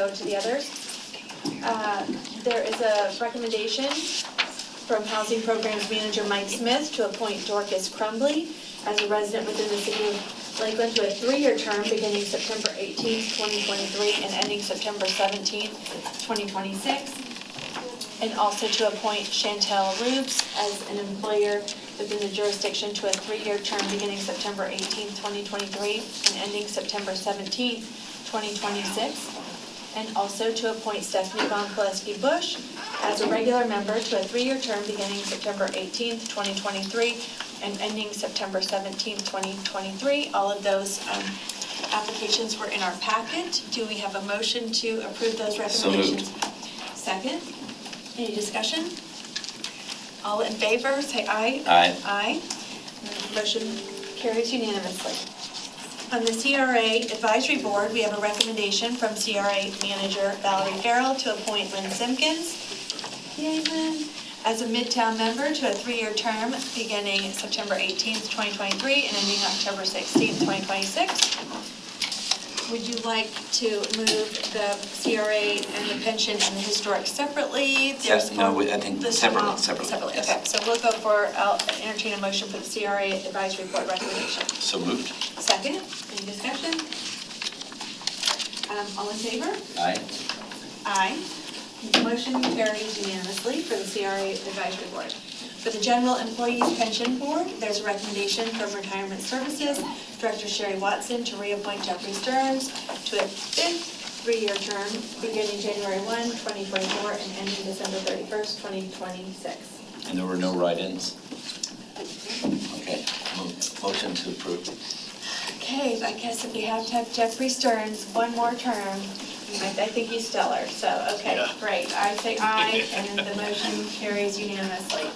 go to the others. There is a recommendation from Housing Programs Manager Mike Smith to appoint Dorcas Crumbly as a resident within the city of Lakeland to a 3-year term beginning September 18th, 2023 and ending September 17th, 2026. And also to appoint Chantel Rubes as an employer within the jurisdiction to a 3-year term beginning September 18th, 2023 and ending September 17th, 2026. And also to appoint Stephanie Von Pulaski Bush as a regular member to a 3-year term beginning September 18th, 2023 and ending September 17th, 2023. All of those applications were in our packet. Do we have a motion to approve those recommendations? So moved. Second. Any discussion? All in favor, say aye. Aye. Aye. Motion carries unanimously. On the CRA Advisory Board, we have a recommendation from CRA Manager Valerie Farrell to appoint Lynn Simpkins, yay, Lynn, as a Midtown member to a 3-year term beginning September 18th, 2023 and ending October 16th, 2026. Would you like to move the CRA and the pension and the historic separately? No, I think separately. Separately, Yes. okay. So we'll go for, I'll entertain a motion for the CRA Advisory Board recommendation. So moved. Second, any discussion? All in favor? Aye. Aye. Motion carries unanimously for the CRA Advisory Board. For the General Employees Pension Board, there's a recommendation from Retirement Services, Director Sherry Watson to reappoint Jeffrey Stearns to a 5th 3-year term beginning January 1, 2024 and ending December 31st, 2026. And there were no write-ins? Okay. Motion to approve. Okay, I guess if we have to have Jeffrey Stearns one more term, I think he's stellar. So, okay, Yeah. great. I say aye, and the motion carries unanimously.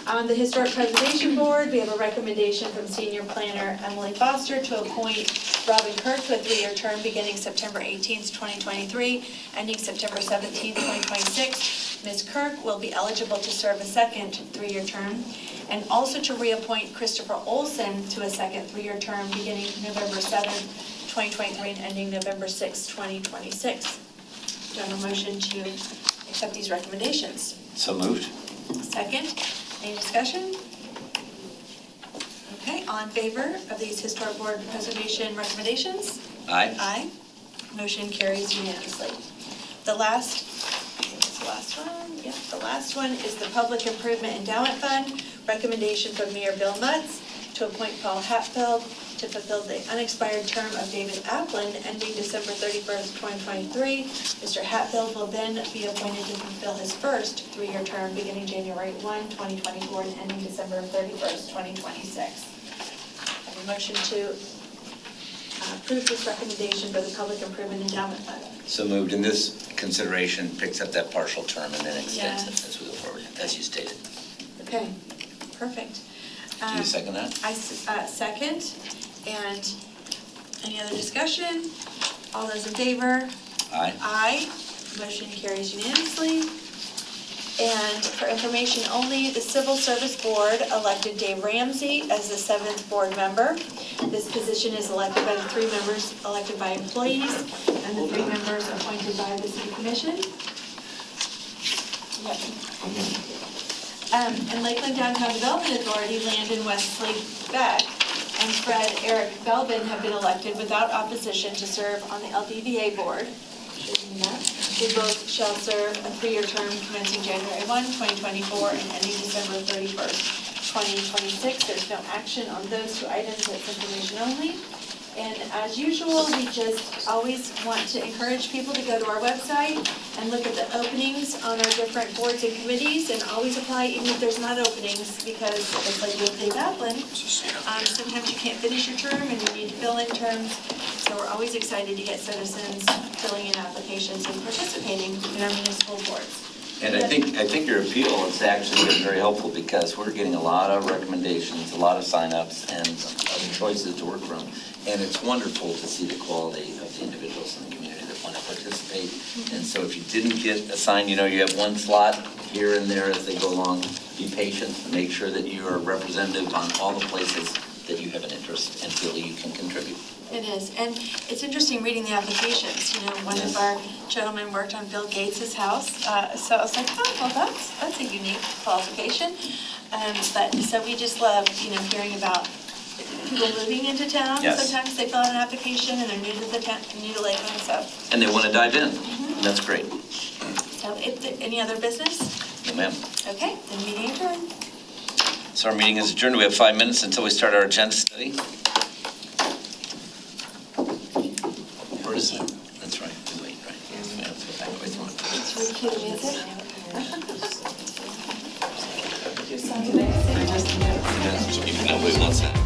On the Historic Preservation Board, we have a recommendation from Senior Planner Emily Foster to appoint Robin Kirk to a 3-year term beginning September 18th, 2023, ending September 17th, 2026. Ms. Kirk will be eligible to serve a second 3-year term, and also to reappoint Christopher Olson to a second 3-year term beginning November 7th, 2023, and ending November 6th, 2026. Do I have a motion to accept these recommendations? So moved. Second. Any discussion? Okay, all in favor of these Historic Board Preservation recommendations? Aye. Aye. Motion carries unanimously. The last one is the Public Improvement Endowment Fund. Recommendation from Mayor Bill Mutz to appoint Paul Hatfield to fulfill the unexpired term of David Applin ending December 31st, 2023. Mr. Hatfield will then be appointed to fulfill his first 3-year term beginning January 1, 2024 and ending December 31st, 2026. I have a motion to approve this recommendation for the Public Improvement Endowment Fund. So moved. And this consideration picks up that partial term and then extends it Yes. as we go forward, as you stated. Okay, perfect. Do you second that? I second. And any other discussion? All those in favor? Aye. Aye. Motion carries unanimously. And for information only, the Civil Service Board elected Dave Ramsey as the 7th board member. This position is elected by the 3 members elected by employees and the 3 members appointed by the City Commission. And Lakeland Downtown Development Authority, Landon Wesley Beck and Fred Eric Belbin have been elected without opposition to serve on the LDVA board. They both shall serve a 3-year term commencing January 1, 2024 and ending December 31st, 2026. There's no action on those 2 items, it's information only. And as usual, we just always want to encourage people to go to our website and look at the openings on our different boards and committees and always apply even if there's not openings, because it's like with Dave Applin, sometimes you can't finish your term and you need to fill in terms. So we're always excited to get citizens filling in applications and participating in our municipal boards. And I think your appeal has actually been very helpful because we're getting a lot of recommendations, a lot of signups, and other choices to work from. And it's wonderful to see the quality of the individuals in the community that want to participate. Mm-hmm. And so if you didn't get assigned, you have one slot here and there as they go along. Be patient, make sure that you are representative on all the places that you have an interest and feel you can contribute. It is, and it's interesting reading the applications. You know, one of our gentlemen worked on Bill Gates's house, so I was like, oh, well, that's a unique qualification. But so we just love, you know, hearing about people moving into town. Yes. Sometimes they fill out an application and they're new to the town, new to Lakeland, so. And they want to dive in, and that's great. So if there, any other business? No, ma'am. Okay, then meeting adjourned. So our meeting is adjourned. We have 5 minutes until we start our agenda study. Where is it? That's right, we wait, right? We have to go back with one. It's really cute music. You can nobody wants that.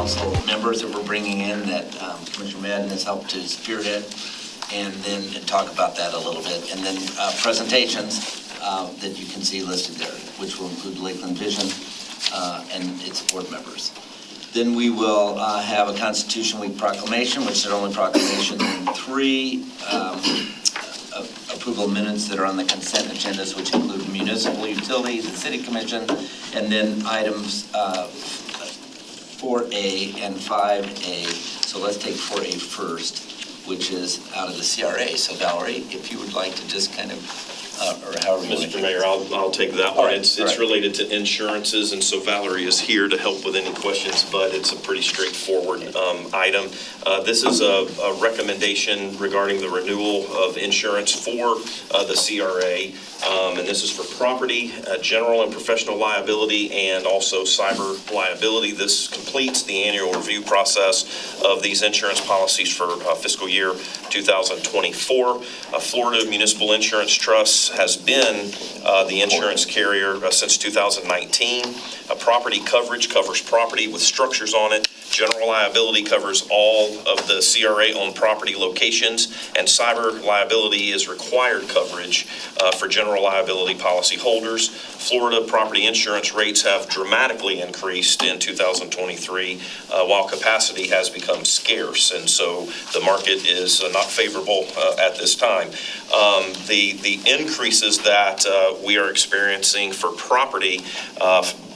council members that we're bringing in that Commissioner Madden has helped to spearhead, and then talk about that a little bit. And then presentations that you can see listed there, which will include Lakeland Vision and its board members. Then we will have a Constitution Week proclamation, which is our only proclamation, and 3 approval minutes that are on the consent agendas, which include municipal utilities, the city commission, and then items 4A and 5A. So let's take 4A first, which is out of the CRA. So Valerie, if you would like to just kind of, or however you want to. Mr. Mayor, I'll take that one. It's related to insurances, and so Valerie is here to help with any questions, but it's a pretty straightforward item. This is a recommendation regarding the renewal of insurance for the CRA, and this is for property, general and professional liability, and also cyber liability. This completes the annual review process of these insurance policies for fiscal year 2024. Florida Municipal Insurance Trust has been the insurance carrier since 2019. Property coverage covers property with structures on it. General liability covers all of the CRA-owned property locations, and cyber liability is required coverage for general liability policy holders. Florida property insurance rates have dramatically increased in 2023, while capacity has become scarce, and so the market is not favorable at this time. The increases that we are experiencing for property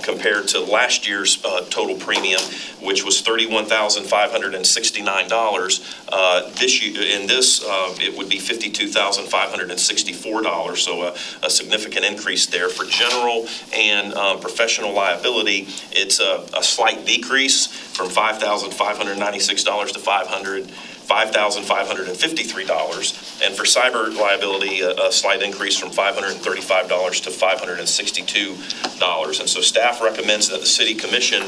compared to last year's total premium, which was $31,569. This year, it would be $52,564. So a significant increase there. For general and professional liability, it's a slight decrease from $5,596 to $5,553, and for cyber liability, a slight increase from $535 to $562. And so staff recommends that the City Commission,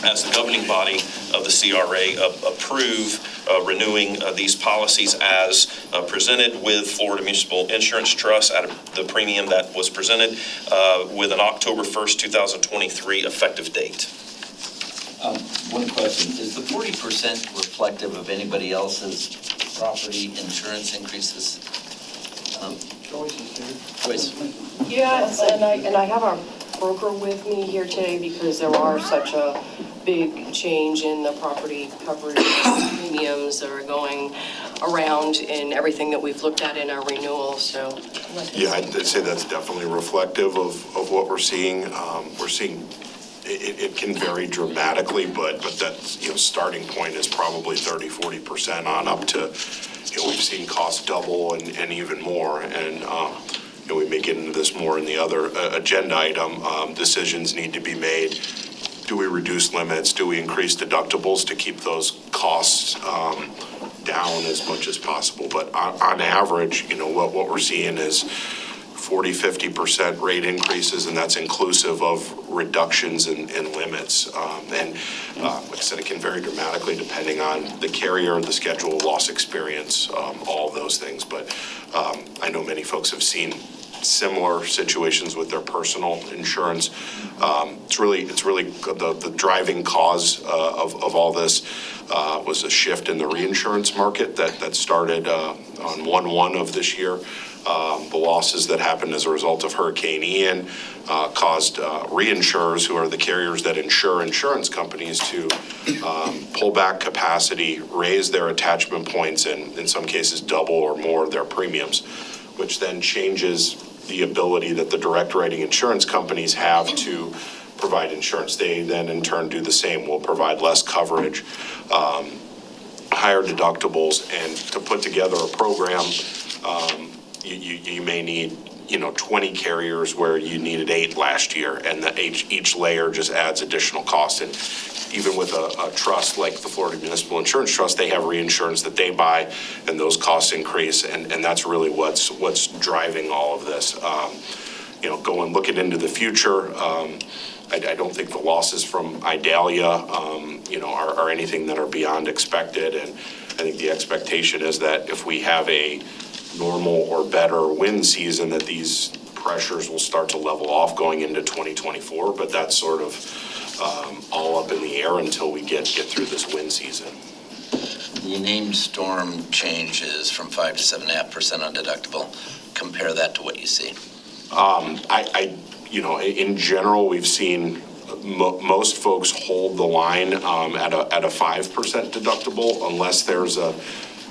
as the governing body of the CRA, approve renewing these policies as presented with Florida Municipal Insurance Trust at the premium that was presented with an October 1st, 2023 effective date. One question, is the 40% reflective of anybody else's property insurance increases? Joyce. Yes, and I have our broker with me here today because there are such a big change in the property coverage premiums that are going around in everything that we've looked at in our renewal, so. Yeah, I'd say that's definitely reflective of what we're seeing. We're seeing it can vary dramatically, but that, starting point is probably 30-40% on up to, we've seen costs double and even more. And, we may get into this more in the other agenda item. Decisions need to be made. Do we reduce limits? Do we increase deductibles to keep those costs down as much as possible? But on average, what we're seeing is 40-50% rate increases, and that's inclusive of reductions in limits. And like I said, it can vary dramatically depending on the carrier, the schedule, loss experience, all of those things. But I know many folks have seen similar situations with their personal insurance. It's really the driving cause of all this was a shift in the reinsurance market that started on 1/1 of this year. The losses that happened as a result of Hurricane Ian caused reinsurers, who are the carriers that insure insurance companies, to pull back capacity, raise their attachment points, and in some cases double or more their premiums, which then changes the ability that the direct writing insurance companies have to provide insurance. They then in turn do the same, will provide less coverage, higher deductibles, and to put together a program, you may need 20 carriers where you needed 8 last year, and that each layer just adds additional cost. And even with a trust like the Florida Municipal Insurance Trust, they have reinsurance that they buy, and those costs increase, and that's really what's driving all of this. Looking into the future, I don't think the losses from Idalia, are anything that are beyond expected, and I think the expectation is that if we have a normal or better wind season, that these pressures will start to level off going into 2024, but that's sort of all up in the air until we get through this wind season. The named storm changes from 5 to 7.5% on deductible. Compare that to what you see. In general, we've seen most folks hold the line at a 5% deductible unless there's a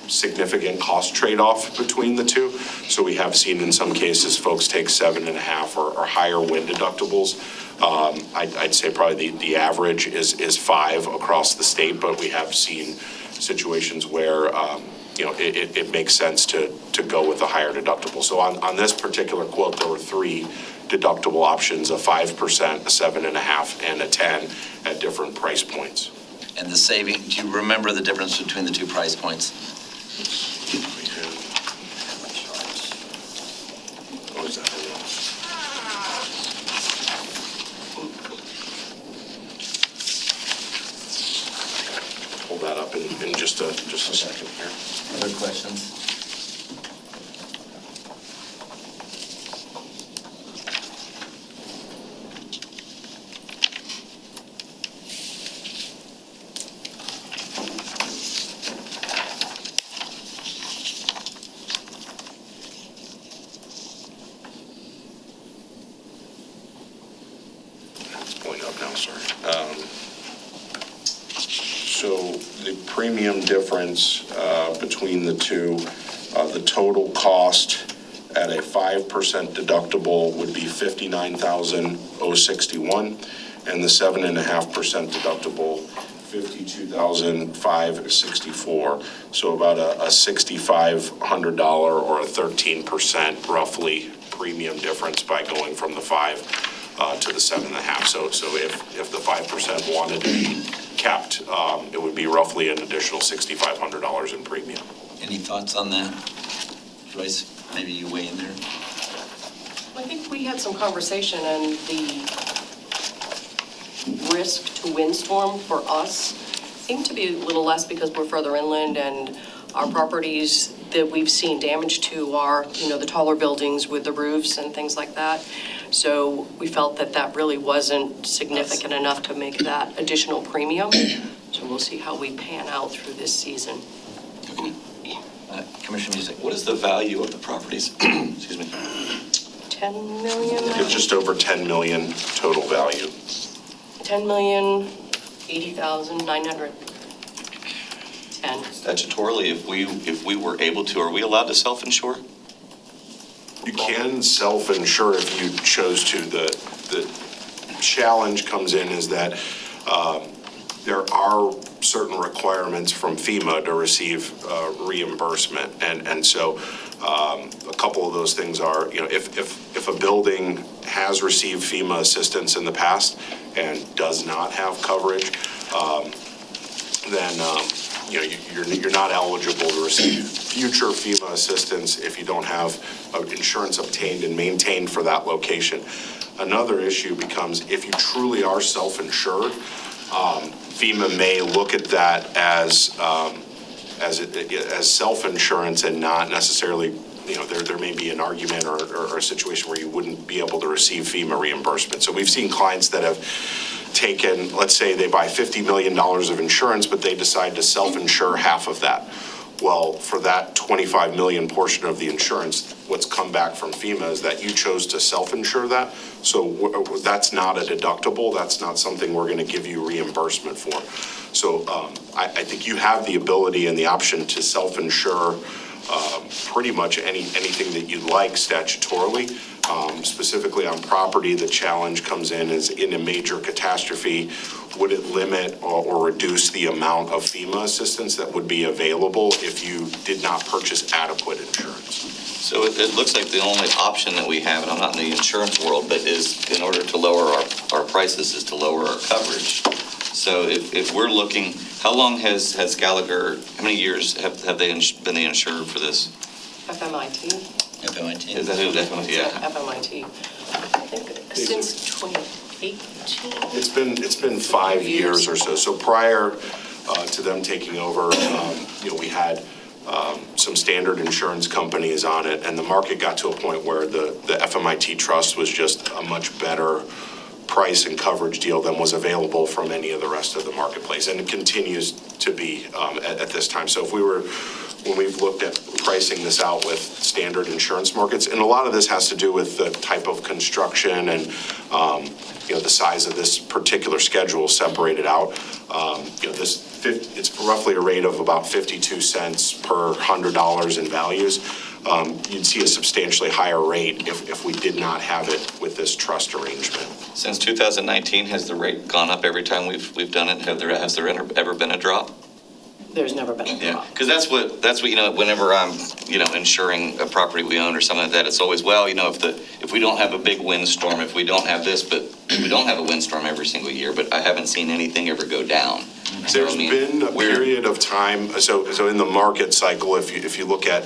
significant cost trade-off between the two. So we have seen in some cases folks take 7.5 or higher wind deductibles. I'd say probably the average is 5 across the state, but we have seen situations where it makes sense to go with a higher deductible. So on this particular quote, there were 3 deductible options: a 5%, a 7.5, and a 10 at different price points. And the saving, do you remember the difference between the 2 price points? What was that? Hold that up in just a second here. Other questions? It's pulling up now, sorry. So the premium difference between the two, the total cost at a 5% deductible would be $59,061, and the 7.5% deductible, $52,564. So about a $6,500 or a 13% roughly premium difference by going from the 5 to the 7.5. So if the 5% wanted to be kept, it would be roughly an additional $6,500 in premium. Any thoughts on that? Joyce, maybe you weigh in there? I think we had some conversation, and the risk to windstorm for us seemed to be a little less because we're further inland, and our properties that we've seen damage to are, the taller buildings with the roofs and things like that. So we felt that really wasn't significant enough to make that additional premium. So we'll see how we pan out through this season. Okay. Commissioner Music. What is the value of the properties? Excuse me. 10 million? It's just over 10 million total value. 10,080,910. Statutorily, if we were able to, are we allowed to self-insure? You can self-insure if you chose to. The challenge comes in is that there are certain requirements from FEMA to receive reimbursement. And so a couple of those things are, if a building has received FEMA assistance in the past and does not have coverage, then you're not eligible to receive future FEMA assistance if you don't have insurance obtained and maintained for that location. Another issue becomes if you truly are self-insured, FEMA may look at that as self-insurance and not necessarily, there may be an argument or a situation where you wouldn't be able to receive FEMA reimbursement. So we've seen clients that have taken, let's say they buy $50 million of insurance, but they decide to self-insure half of that. Well, for that 25 million portion of the insurance, what's come back from FEMA is that you chose to self-insure that. So that's not a deductible. That's not something we're going to give you reimbursement for. So I think you have the ability and the option to self-insure pretty much anything that you'd like statutorily. Specifically on property, the challenge comes in is in a major catastrophe, would it limit or reduce the amount of FEMA assistance that would be available if you did not purchase adequate insurance? So it looks like the only option that we have, and I'm not in the insurance world, but is in order to lower our prices is to lower our coverage. So if we're looking, how long has Gallagher, how many years have they been the insurer for this? FMIT? FMIT. Is that who that was? Yeah. FMIT. I think since 2018. It's been 5 years or so. So prior to them taking over, we had some standard insurance companies on it, and the market got to a point where the FMIT trust was just a much better price and coverage deal than was available from any of the rest of the marketplace, and it continues to be at this time. So when we've looked at pricing this out with standard insurance markets, and a lot of this has to do with the type of construction and, the size of this particular schedule separated out. It's roughly a rate of about 52 cents per $100 in values. You'd see a substantially higher rate if we did not have it with this trust arrangement. Since 2019, has the rate gone up every time we've done it? Has there ever been a drop? There's never been a Yeah, drop. because that's what, whenever I'm, insuring a property we own or something like that, it's always, well, if we don't have a big windstorm, if we don't have this, but we don't have a windstorm every single year, but I haven't seen anything ever go down. So, There's been a period of time, so in the market cycle, if you look at,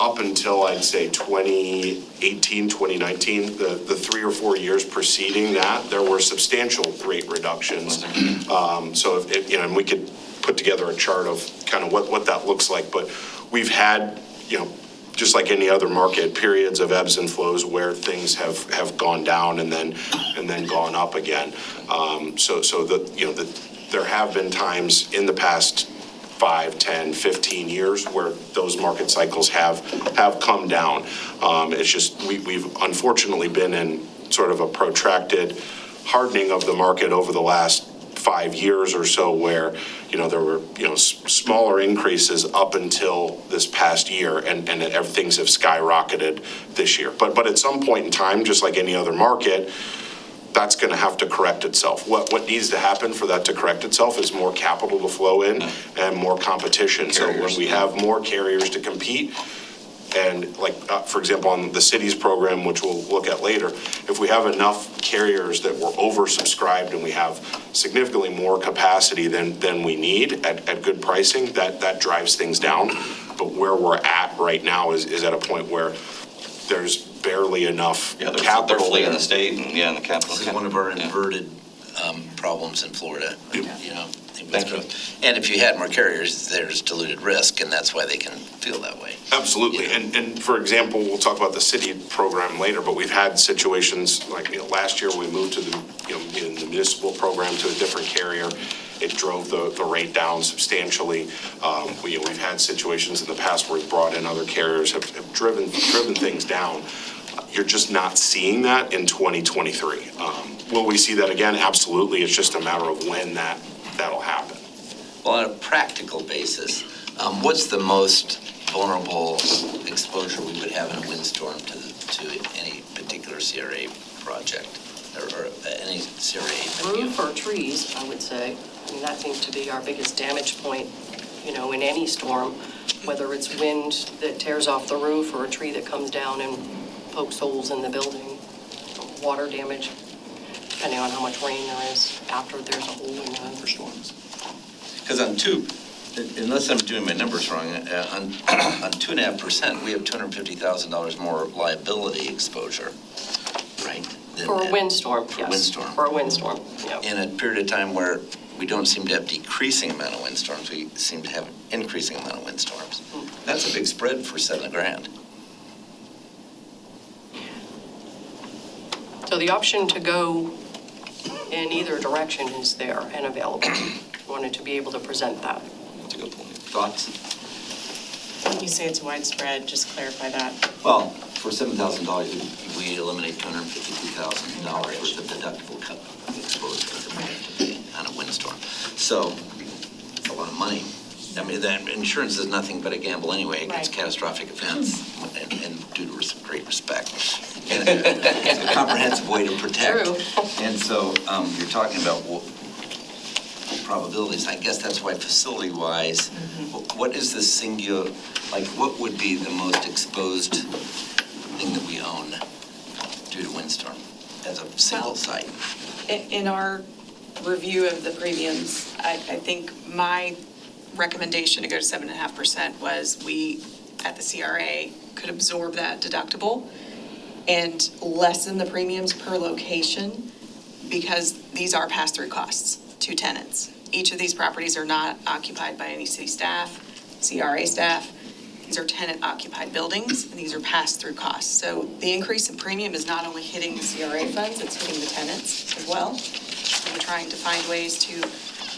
up until I'd say 2018, 2019, the 3 or 4 years preceding that, there were substantial rate reductions. So and we could put together a chart of kind of what that looks like, but we've had, just like any other market, periods of ebbs and flows where things have gone down and then gone up again. There have been times in the past 5, 10, 15 years where those market cycles have come down. It's just we've unfortunately been in sort of a protracted hardening of the market over the last 5 years or so, where there were smaller increases up until this past year, and things have skyrocketed this year. But at some point in time, just like any other market, that's going to have to correct itself. What needs to happen for that to correct itself is more capital to flow in and more competition. So when we have more carriers to compete, and for example, on the city's program, which we'll look at later, if we have enough carriers that we're oversubscribed and we have significantly more capacity than we need at good pricing, that drives things down. But where we're at right now is at a point where there's barely enough capital. They're fleeing the state and the capital. This is one of our inverted problems in Florida. Thank you. And if you had more carriers, there's diluted risk, and that's why they can feel that way. Absolutely. And for example, we'll talk about the city program later, but we've had situations like last year we moved to in the municipal program to a different carrier. It drove the rate down substantially. We've had situations in the past where we've brought in other carriers, have driven things down. You're just not seeing that in 2023. Will we see that again? Absolutely. It's just a matter of when that'll happen. Well, on a practical basis, what's the most vulnerable exposure we would have in a windstorm to any particular CRA project or any CRA? Roof or trees, I would say. I mean, that seems to be our biggest damage point, in any storm, whether it's wind that tears off the roof or a tree that comes down and pokes holes in the building, water damage, depending on how much rain there is after there's a hole in the storms. Because unless I'm doing my numbers wrong, on 2.5%, we have $250,000 more liability exposure, right? For a windstorm, yes. Windstorm. For a windstorm, yeah. In a period of time where we don't seem to have decreasing amount of windstorms, we seem to have an increasing amount of windstorms. That's a big spread for $7,000. So the option to go in either direction is there and available. Wanted to be able to present that. That's a good point. Thoughts? When you say it's widespread, just clarify that. Well, for $7,000, we eliminate $252,000 worth of deductible exposure that we have to pay on a windstorm. So it's a lot of money. I mean, the insurance is nothing but a gamble anyway against Right. catastrophic events, and due to great respect. And it's a comprehensive way to protect. True. And so you're talking about probabilities. I guess that's why facility-wise, what is the singular, what would be the most exposed thing that we own due to windstorm as a single site? In our review of the premiums, I think my recommendation to go to 7.5% was we, at the CRA, could absorb that deductible and lessen the premiums per location, because these are pass-through costs to tenants. Each of these properties are not occupied by any city staff, CRA staff. These are tenant-occupied buildings, and these are pass-through costs. So the increase in premium is not only hitting the CRA funds, it's hitting the tenants as well. We're trying to find ways to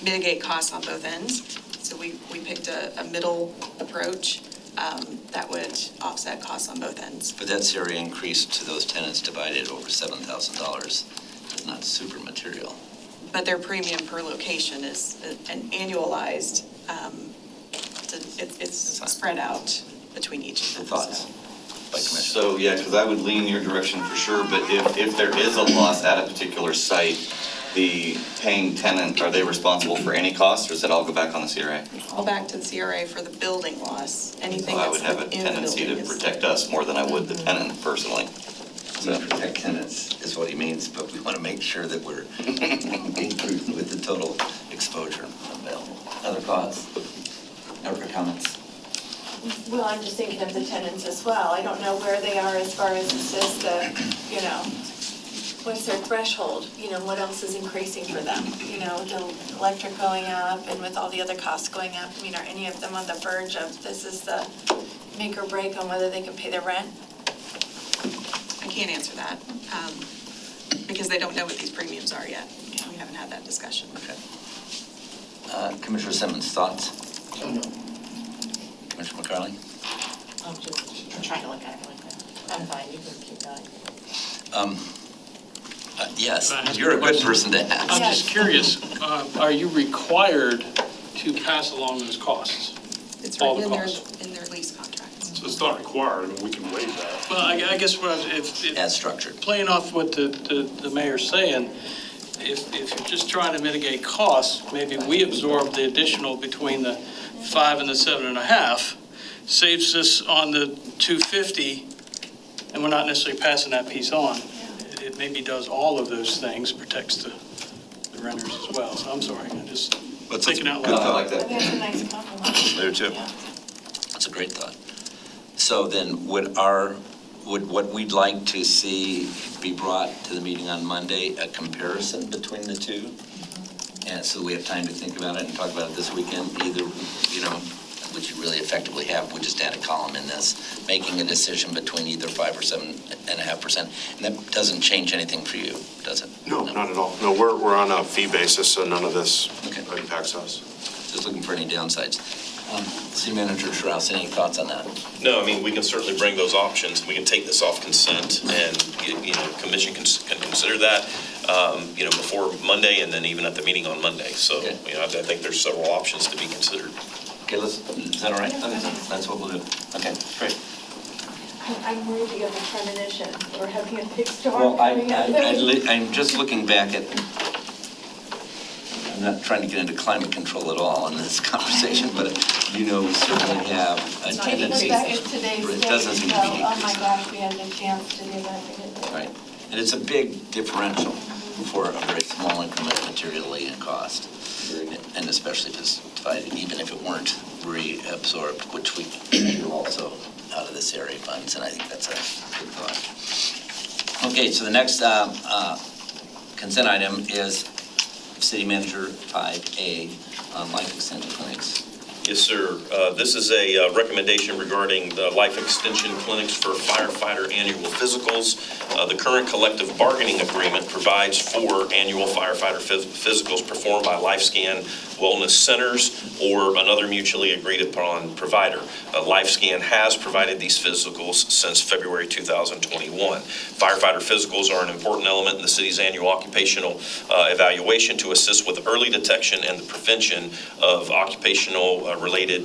mitigate costs on both ends. So we picked a middle approach that would offset costs on both ends. But that CRA increase to those tenants divided over $7,000 is not super material. But their premium per location is an annualized, it's spread out between each of them. Thoughts by Commissioner? So, yeah, because I would lean your direction for sure, but if there is a loss at a particular site, the paying tenant, are they responsible for any costs, or does it all go back on the CRA? All back to the CRA for the building loss, anything So I that's would have a within the tendency building to is. protect us more than I would the tenant personally. So protect tenants is what he means, but we want to make sure that we're being prudent with the total exposure available. Other thoughts? Other comments? Well, I'm just thinking of the tenants as well. I don't know where they are as far as it says what's their threshold? What else is increasing for them? The electric going up and with all the other costs going up. Are any of them on the verge of this is the make or break on whether they can pay their rent? I can't answer that, because they don't know what these premiums are yet. We haven't had that discussion. Okay. Commissioner Simmons, thoughts? No. Commissioner McCarley? I'm just trying to look at it like that. I'm fine, you can keep going. Yes, Can I ask you're a a good question? person to ask. I'm just curious, are you required to pass along those costs? It's All written the in costs. their lease contracts. So it's not required, we can waive that. Well, I guess what if As structured. playing off what the mayor's saying, if you're just trying to mitigate costs, maybe we absorb the additional between the 5 and the 7.5, saves us on the 250, and we're not necessarily passing that piece on. It maybe does all of those things, protects the renters as well. So I'm sorry, I'm just thinking out I loud. like I that. think it's a nice compromise. There too. Yeah. That's a great thought. So then would what we'd like to see be brought to the meeting on Monday, a comparison between the two? And so we have time to think about it and talk about it this weekend, either, which you really effectively have, we just add a column in this, making a decision between either 5 or 7.5%. And that doesn't change anything for you, does it? No, not at all. No, we're on a fee basis, so none of this Okay. impacts us. Just looking for any downsides. City Manager Strauss, any thoughts on that? No, we can certainly bring those options. We can take this off consent and, commission can consider that, before Monday and then even at the meeting on Monday. So, Okay. I think there's several options to be considered. Okay, is that all right? Okay, that's what we'll do. Okay, great. I'm worthy of a premonition or having a big storm Well, coming up. I'm just looking back at, I'm not trying to get into climate control at all in this conversation, but, we certainly have a Look tendency. back at today's It day, doesn't seem to be oh my decreasing. gosh, we had the chance to do that. Right, and it's a big differential for a very small increment materially in cost. And especially if it's divided, even if it weren't reabsorbed, which we do also out of this area funds, and I think that's a good thought. Okay, so the next consent item is City Manager 5A on life extension clinics. Yes, sir. This is a recommendation regarding the life extension clinics for firefighter annual physicals. The current collective bargaining agreement provides for annual firefighter physicals performed by LifeScan Wellness Centers or another mutually agreed upon provider. LifeScan has provided these physicals since February 2021. Firefighter physicals are an important element in the city's annual occupational evaluation to assist with early detection and the prevention of occupational related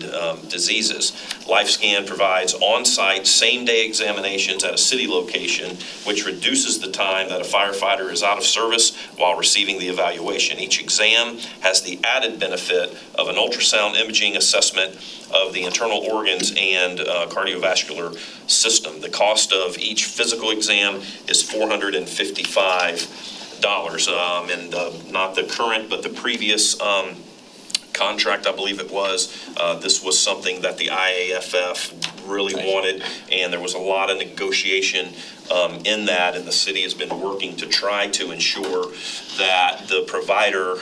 diseases. LifeScan provides on-site same-day examinations at a city location, which reduces the time that a firefighter is out of service while receiving the evaluation. Each exam has the added benefit of an ultrasound imaging assessment of the internal organs and cardiovascular system. The cost of each physical exam is $455, and not the current, but the previous contract, I believe it was. This was something that the IAFF really wanted, and there was a lot of negotiation in that, and the city has been working to try to ensure that the provider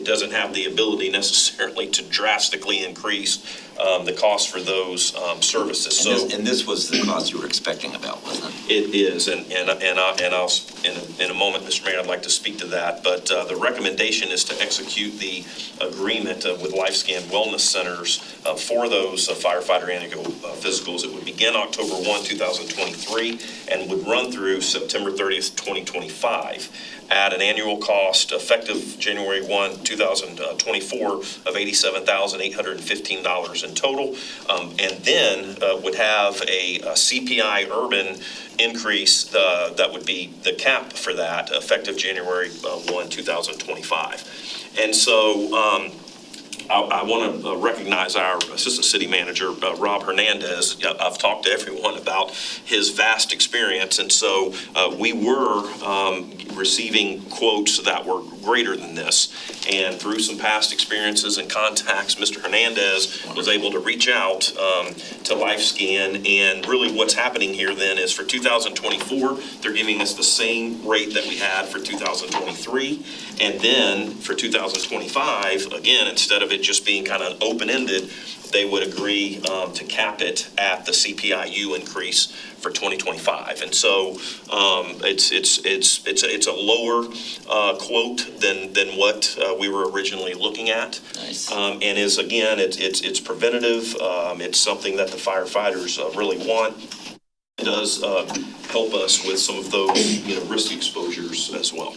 doesn't have the ability necessarily to drastically increase the cost for those services. So And this was the cost you were expecting about, wasn't it? it is, and I'll, in a moment, Mr. Mayor, I'd like to speak to that, but the recommendation is to execute the agreement with LifeScan Wellness Centers for those firefighter annual physicals. It would begin October 1, 2023, and would run through September 30th, 2025, at an annual cost effective January 1, 2024 of $87,815 in total, and then would have a CPI urban increase that would be the cap for that effective January 1, 2025. And so I want to recognize our Assistant City Manager, Rob Hernandez. I've talked to everyone about his vast experience, and so we were receiving quotes that were greater than this. And through some past experiences and contacts, Mr. Hernandez was able to reach out to LifeScan, and really what's happening here then is for 2024, they're giving us the same rate that we had for 2023, and then for 2025, again, instead of it just being kind of open-ended, they would agree to cap it at the CPIU increase for 2025. And so it's a lower quote than what we were originally looking at. Nice. And is, again, it's preventative. It's something that the firefighters really want. It does help us with some of those, risk exposures as well.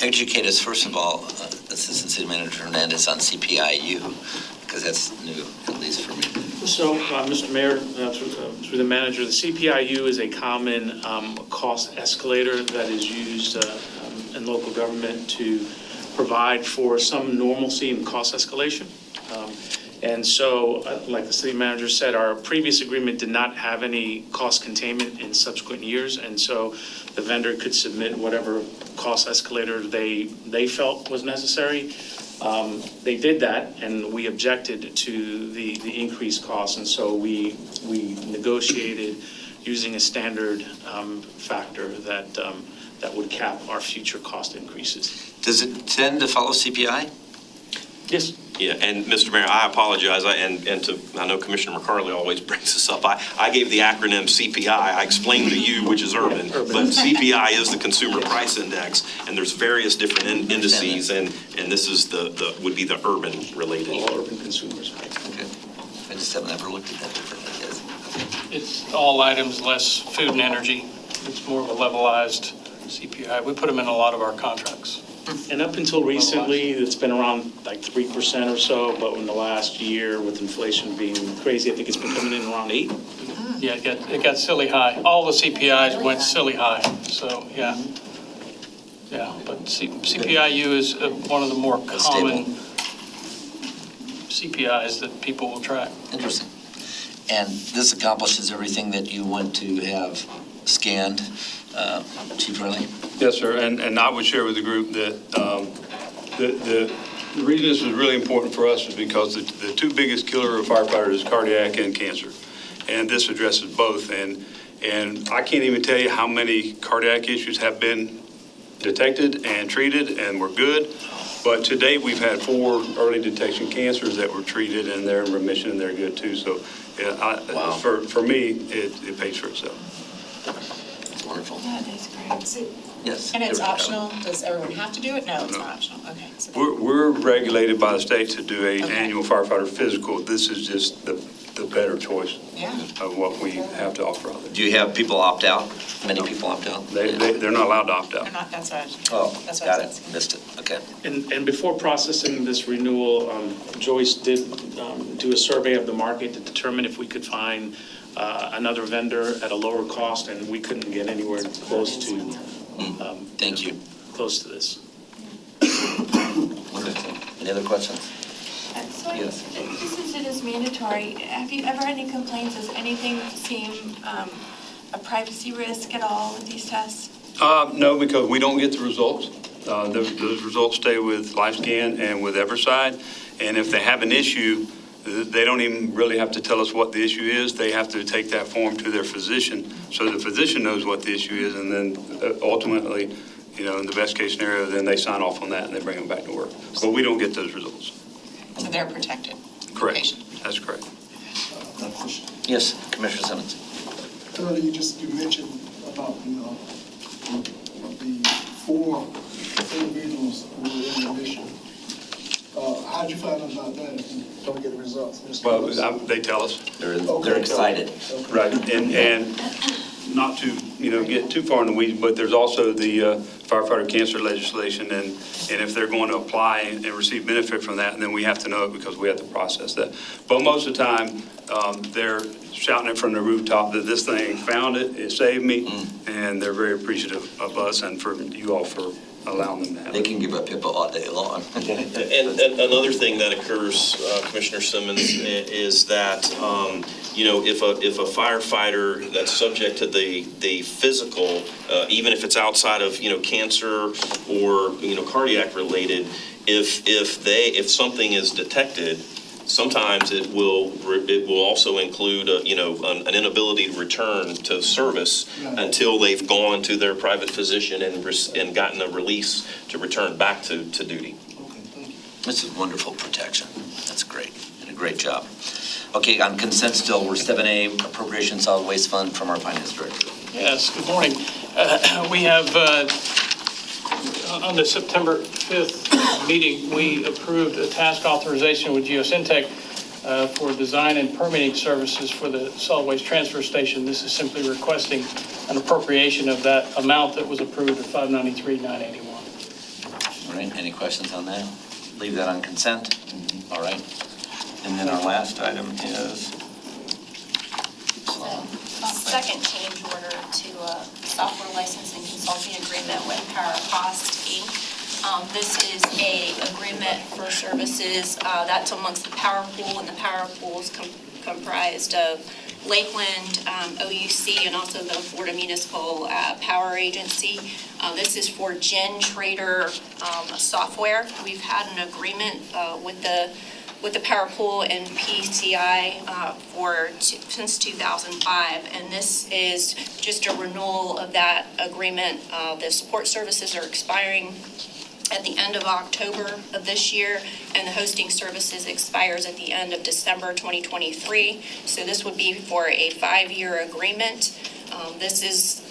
Educate us, first of all, Assistant City Manager Hernandez, on CPIU, because that's new, at least for me. So, Mr. Mayor, through the manager, the CPIU is a common cost escalator that is used in local government to provide for some normalcy in cost escalation. And so, like the city manager said, our previous agreement did not have any cost containment in subsequent years, and so the vendor could submit whatever cost escalator they felt was necessary. They did that, and we objected to the increased costs, and so we negotiated using a standard factor that would cap our future cost increases. Does it tend to follow CPI? Yes. Yeah, and Mr. Mayor, I apologize, I know Commissioner McCarley always brings this up. I gave the acronym CPI. I explained to you, which is urban, but CPI is the Consumer Price Index, and there's various different indices, and this is would be the urban related. All urban consumers. Okay. I just haven't ever looked at that differently. Okay. It's all items less food and energy. It's more of a levelized CPI. We put them in a lot of our contracts. And up until recently, it's been around like 3% or so, but in the last year, with inflation being crazy, I think it's been coming in around 8%. Yeah, it got silly high. All the CPIs went silly high, so, yeah. Yeah, but CPIU is one of the more common CPIs that people will track. Interesting. And this accomplishes everything that you want to have scanned, Chief Riley? Yes, sir, and I would share with the group that the reason this was really important for us is because the two biggest killer of firefighters is cardiac and cancer, and this addresses both. And I can't even tell you how many cardiac issues have been detected and treated and were good, but to date we've had 4 early detection cancers that were treated, and they're in remission and they're good too. So Wow. for me, it pays for itself. It's wonderful. That is great. So- Yes. And it's there we go. optional? Does everyone have to do it? No, it's No. not optional. Okay. So We're regulated by the state to do a Okay. annual firefighter physical. This is just the better choice Yeah. of what we have to offer out there. Do you have people opt out? Many people opt out? They're not allowed to opt out. They're not, that's what, Oh, that's what got it it. says. Missed it. Okay. And before processing this renewal, Joyce did do a survey of the market to determine if we could find another vendor at a lower cost, and we couldn't get anywhere close to Thank you. close to this. Wonderful. Any other questions? So Yes. since it is mandatory, have you ever had any complaints? Does anything seem a privacy risk at all with these tests? No, because we don't get the results. Those results stay with LifeScan and with Everside. And if they have an issue, they don't even really have to tell us what the issue is. They have to take that form to their physician, so the physician knows what the issue is, and then ultimately, in the best case scenario, then they sign off on that and they bring them back to work. But we don't get those results. So they're protected. Correct, that's correct. Yes, Commissioner Simmons. Earlier, you mentioned about the 4 individuals who were in the mission. How'd you find out about that if you don't get the results? Well, they tell us. They're excited. Right, and not to, get too far in the weeds, but there's also the firefighter cancer legislation, and if they're going to apply and receive benefit from that, then we have to know it because we have to process that. But most of the time, they're shouting it from the rooftop that this thing found it, it saved me, and they're very appreciative of us and for you all for allowing them to have it. They can give up HIPAA all day long. And another thing that occurs, Commissioner Simmons, is that, if a firefighter that's subject to the physical, even if it's outside of, cancer or, cardiac related, if something is detected, sometimes it will also include, an inability to return to service until they've gone to their private physician and gotten a release to return back to duty. This is wonderful protection. That's great, and a great job. Okay, on consent still, we're 7A, Appropriation Solid Waste Fund from our Finance Director. Yes, good morning. We have, on the September 5th meeting, we approved a task authorization with Geosyntec for design and permitting services for the solid waste transfer station. This is simply requesting an appropriation of that amount that was approved at $593,981. All right, any questions on that? Leave that on consent? All right. And then our last item is? Second change order to a software licensing consulting agreement with PowerCost Inc. This is a agreement for services that's amongst the Power Pool, and the Power Pool is comprised of Lakeland, OUC, and also the Florida Municipal Power Agency. This is for GenTrader software. We've had an agreement with the Power Pool and PCI since 2005, and this is just a renewal of that agreement. The support services are expiring at the end of October of this year, and the hosting services expires at the end of December 2023. So this would be for a 5-year agreement. This is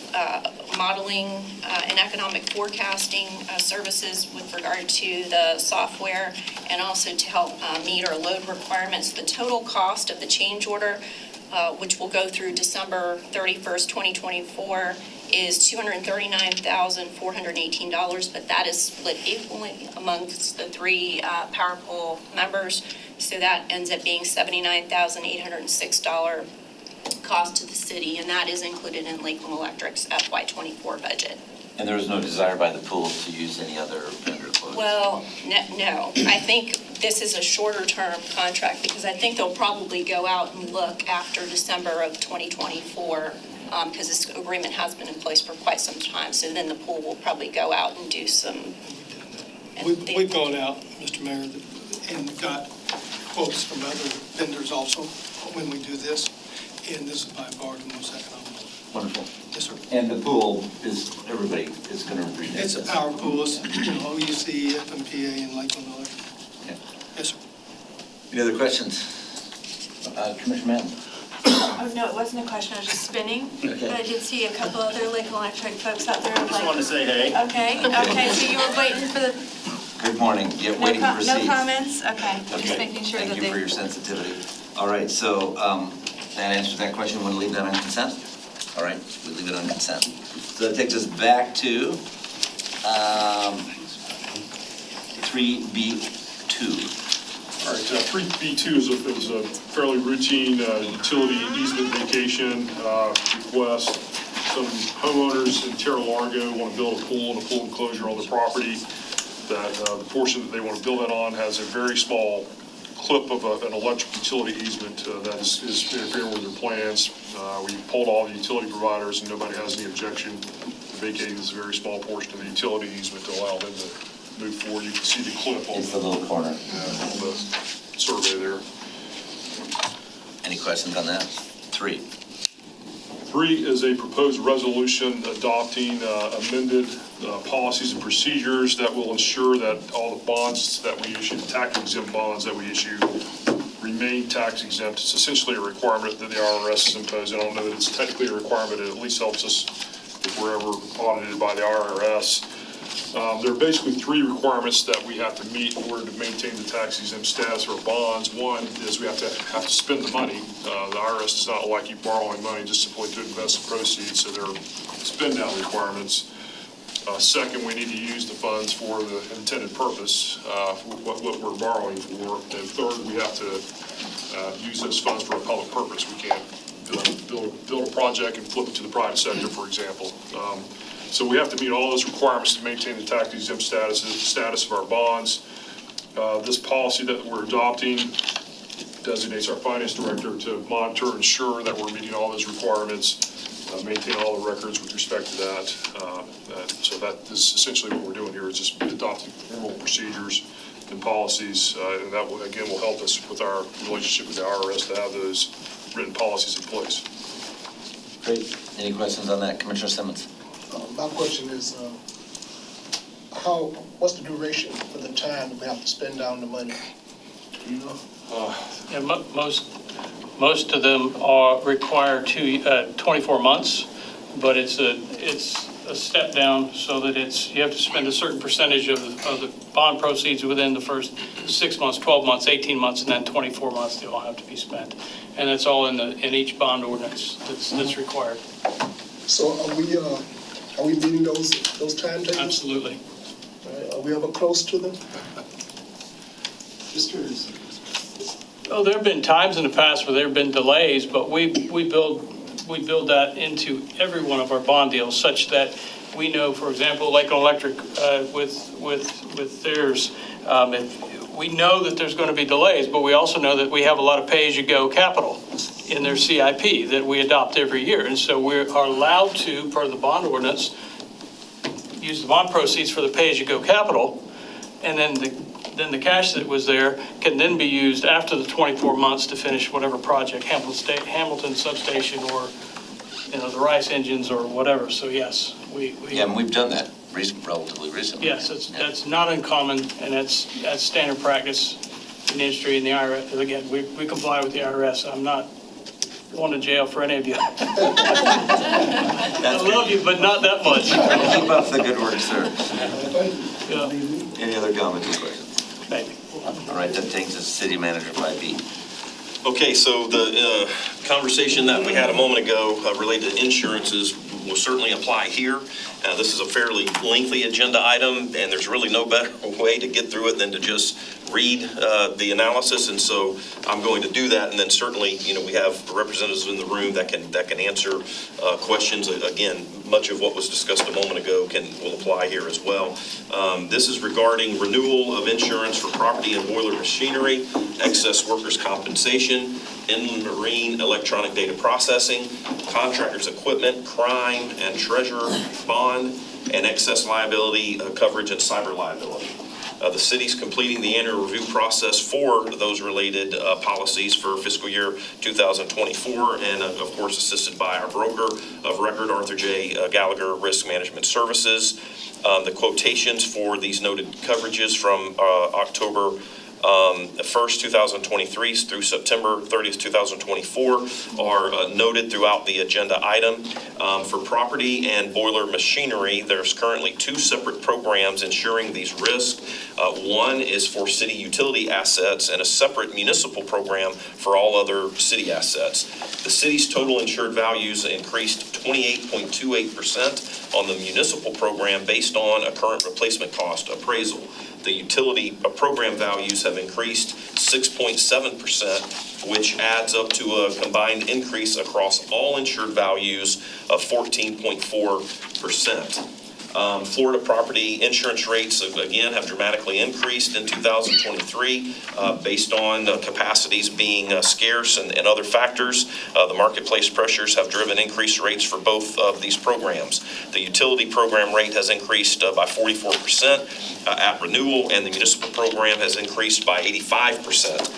modeling and economic forecasting services with regard to the software, and also to help meet our load requirements. The total cost of the change order, which will go through December 31st, 2024, is $239,418, but that is split equally amongst the 3 Power Pool members. So that ends up being $79,806 cost to the city, and that is included in Lakeland Electric's FY24 budget. And there is no desire by the pool to use any other vendor quotes? Well, no. I think this is a shorter-term contract because I think they'll probably go out and look after December of 2024 because this agreement has been in place for quite some time. So then the pool will probably go out and do some. We've gone out, Mr. Mayor, and got quotes from other vendors also when we do this, and this is by far the most economical. Wonderful. Yes, sir. And the pool is, everybody is going to read It's a Power Pool, it's OUC, FMPA, and Lakeland Electric. Yeah. Yes, sir. Any other questions? Commissioner Mann? Oh, no, it wasn't a question, I was just spinning. Okay. But I did see a couple other Lakeland Electric folks out there. Just wanted to say hey. Okay, so you were waiting for the, Good morning. Yeah, waiting to proceed. no comments? Okay, just Okay. making sure that Thank they. you for your sensitivity. All right, so that answers that question. Want to leave that on consent? All right, we leave it on consent. So that takes us back to 3B2. All right, 3B2 is a fairly routine utility easement vacation request. Some homeowners in Terra Largo want to build a pool and a pool enclosure on the property. That the portion that they want to build it on has a very small clip of an electric utility easement that is interfering with their plans. We polled all the utility providers and nobody has any objection to vacating this very small portion of the utility easement to allow them to move forward. You can see the clip on It's the little corner. on the survey there. Any questions on that? 3. 3 is a proposed resolution adopting amended policies and procedures that will ensure that all the bonds that we issue, the tax exempt bonds that we issue, renew remain tax exempt. It's essentially a requirement that the IRS has imposed. I don't know that it's technically a requirement, it at least helps us if we're ever audited by the IRS. There are basically three requirements that we have to meet in order to maintain the tax exempt status of our bonds. One is we have to spend the money. The IRS does not like you borrowing money just simply to invest the proceeds, so there are spend down requirements. Second, we need to use the funds for the intended purpose, what we're borrowing for. And third, we have to use those funds for a public purpose. We can't build a project and flip it to the private sector, for example. So we have to meet all those requirements to maintain the tax exempt status of our bonds. This policy that we're adopting designates our finance director to monitor and ensure that we're meeting all those requirements, maintain all the records with respect to that. So that is essentially what we're doing here, is just adopting formal procedures and policies, and that will, again, will help us with our relationship with the IRS to have those written policies in place. Great. Any questions on that? Commissioner Simmons? My question is, what's the duration for the time that we have to spend down the money? Do you know? Yeah, most of them are required 24 months, but it's a step down so that you have to spend a certain percentage of the bond proceeds within the first 6 months, 12 months, 18 months, and then 24 months they all have to be spent. And it's all in each bond ordinance that's required. So are we meeting those timetables? Absolutely. Are we ever close to them? Just curious. Oh, there have been times in the past where there have been delays, but we build that into every one of our bond deals such that we know, for example, Lakeland Electric with theirs, we know that there's going to be delays, but we also know that we have a lot of pay-as-you-go capital in their CIP that we adopt every year. And so we are allowed to, per the bond ordinance, use the bond proceeds for the pay-as-you-go capital, and then the cash that was there can then be used after the 24 months to finish whatever project, Hamilton substation, or the Rice engines or whatever. So yes, we Yeah, and we've done that relatively recently. yes, that's not uncommon, and that's standard practice in the industry and the IRS. Again, we comply with the IRS. I'm not going to jail for any of you. I love you, but not that much. Keep up the good work, sir. Yeah. Any other comments or questions? Maybe. All right, that takes us to City Manager 5B. Okay, so the conversation that we had a moment ago related to insurances will certainly apply here. This is a fairly lengthy agenda item, and there's really no better way to get through it than to just read the analysis, and so I'm going to do that. And then certainly, we have representatives in the room that can answer questions. Again, much of what was discussed a moment ago will apply here as well. This is regarding renewal of insurance for property and boiler machinery, excess workers' compensation, inland marine electronic data processing, contractors' equipment, crime and treasure bond, and excess liability coverage and cyber liability. The city's completing the annual review process for those related policies for fiscal year 2024, and of course assisted by our broker of record, Arthur J. Gallagher Risk Management Services. The quotations for these noted coverages from October 1st, 2023 through September 30th, 2024 are noted throughout the agenda item. For property and boiler machinery, there's currently two separate programs insuring these risks. One is for city utility assets and a separate municipal program for all other city assets. The city's total insured values increased 28.28% on the municipal program based on a current replacement cost appraisal. The utility program values have increased 6.7%, which adds up to a combined increase across all insured values of 14.4%. Florida property insurance rates, again, have dramatically increased in 2023 based on capacities being scarce and other factors. The marketplace pressures have driven increased rates for both of these programs. The utility program rate has increased by 44% at renewal, and the municipal program has increased by 85%.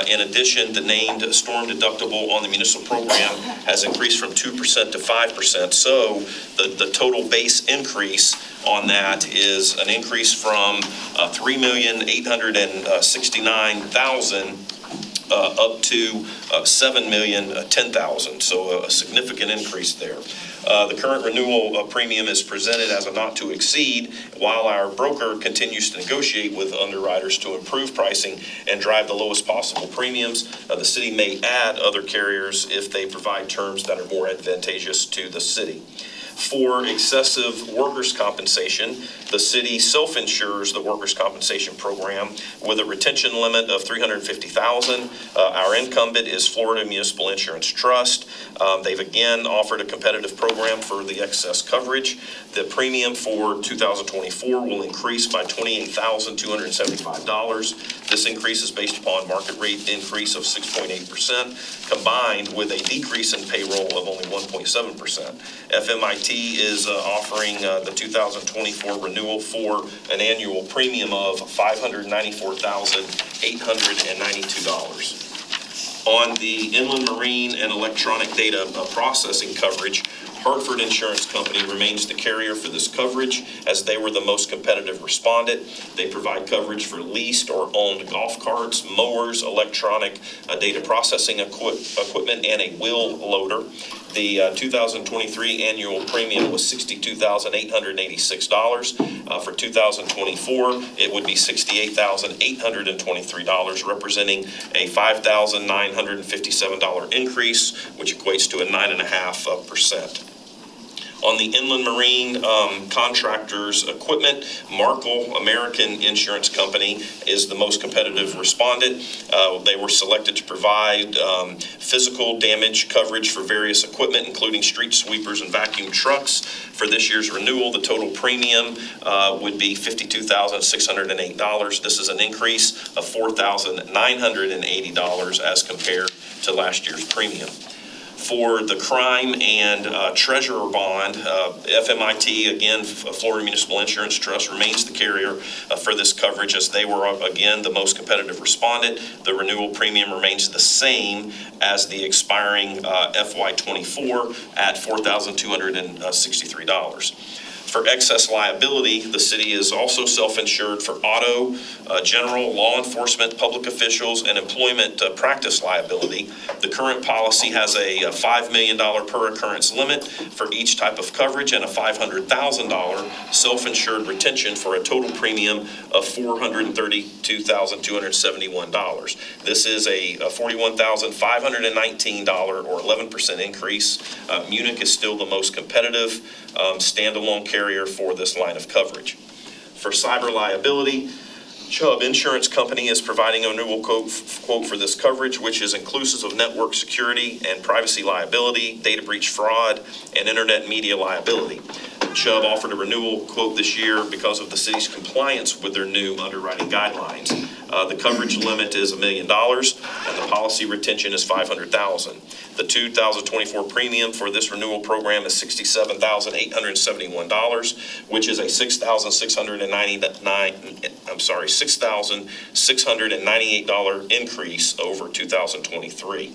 In addition, the named storm deductible on the municipal program has increased from 2% to 5%. So the total base increase on that is an increase from $3,869,000 up to $7,010,000, so a significant increase there. The current renewal premium is presented as a not to exceed, while our broker continues to negotiate with underwriters to improve pricing and drive the lowest possible premiums. The city may add other carriers if they provide terms that are more advantageous to the city. For excessive workers' compensation, the city self-insures the workers' compensation program with a retention limit of $350,000. Our incumbent is Florida Municipal Insurance Trust. They've again offered a competitive program for the excess coverage. The premium for 2024 will increase by $28,275. This increase is based upon market rate increase of 6.8%, combined with a decrease in payroll of only 1.7%. FMIT is offering the 2024 renewal for an annual premium of $594,892. On the inland marine and electronic data processing coverage, Hartford Insurance Company remains the carrier for this coverage, as they were the most competitive respondent. They provide coverage for leased or owned golf carts, mowers, electronic data processing equipment, and a wheel loader. The 2023 annual premium was $62,886. For 2024, it would be $68,823, representing a $5,957 increase, which equates to a 9.5%. On the inland marine contractors equipment, Markel American Insurance Company is the most competitive respondent. They were selected to provide physical damage coverage for various equipment, including street sweepers and vacuum trucks. For this year's renewal, the total premium would be $52,608. This is an increase of $4,980 as compared to last year's premium. For the crime and treasurer bond, FMIT, again, Florida Municipal Insurance Trust, remains the carrier for this coverage, as they were, again, the most competitive respondent. The renewal premium remains the same as the expiring FY24 at $4,263. For excess liability, the city is also self-insured for auto, general, law enforcement, public officials, and employment practice liability. The current policy has a $5 million per occurrence limit for each type of coverage and a $500,000 self-insured retention for a total premium of $432,271. This is a $41,519 or 11% increase. Munich is still the most competitive standalone carrier for this line of coverage. For cyber liability, Chubb Insurance Company is providing a renewal quote for this coverage, which is inclusive of network security and privacy liability, data breach fraud, and internet media liability. Chubb offered a renewal quote this year because of the city's compliance with their new underwriting guidelines. The coverage limit is $1 million, and the policy retention is $500,000. The 2024 premium for this renewal program is $67,871, which is a $6,698 increase over 2023.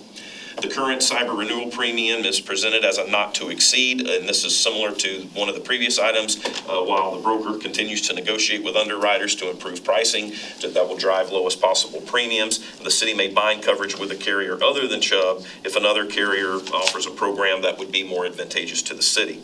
The current cyber renewal premium is presented as a not to exceed, and this is similar to one of the previous items, while the broker continues to negotiate with underwriters to improve pricing that will drive lowest possible premiums. The city may bind coverage with a carrier other than Chubb if another carrier offers a program that would be more advantageous to the city.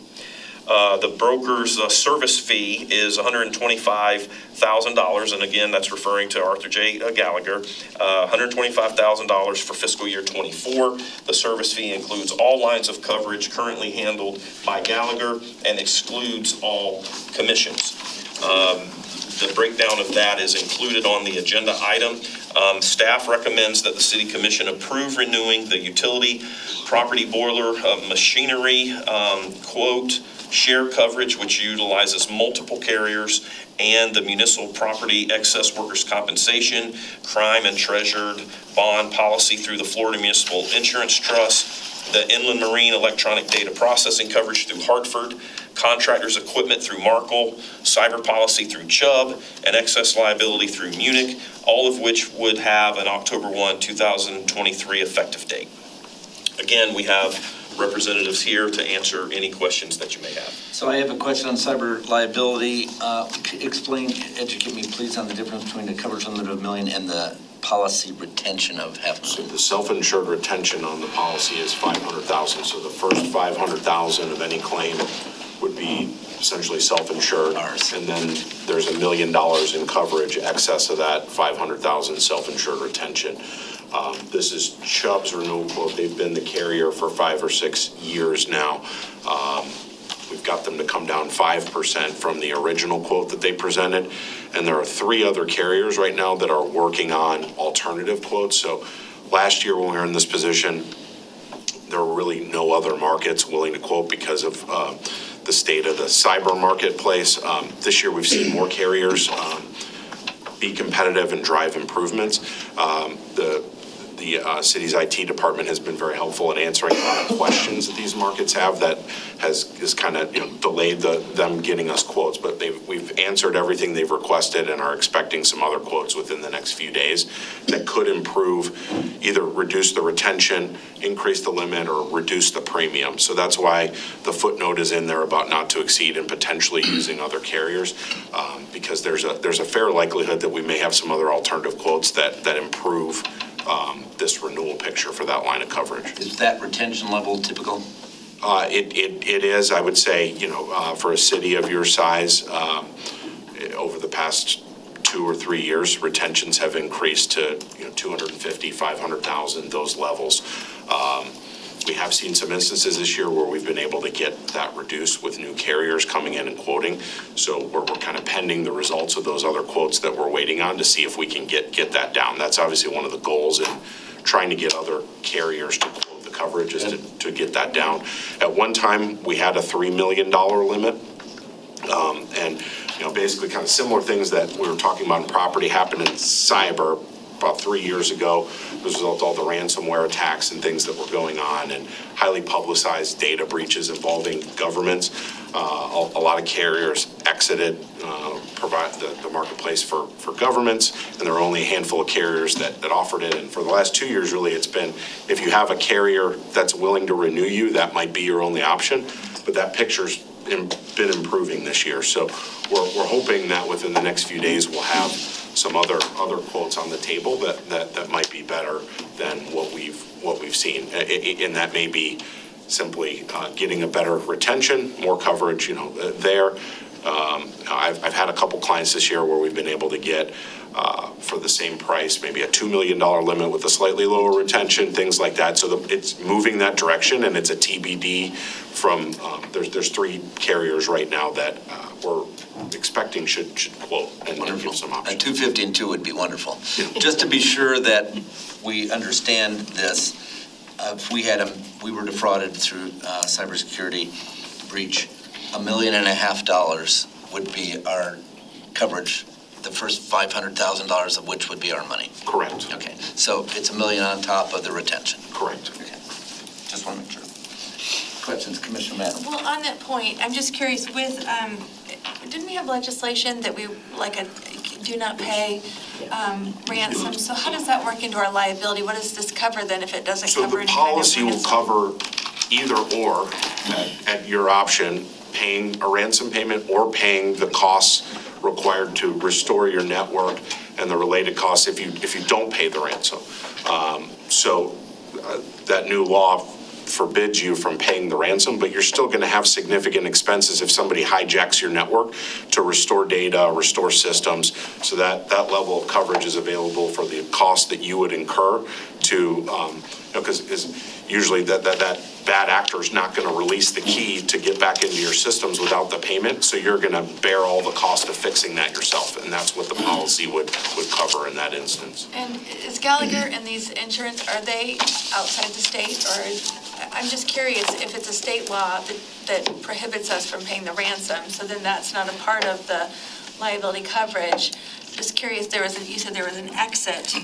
The broker's service fee is $125,000, and again, that's referring to Arthur J. Gallagher, $125,000 for fiscal year 24. The service fee includes all lines of coverage currently handled by Gallagher and excludes all commissions. The breakdown of that is included on the agenda item. Staff recommends that the City Commission approve renewing the utility, property boiler, machinery, quote, share coverage, which utilizes multiple carriers, and the municipal property excess workers' compensation, crime and treasured bond policy through the Florida Municipal Insurance Trust, the inland marine electronic data processing coverage through Hartford, contractors equipment through Markel, cyber policy through Chubb, and excess liability through Munich, all of which would have an October 1, 2023 effective date. Again, we have representatives here to answer any questions that you may have. So I have a question on cyber liability. Explain, educate me please on the difference between the coverage limit of $1 million and the policy retention of half a So million? the self-insured retention on the policy is 500,000. So the first 500,000 of any claim would be essentially self-insured. Ours. And then there's $1 million in coverage excess of that 500,000 self-insured retention. This is Chubb's renewal quote. They've been the carrier for 5 or 6 years now. We've got them to come down 5% from the original quote that they presented. And there are 3 other carriers right now that are working on alternative quotes. So last year when we were in this position, there were really no other markets willing to quote because of the state of the cyber marketplace. This year we've seen more carriers be competitive and drive improvements. The city's IT department has been very helpful in answering a lot of questions that these markets have that has kind of delayed them getting us quotes. But we've answered everything they've requested and are expecting some other quotes within the next few days that could improve, either reduce the retention, increase the limit, or reduce the premium. So that's why the footnote is in there about not to exceed and potentially using other carriers, because there's a fair likelihood that we may have some other alternative quotes that improve this renewal picture for that line of coverage. Is that retention level typical? It is, I would say, for a city of your size, over the past 2 or 3 years, retentions have increased to 250, 500,000, those levels. We have seen some instances this year where we've been able to get that reduced with new carriers coming in and quoting. So we're kind of pending the results of those other quotes that we're waiting on to see if we can get that down. That's obviously one of the goals in trying to get other carriers to quote the coverage is to get that down. At one time, we had a $3 million limit. And basically kind of similar things that we were talking about in property happened in cyber about 3 years ago as a result of all the ransomware attacks and things that were going on and highly publicized data breaches involving governments. A lot of carriers exited provide the marketplace for governments, and there are only a handful of carriers that offered it. And for the last 2 years, really, it's been, if you have a carrier that's willing to renew you, that might be your only option. But that picture's been improving this year. So we're hoping that within the next few days, we'll have some other quotes on the table that might be better than what we've seen. And that may be simply getting a better retention, more coverage, there. I've had a couple clients this year where we've been able to get for the same price, maybe a $2 million limit with a slightly lower retention, things like that. So it's moving that direction, and it's a TBD from, there's 3 carriers right now that we're expecting should quote and give some options. A 250 and 2 would be wonderful. Just to be sure that we understand this, if we were defrauded through cybersecurity breach, $1.5 million would be our coverage. The first $500,000 of which would be our money. Correct. Okay, so it's $1 million on top of the retention. Correct. Okay, just want to make sure. Questions, Commissioner Madden? Well, on that point, I'm just curious, with, didn't we have legislation that we, like a do not pay ransom? So how does that work into our liability? What does this cover then if it doesn't cover any kind of ransom? So the policy will cover either or at your option, paying a ransom payment or paying the costs required to restore your network and the related costs if you don't pay the ransom. That new law forbids you from paying the ransom, but you're still going to have significant expenses if somebody hijacks your network to restore data, restore systems. So that level of coverage is available for the cost that you would incur to, because usually that bad actor is not going to release the key to get back into your systems without the payment. So you're going to bear all the cost of fixing that yourself. And that's what the policy would cover in that instance. And is Gallagher and these insurance, are they outside the state? Or I'm just curious if it's a state law that prohibits us from paying the ransom, so then that's not a part of the liability coverage. Just curious, you said there was an exit,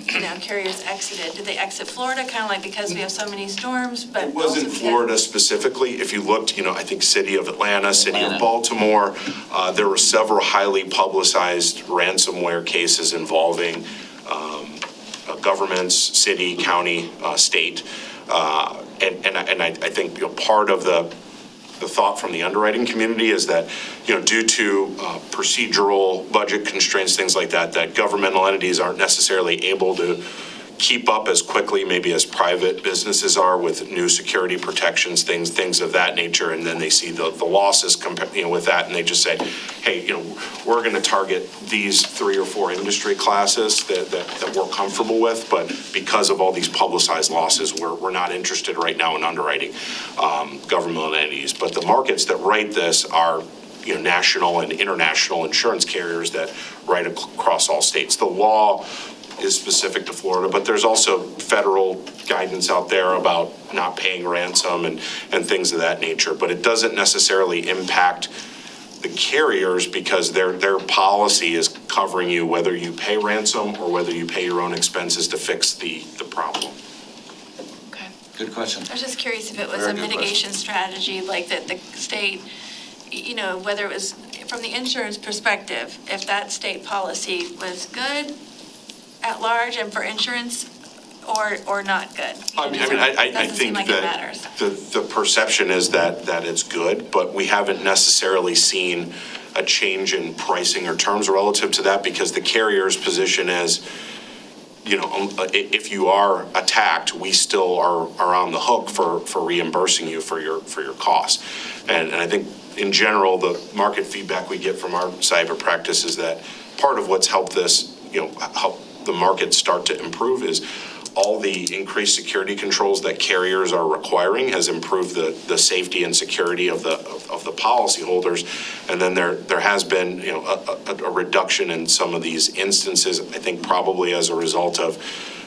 carriers exited. Did they exit Florida, kind of like because we have so many storms? But it wasn't Florida specifically. If you looked, I think city of Atlanta, city of Baltimore, there were several highly publicized ransomware cases involving governments, city, county, state. And I think part of the the thought from the underwriting community is that, due to procedural budget constraints, things like that, that governmental entities aren't necessarily able to keep up as quickly maybe as private businesses are with new security protections, things of that nature, and then they see the losses with that, and they just say, hey, we're going to target these 3 or 4 industry classes that we're comfortable with, but because of all these publicized losses, we're not interested right now in underwriting governmental entities. But the markets that write this are national and international insurance carriers that write across all states. The law is specific to Florida, but there's also federal guidance out there about not paying ransom and things of that nature. But it doesn't necessarily impact the carriers because their policy is covering you whether you pay ransom or whether you pay your own expenses to fix the problem. Okay. Good question. I was just curious if it was Very a good mitigation strategy, like that the state, whether it was from the insurance perspective, if that state policy was good at large and for insurance or not good. I Doesn't seem think like it that matters. the perception is that it's good, but we haven't necessarily seen a change in pricing or terms relative to that because the carrier's position is, if you are attacked, we still are on the hook for reimbursing you for your costs. And I think in general, the market feedback we get from our cyber practice is that part of what's helped this, help the market start to improve is all the increased security controls that carriers are requiring has improved the safety and security of the policyholders. And then there has been a reduction in some of these instances, I think probably as a result of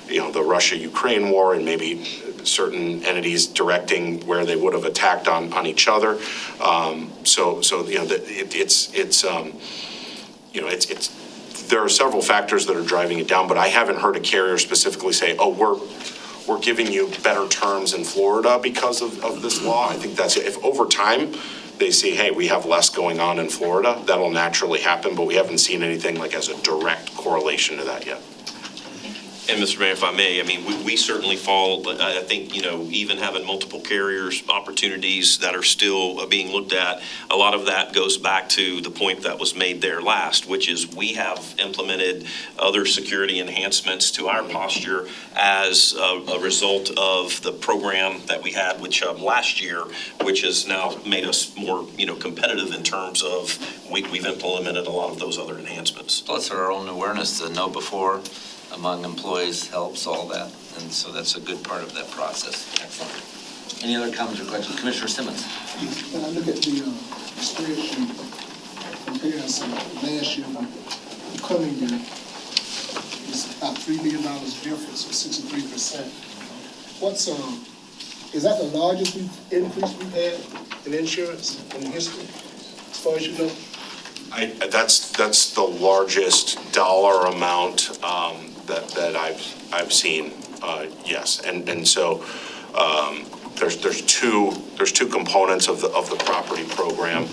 the Russia-Ukraine war and maybe certain entities directing where they would have attacked on each other. There are several factors that are driving it down, but I haven't heard a carrier specifically say, oh, we're giving you better terms in Florida because of this law. I think that's it. If over time they see, hey, we have less going on in Florida, that'll naturally happen, but we haven't seen anything like as a direct correlation to that yet. And Mr. Mayor, if I may, we certainly fall, I think, even having multiple carriers, opportunities that are still being looked at, a lot of that goes back to the point that was made there last, which is we have implemented other security enhancements to our posture as a result of the program that we had with Chubb last year, which has now made us more, competitive in terms of we've implemented a lot of those other enhancements. Plus our own awareness, the know before among employees helps all that. And so that's a good part of that process. Excellent. Any other comments or questions? Commissioner Simmons. When I look at the spreadsheet comparison last year, the coming year, it's about $3 million difference, or 63%. Is that the largest increase we've had in insurance in history, as far as you know? That's the largest dollar amount that I've seen. Yes, and so there's two components of the property program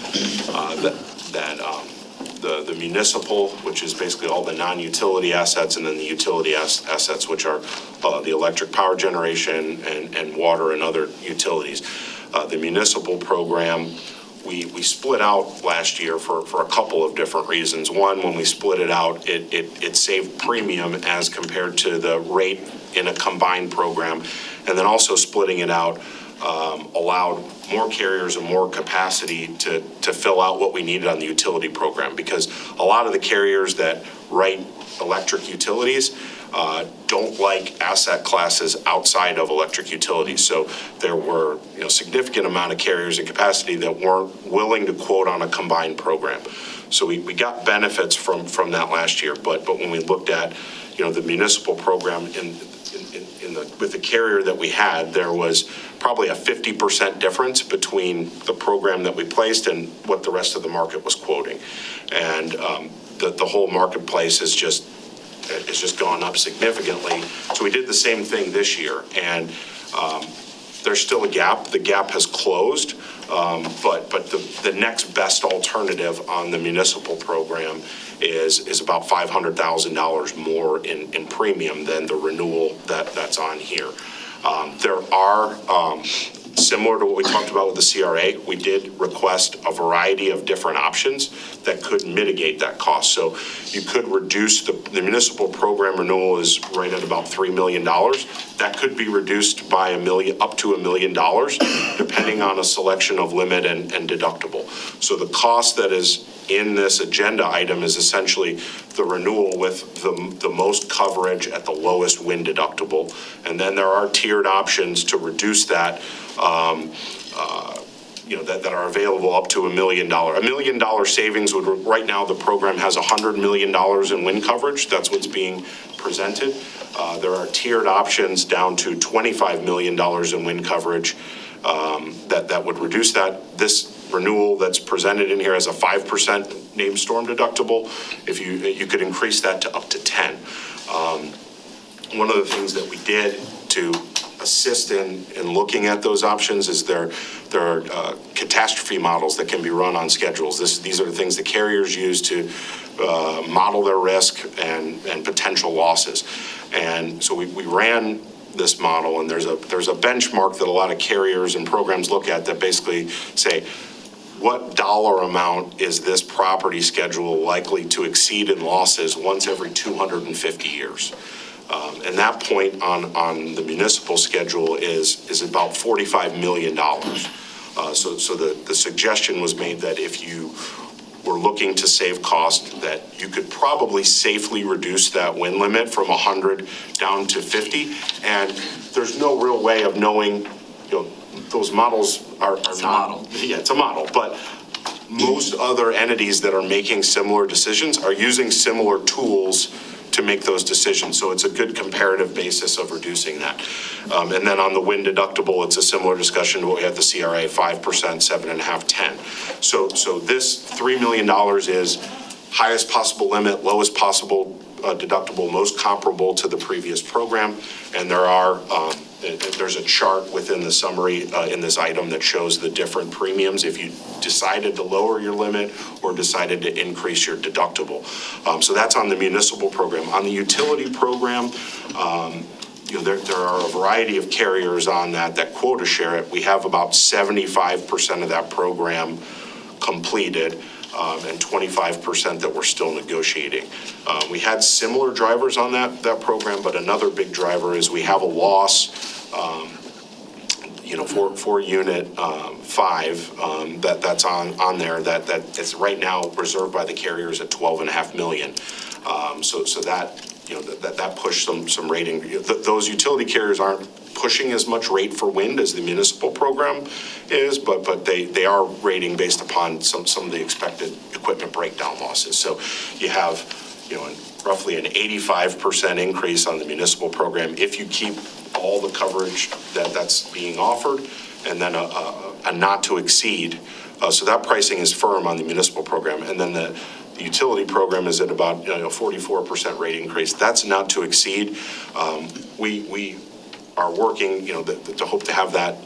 the municipal, which is basically all the non-utility assets, and then the utility assets, which are the electric power generation and water and other utilities. The municipal program, we split out last year for a couple of different reasons. One, when we split it out, it saved premium as compared to the rate in a combined program. And then also splitting it out allowed more carriers and more capacity to fill out what we needed on the utility program, because a lot of the carriers that write electric utilities don't like asset classes outside of electric utilities. So there were significant amount of carriers and capacity that weren't willing to quote on a combined program. So we got benefits from that last year. But when we looked at the municipal program with the carrier that we had, there was probably a 50% difference between the program that we placed and what the rest of the market was quoting. And the whole marketplace has just gone up significantly. So we did the same thing this year, and there's still a gap. The gap has closed, but the next best alternative on the municipal program is about $500,000 more in premium than the renewal that's on here. There are similar to what we talked about with the CRA, we did request a variety of different options that could mitigate that cost. So you could reduce the municipal program renewal is right at about $3 million. That could be reduced by up to $1 million, depending on a selection of limit and deductible. So the cost that is in this agenda item is essentially the renewal with the most coverage at the lowest wind deductible. And then there are tiered options to reduce that, that are available up to $1 million. $1 million savings would, right now, the program has $100 million in wind coverage. That's what's being presented. There are tiered options down to $25 million in wind coverage that would reduce that. This renewal that's presented in here as a 5% named storm deductible. If you could increase that to up to 10. One of the things that we did to assist in looking at those options is there are catastrophe models that can be run on schedules. These are the things the carriers use to model their risk and potential losses. And so we ran this model, and there's a benchmark that a lot of carriers and programs look at that basically say, what dollar amount is this property schedule likely to exceed in losses once every 250 years? And that point on the municipal schedule is about $45 million. So the suggestion was made that if you were looking to save cost, that you could probably safely reduce that wind limit from 100 down to 50. And there's no real way of knowing, those models are not. It's a model. Yeah, it's a model. But most other entities that are making similar decisions are using similar tools to make those decisions. So it's a good comparative basis of reducing that. And then on the wind deductible, it's a similar discussion to what we had the CRA, 5%, 7.5%, 10. So this $3 million is highest possible limit, lowest possible deductible, most comparable to the previous program. And there's a chart within the summary in this item that shows the different premiums if you decided to lower your limit or decided to increase your deductible. So that's on the municipal program. On the utility program, there are a variety of carriers on that quota share it. We have about 75% of that program completed. And 25% that we're still negotiating. We had similar drivers on that program, but another big driver is we have a loss, for unit 5 that's on there that is right now reserved by the carriers at $12.5 million. So that pushed some rating. Those utility carriers aren't pushing as much rate for wind as the municipal program is, but they are rating based upon some of the expected equipment breakdown losses. So you have, roughly an 85% increase on the municipal program if you keep all the coverage that's being offered, and then a not to exceed. So that pricing is firm on the municipal program, and then the utility program is at about 44% rate increase. That's not to exceed. We are working, to hope to have that,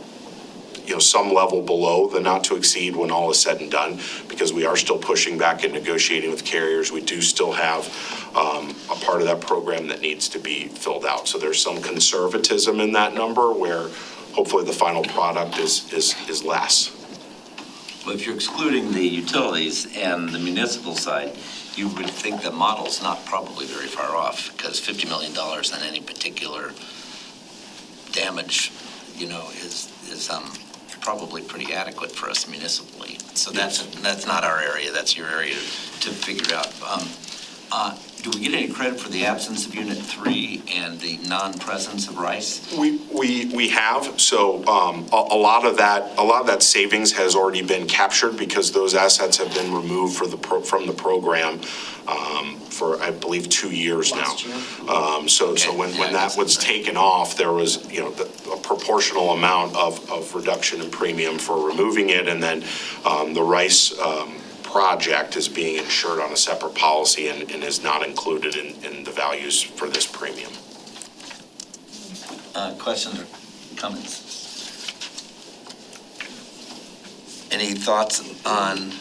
some level below the not to exceed when all is said and done, because we are still pushing back and negotiating with carriers. We do still have a part of that program that needs to be filled out. So there's some conservatism in that number where hopefully the final product is less. Well, if you're excluding the utilities and the municipal side, you would think the model's not probably very far off, because $50 million on any particular damage, is probably pretty adequate for us municipally. So that's not our area. That's your area to figure out. Do we get any credit for the absence of Unit 3 and the non-presence of RICE? We have. So a lot of that savings has already been captured because those assets have been removed from the program for, I believe, 2 years now. So when that was taken off, there was a proportional amount of reduction in premium for removing it, and then the RICE project is being insured on a separate policy and is not included in the values for this premium. Questions or comments? Any thoughts on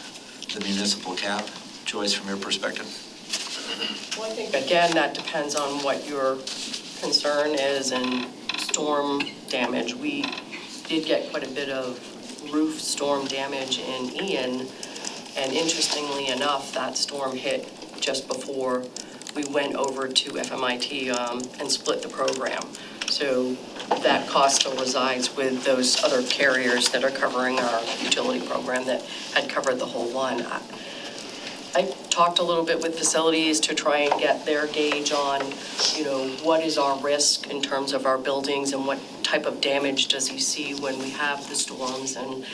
the municipal cap, Joyce, from your perspective? Well, I think, again, that depends on what your concern is and storm damage. We did get quite a bit of roof storm damage in Ian, and interestingly enough, that storm hit just before we went over to FMIT and split the program. So that cost still resides with those other carriers that are covering our utility program that had covered the whole one. I talked a little bit with facilities to try and get their gauge on, what is our risk in terms of our buildings and what type of damage does he see when we have the storms. And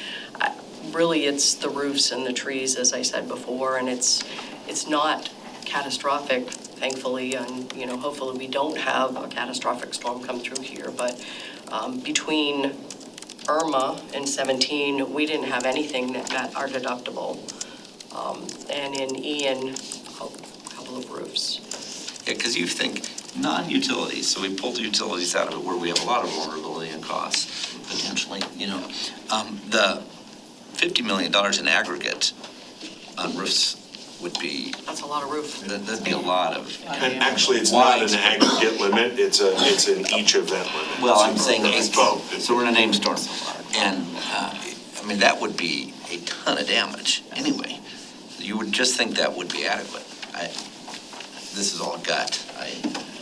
really, it's the roofs and the trees, as I said before, and it's not catastrophic, thankfully, and, hopefully we don't have a catastrophic storm come through here. But between Irma in 17, we didn't have anything that met our deductible. And in Ian, a couple of roofs. Yeah, because you think non-utilities, so we pulled the utilities out of it where we have a lot of vulnerability and costs, potentially, the $50 million in aggregate on roofs would be. That's a lot of roof. That'd be a lot of. And actually, it's not an aggregate limit, it's an each event limit. Well, I'm saying, It's both. so we're in a named storm. And, that would be a ton of damage anyway. You would just think that would be adequate. This is all gut.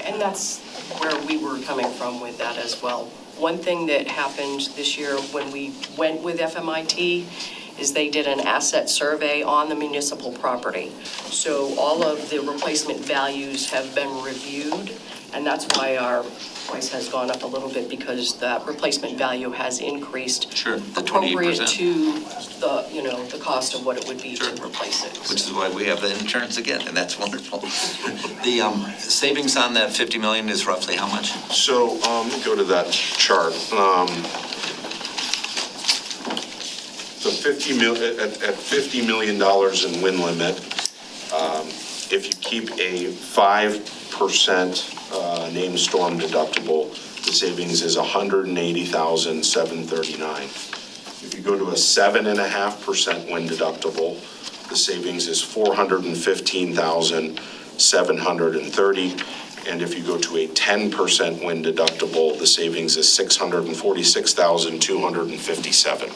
And that's where we were coming from with that as well. One thing that happened this year when we went with FMIT is they did an asset survey on the municipal property. So all of the replacement values have been reviewed, and that's why our price has gone up a little bit, because that replacement value has increased. Sure, the 28%. Appropriate to the cost of what it would be to replace it. Which is why we have the insurance again, and that's wonderful. The savings on that $50 million is roughly how much? So, let me go to that chart. So at $50 million in wind limit, if you keep a 5% named storm deductible, the savings is $180,739. If you go to a 7.5% wind deductible, the savings is $415,730. And if you go to a 10% wind deductible, the savings is $646,257.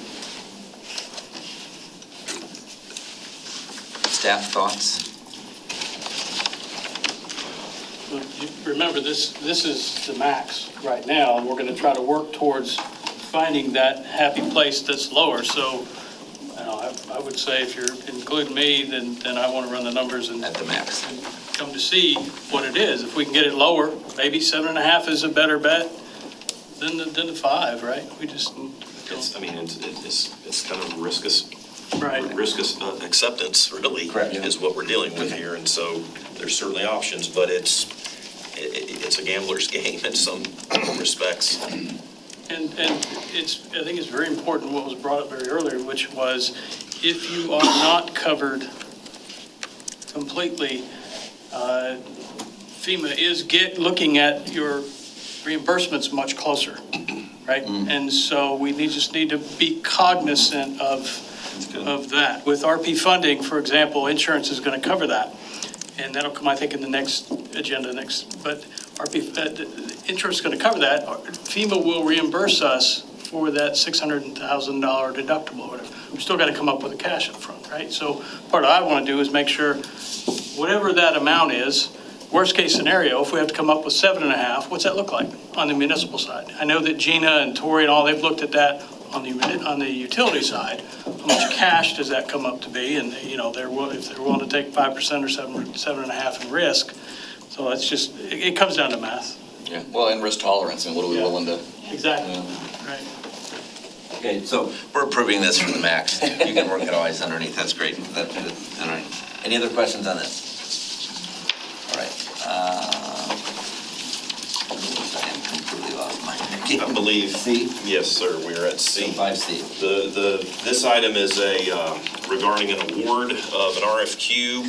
Staff thoughts? Remember, this is the max right now, and we're going to try to work towards finding that happy place that's lower. So, I would say if you're including me, then I want to run the numbers and at the max. And come to see what it is. If we can get it lower, maybe 7.5 is a better bet than the 5, right? We just. It's kind of riskless. Right. Riskless acceptance, really, Correct. is what we're dealing with here. And so there's certainly options, but it's a gambler's game in some respects. And I think it's very important what was brought up very earlier, which was if you are not covered completely, FEMA is looking at your reimbursements much closer, right? And so we just need to be cognizant of that. With RP funding, for example, insurance is going to cover that. And that'll come, I think, in the next agenda but RP, insurance is going to cover that. FEMA will reimburse us for that $600,000 deductible or whatever. We've still got to come up with the cash up front, right? So part of what I want to do is make sure whatever that amount is, worst case scenario, if we have to come up with 7.5, what's that look like on the municipal side? I know that Gina and Tori and all, they've looked at that on the utility side. How much cash does that come up to be? And, if they're willing to take 5% or 7.5 in risk. So it's just, it comes down to math. Yeah, well, and risk tolerance, and what are we willing to? Exactly, right. Okay, so we're approving this for the max. You can work it always underneath, that's great. All right. Any other questions on this? All right. I am completely lost my. I believe. C? Yes, sir, we're at C. 5C. This item is regarding an award of an RFQ,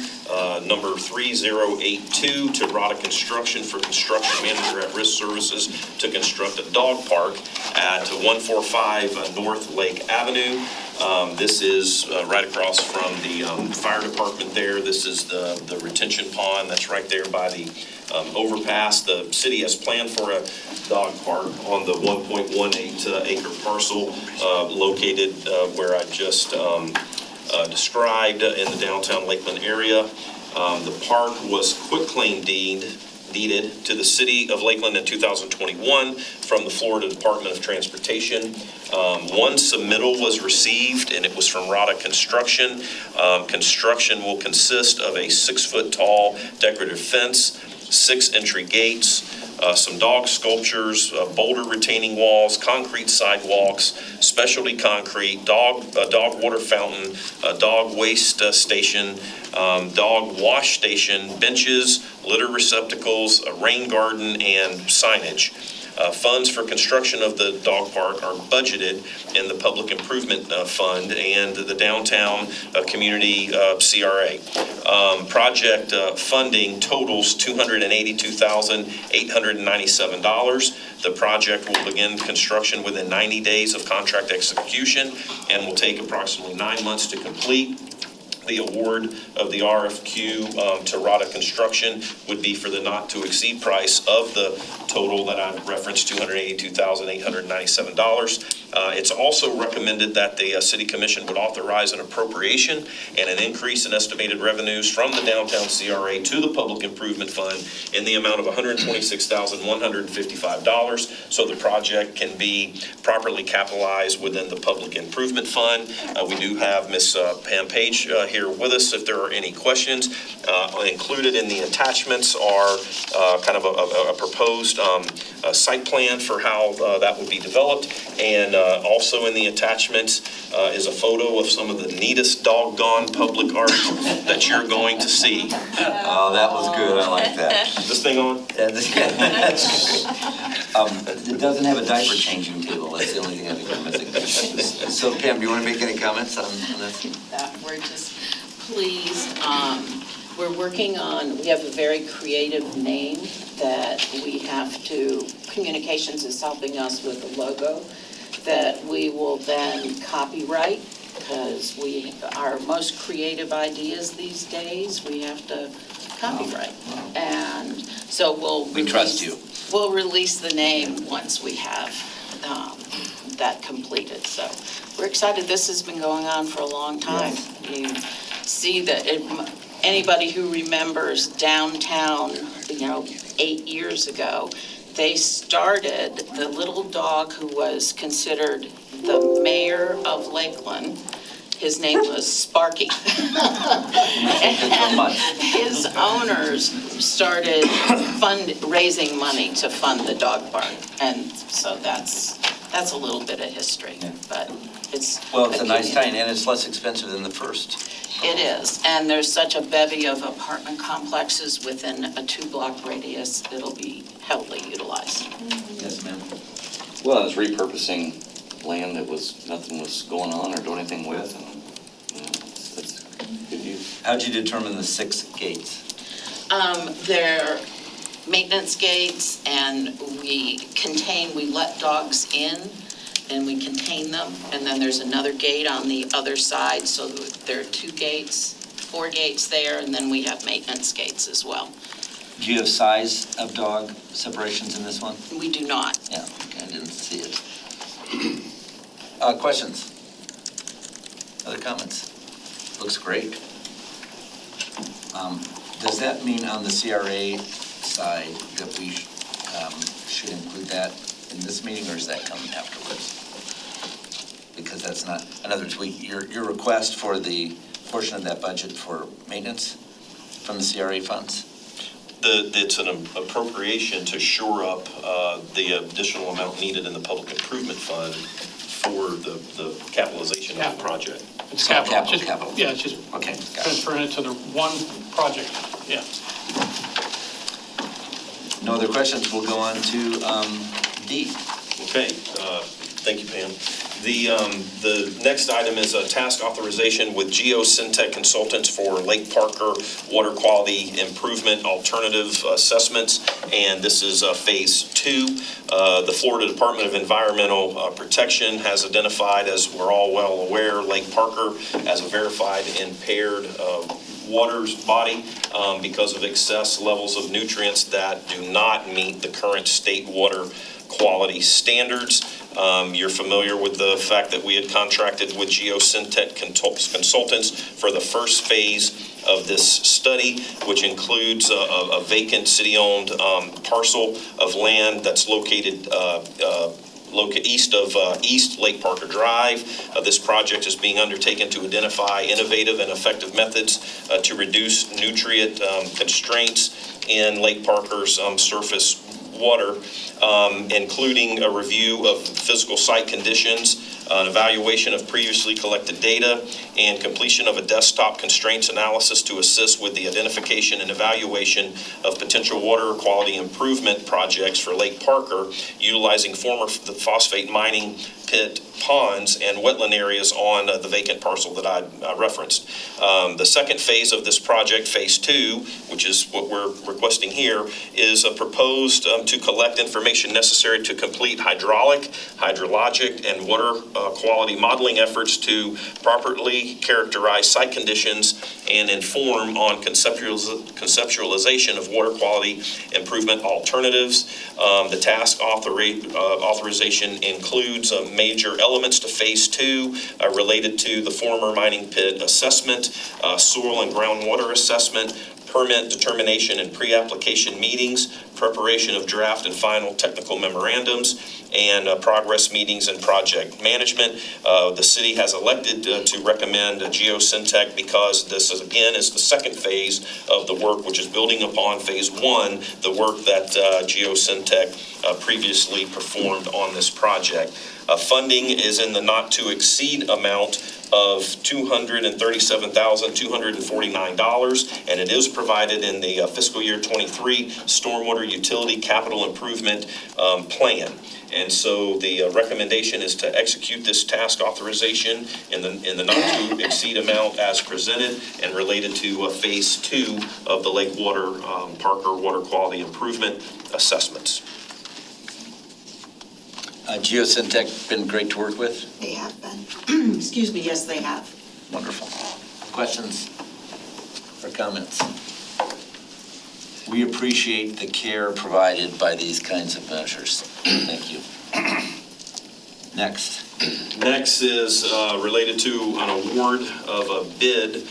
number 3082 to Rada Construction for construction manager at risk services to construct a dog park at 145 North Lake Avenue. This is right across from the fire department there. This is the retention pond that's right there by the overpass. The city has planned for a dog park on the 1.18 acre parcel located where I just described in the downtown Lakeland area. The park was quitclaim deeded to the city of Lakeland in 2021 from the Florida Department of Transportation. One submittal was received, and it was from Rada Construction. Construction will consist of a 6-foot-tall decorative fence, 6 entry gates, some dog sculptures, boulder retaining walls, concrete sidewalks, specialty concrete, dog water fountain, dog waste station, dog wash station, benches, litter receptacles, a rain garden, and signage. Funds for construction of the dog park are budgeted in the Public Improvement Fund and the Downtown Community CRA. Project funding totals $282,897. The project will begin construction within 90 days of contract execution and will take approximately 9 months to complete. The award of the RFQ to Rada Construction would be for the not-to-exceed price of the total that I referenced, $282,897. It's also recommended that the City Commission would authorize an appropriation and an increase in estimated revenues from the Downtown CRA to the Public Improvement Fund in the amount of $126,155, so the project can be properly capitalized within the Public Improvement Fund. We do have Ms. Pam Page here with us if there are any questions. Included in the attachments are kind of a proposed site plan for how that would be developed, and also in the attachments is a photo of some of the neatest doggone public art that you're going to see. Oh, that was good, I like that. Is this thing on? It doesn't have a diaper changing table, that's the only thing I think we're missing. So Pam, do you want to make any comments on this? We're just pleased. We're working on, we have a very creative name that we have to, Communications is helping us with a logo that we will then copyright, because our most creative ideas these days, we have to copyright. And so We trust you. We'll release the name once we have that completed. So we're excited. This has been going on for a long time. You see that anybody who remembers downtown, 8 years ago, they started, the little dog who was considered the mayor of Lakeland, his name was Sparky. And his owners started raising money to fund the dog park. And so that's a little bit of history, but it's. Well, it's a nice time, and it's less expensive than the first. It is, and there's such a bevy of apartment complexes within a 2-block radius, it'll be heavily utilized. Yes, ma'am. Well, it's repurposing land that nothing was going on or doing anything with, and that's good use. How'd you determine the 6 gates? They're maintenance gates, and we let dogs in, and we contain them, and then there's another gate on the other side, so there are 4 gates there, and then we have maintenance gates as well. Do you have size of dog separations in this one? We do not. Yeah, okay, I didn't see it. Questions? Other comments? Looks great. Does that mean on the CRA side that we should include that in this meeting, or does that come afterwards? Because that's not, in other words, your request for the portion of that budget for maintenance from the CRA funds? It's an appropriation to shore up the additional amount needed in the Public Improvement Fund for the capitalization of the project. It's capital. Capital. Yeah, it's just okay, transferring it to the one project, yeah. No other questions, we'll go on to D. Okay, thank you, Pam. The next item is a task authorization with GeoSyntech Consultants for Lake Parker water quality improvement alternative assessments, and this is Phase 2. The Florida Department of Environmental Protection has identified, as we're all well aware, Lake Parker as a verified impaired waters body because of excess levels of nutrients that do not meet the current state water quality standards. You're familiar with the fact that we had contracted with GeoSyntech Consultants for the first phase of this study, which includes a vacant city-owned parcel of land that's located east of East Lake Parker Drive. This project is being undertaken to identify innovative and effective methods to reduce nutrient constraints in Lake Parker's surface water, including a review of physical site conditions, an evaluation of previously collected data, and completion of a desktop constraints analysis to assist with the identification and evaluation of potential water quality improvement projects for Lake Parker, utilizing former phosphate mining pit ponds and wetland areas on the vacant parcel that I referenced. The second phase of this project, Phase 2, which is what we're requesting here, is proposed to collect information necessary to complete hydraulic, hydrologic, and water quality modeling efforts to properly characterize site conditions and inform on conceptualization of water quality improvement alternatives. The task authorization includes major elements to Phase 2 related to the former mining pit assessment, soil and groundwater assessment, permit determination and pre-application meetings, preparation of draft and final technical memorandums, and progress meetings and project management. The city has elected to recommend GeoSyntech because this is, again, is the second phase of the work, which is building upon Phase 1, the work that GeoSyntech previously performed on this project. Funding is in the not-to-exceed amount of $237,249, and it is provided in the fiscal year 23 Stormwater Utility Capital Improvement Plan. And so the recommendation is to execute this task authorization in the not-to-exceed amount as presented and related to Phase 2 of the Lake Parker Water Quality Improvement Assessments. GeoSyntech been great to work with? They have been. Excuse me, yes, they have. Wonderful. Questions or comments? We appreciate the care provided by these kinds of measures. Thank you. Next. Next is related to an award of a bid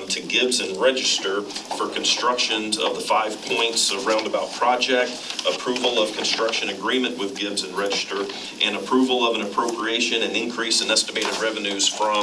to Gibbs and Register for constructions of the 5 Points Roundabout project, approval of construction agreement with Gibbs and Register, and approval of an appropriation and increase in estimated revenues from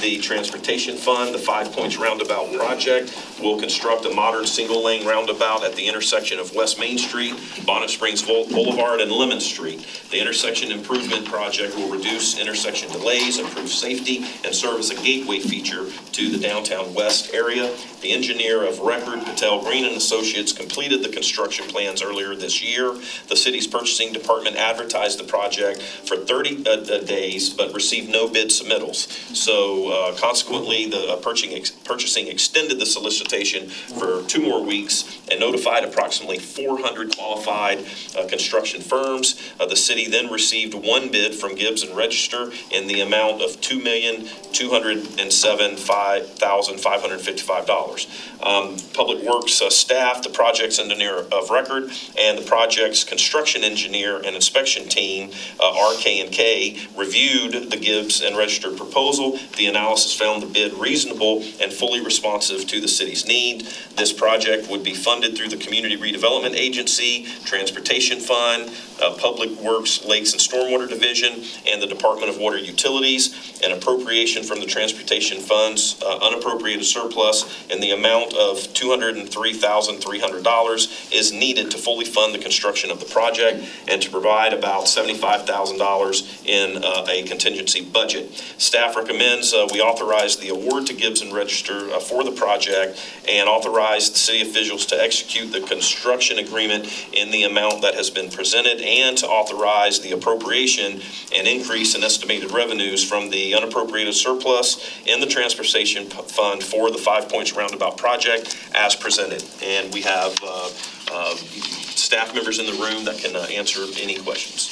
the Transportation Fund. The 5 Points Roundabout project will construct a modern single-lane roundabout at the intersection of West Main Street, Bonnet Springs Boulevard, and Lemon Street. The intersection improvement project will reduce intersection delays, improve safety, and serve as a gateway feature to the downtown west area. The engineer of record, Patel Green and Associates, completed the construction plans earlier this year. The city's purchasing department advertised the project for 30 days, but received no bid submittals. So consequently, the purchasing extended the solicitation for 2 more weeks and notified approximately 400 qualified construction firms. The city then received 1 bid from Gibbs and Register in the amount of $2,207,555. Public Works staff, the project's engineer of record, and the project's construction engineer and inspection team, RK&K, reviewed the Gibbs and Register proposal. The analysis found the bid reasonable and fully responsive to the city's need. This project would be funded through the Community Redevelopment Agency, Transportation Fund, Public Works, Lakes and Stormwater Division, and the Department of Water Utilities. An appropriation from the Transportation Fund's unappropriated surplus in the amount of $203,300 is needed to fully fund the construction of the project and to provide about $75,000 in a contingency budget. Staff recommends we authorize the award to Gibbs and Register for the project and authorize the city officials to execute the construction agreement in the amount that has been presented and to authorize the appropriation and increase in estimated revenues from the unappropriated surplus in the transportation fund for the Five Points Roundabout project as presented. And we have staff members in the room that can answer any questions.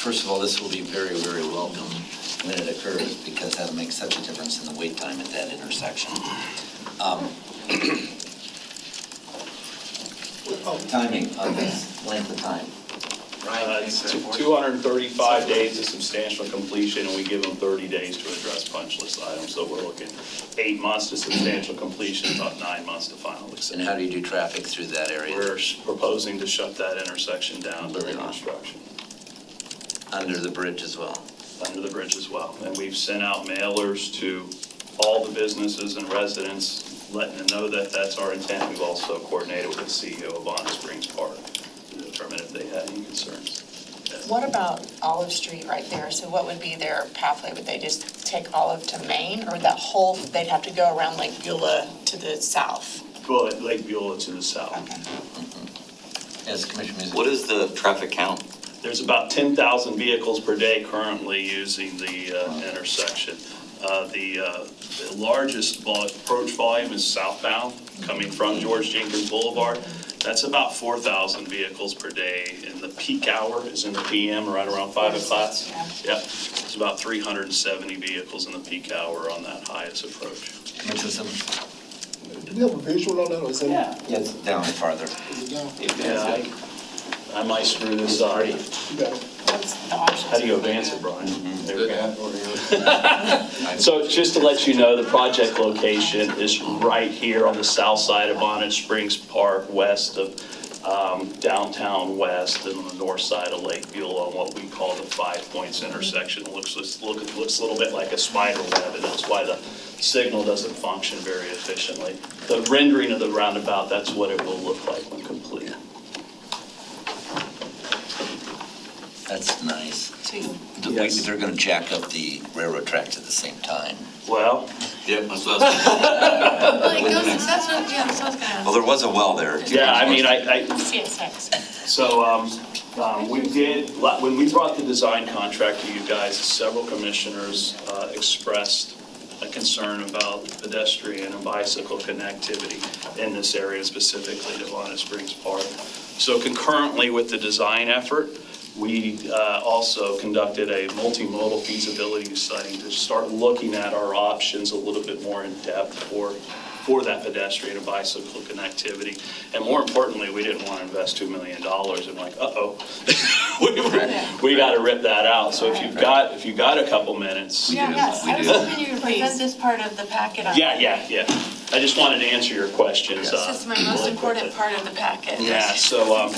First of all, this will be very, very welcome when it occurs, because that'll make such a difference in the wait time at that intersection. Timing on this, length of time. It's 235 days to substantial completion, and we give them 30 days to address punch list items. So we're looking 8 months to substantial completion, about 9 months to final acceptance. And how do you do traffic through that area? We're proposing to shut that intersection down during construction. Under the bridge as well? Under the bridge as well. And we've sent out mailers to all the businesses and residents, letting them know that that's our intent. We've also coordinated with the CEO of Bonnet Springs Park to determine if they had any concerns. What about Olive Street right there? So what would be their pathway? Would they just take Olive to Maine, or that whole, they'd have to go around Lake Beulah to the south? Well, at Lake Beulah to the south. Yes, Commissioner Music. What is the traffic count? There's about 10,000 vehicles per day currently using the intersection. The largest approach volume is southbound, coming from George Jenkins Boulevard. That's about 4,000 vehicles per day, and the peak hour is in the PM, right around 5 o'clock. Yep, it's about 370 vehicles in the peak hour on that highest approach. Commissioner Simmons? Do we have a visual on that, or is it? Yeah, it's down farther. Is it down? Yeah, I might screw this up. You got it. How do you advance it, Brian? There we go. So just to let you know, the project location is right here on the south side of Bonnet Springs Park, west of downtown west, and on the north side of Lake Beulah on what we call the Five Points intersection. It looks a little bit like a spider web, and that's why the signal doesn't function very efficiently. The rendering of the roundabout, that's what it will look like when complete. That's nice. They're going to jack up the railroad tracks at the same time. Well. Yep, that's what I was Well, there was a well there. Yeah, I mean, CSX. So we did, when we brought the design contract to you guys, several commissioners expressed a concern about pedestrian and bicycle connectivity in this area, specifically to Bonnet Springs Park. So concurrently with the design effort, we also conducted a multimodal feasibility study to start looking at our options a little bit more in depth for that pedestrian and bicycle connectivity. And more importantly, we didn't want to invest $2 million and like, we got to rip that out. So if you've got a couple minutes. Yes, I was hoping you would present this part of the packet. Yeah. I just wanted to answer your questions. This is my most important part of the packet. Yeah, so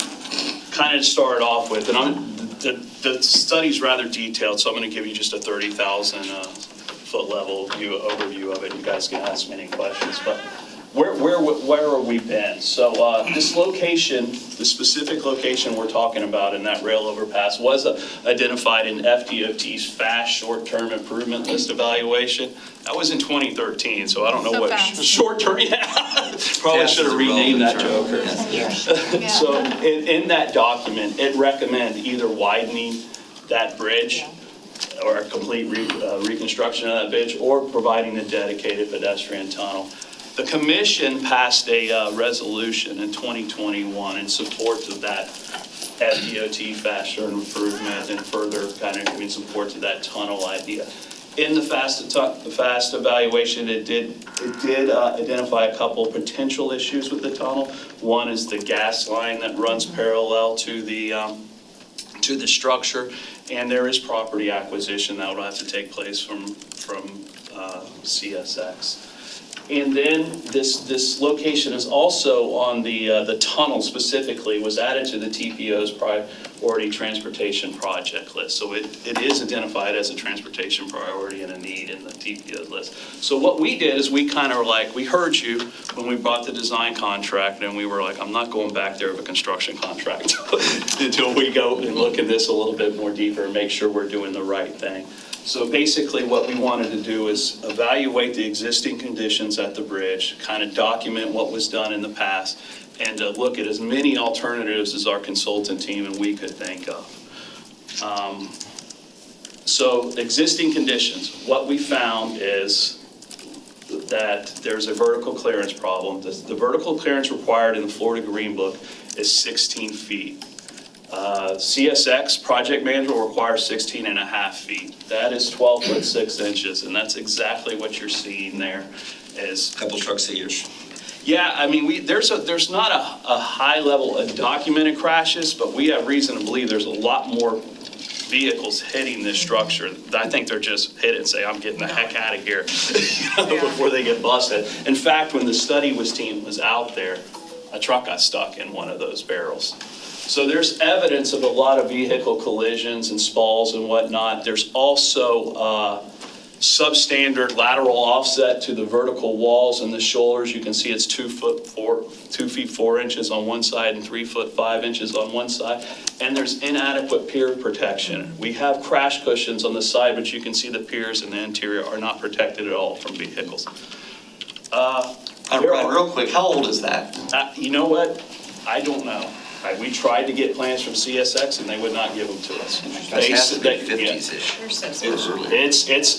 kind of start off with, and the study's rather detailed, so I'm going to give you just a 30,000 foot level overview of it. You guys can ask me any questions, but where have we been? So this location, the specific location we're talking about in that rail overpass was identified in FDOT's FAST short-term improvement list evaluation. That was in 2013, so I don't know what short-term, probably should have renamed that joker. So in that document, it recommended either widening that bridge or a complete reconstruction of that bridge, or providing a dedicated pedestrian tunnel. The commission passed a resolution in 2021 in support of that FDOT FAST improvement and further kind of giving support to that tunnel idea. In the FAST evaluation, it did identify a couple potential issues with the tunnel. One is the gas line that runs parallel to the structure, and there is property acquisition that will have to take place from CSX. And then this location is also on the tunnel specifically was added to the TPO's priority transportation project list. So it is identified as a transportation priority and a need in the TPO list. So what we did is we kind of we heard you when we brought the design contract, and we were like, I'm not going back there with a construction contract until we go and look at this a little bit more deeper and make sure we're doing the right thing. So basically what we wanted to do is evaluate the existing conditions at the bridge, kind of document what was done in the past, and to look at as many alternatives as our consultant team and we could think of. So existing conditions, what we found is that there's a vertical clearance problem. The vertical clearance required in the Florida Green Book is 16 feet. CSX project manager will require 16 and a half feet. That is 12 foot 6 inches, and that's exactly what you're seeing there. Is Couple trucks a year. yeah, I mean, there's not a high level of documented crashes, but we have reason to believe there's a lot more vehicles hitting this structure. I think they're just hit it and say, I'm getting the heck out of here before they get busted. In fact, when the study team was out there, a truck got stuck in one of those barrels. So there's evidence of a lot of vehicle collisions and spalls and whatnot. There's also substandard lateral offset to the vertical walls and the shoulders. You can see it's 2 feet 4 inches on one side and 3 foot 5 inches on one side. And there's inadequate pier protection. We have crash cushions on the side, but you can see the piers in the interior are not protected at all from vehicles. Brian, real quick, how old is that? You know what? I don't know. We tried to get plans from CSX and they would not give them to us. That has to be 50s-ish.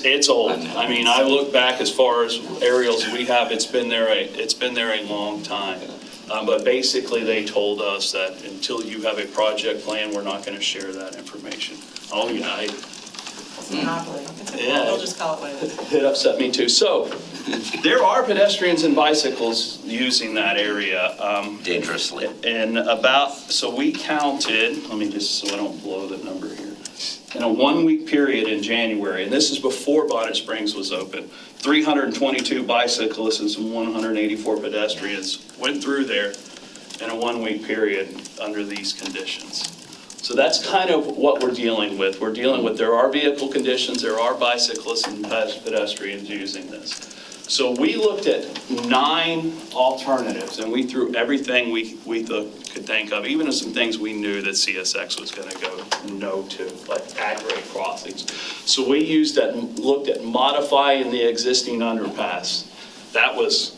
It's old. I mean, I look back as far as aerials we have, it's been there a long time. But basically they told us that until you have a project plan, we're not going to share that information. Oh, yeah. It's a monopoly. Yeah. We'll just call it what it is. It upset me too. So there are pedestrians and bicycles using that area. Dangerously. And so we counted, let me just, so I don't blow the number here. In a 1 week period in January, and this is before Bonnet Springs was open, 322 bicyclists and 184 pedestrians went through there in a 1 week period under these conditions. So that's kind of what we're dealing with. We're dealing with, there are vehicle conditions, there are bicyclists and pedestrians using this. So we looked at 9 alternatives, and we threw everything we could think of, even some things we knew that CSX was going to go no to, like at-grade crossings. So we looked at modifying the existing underpass. That was,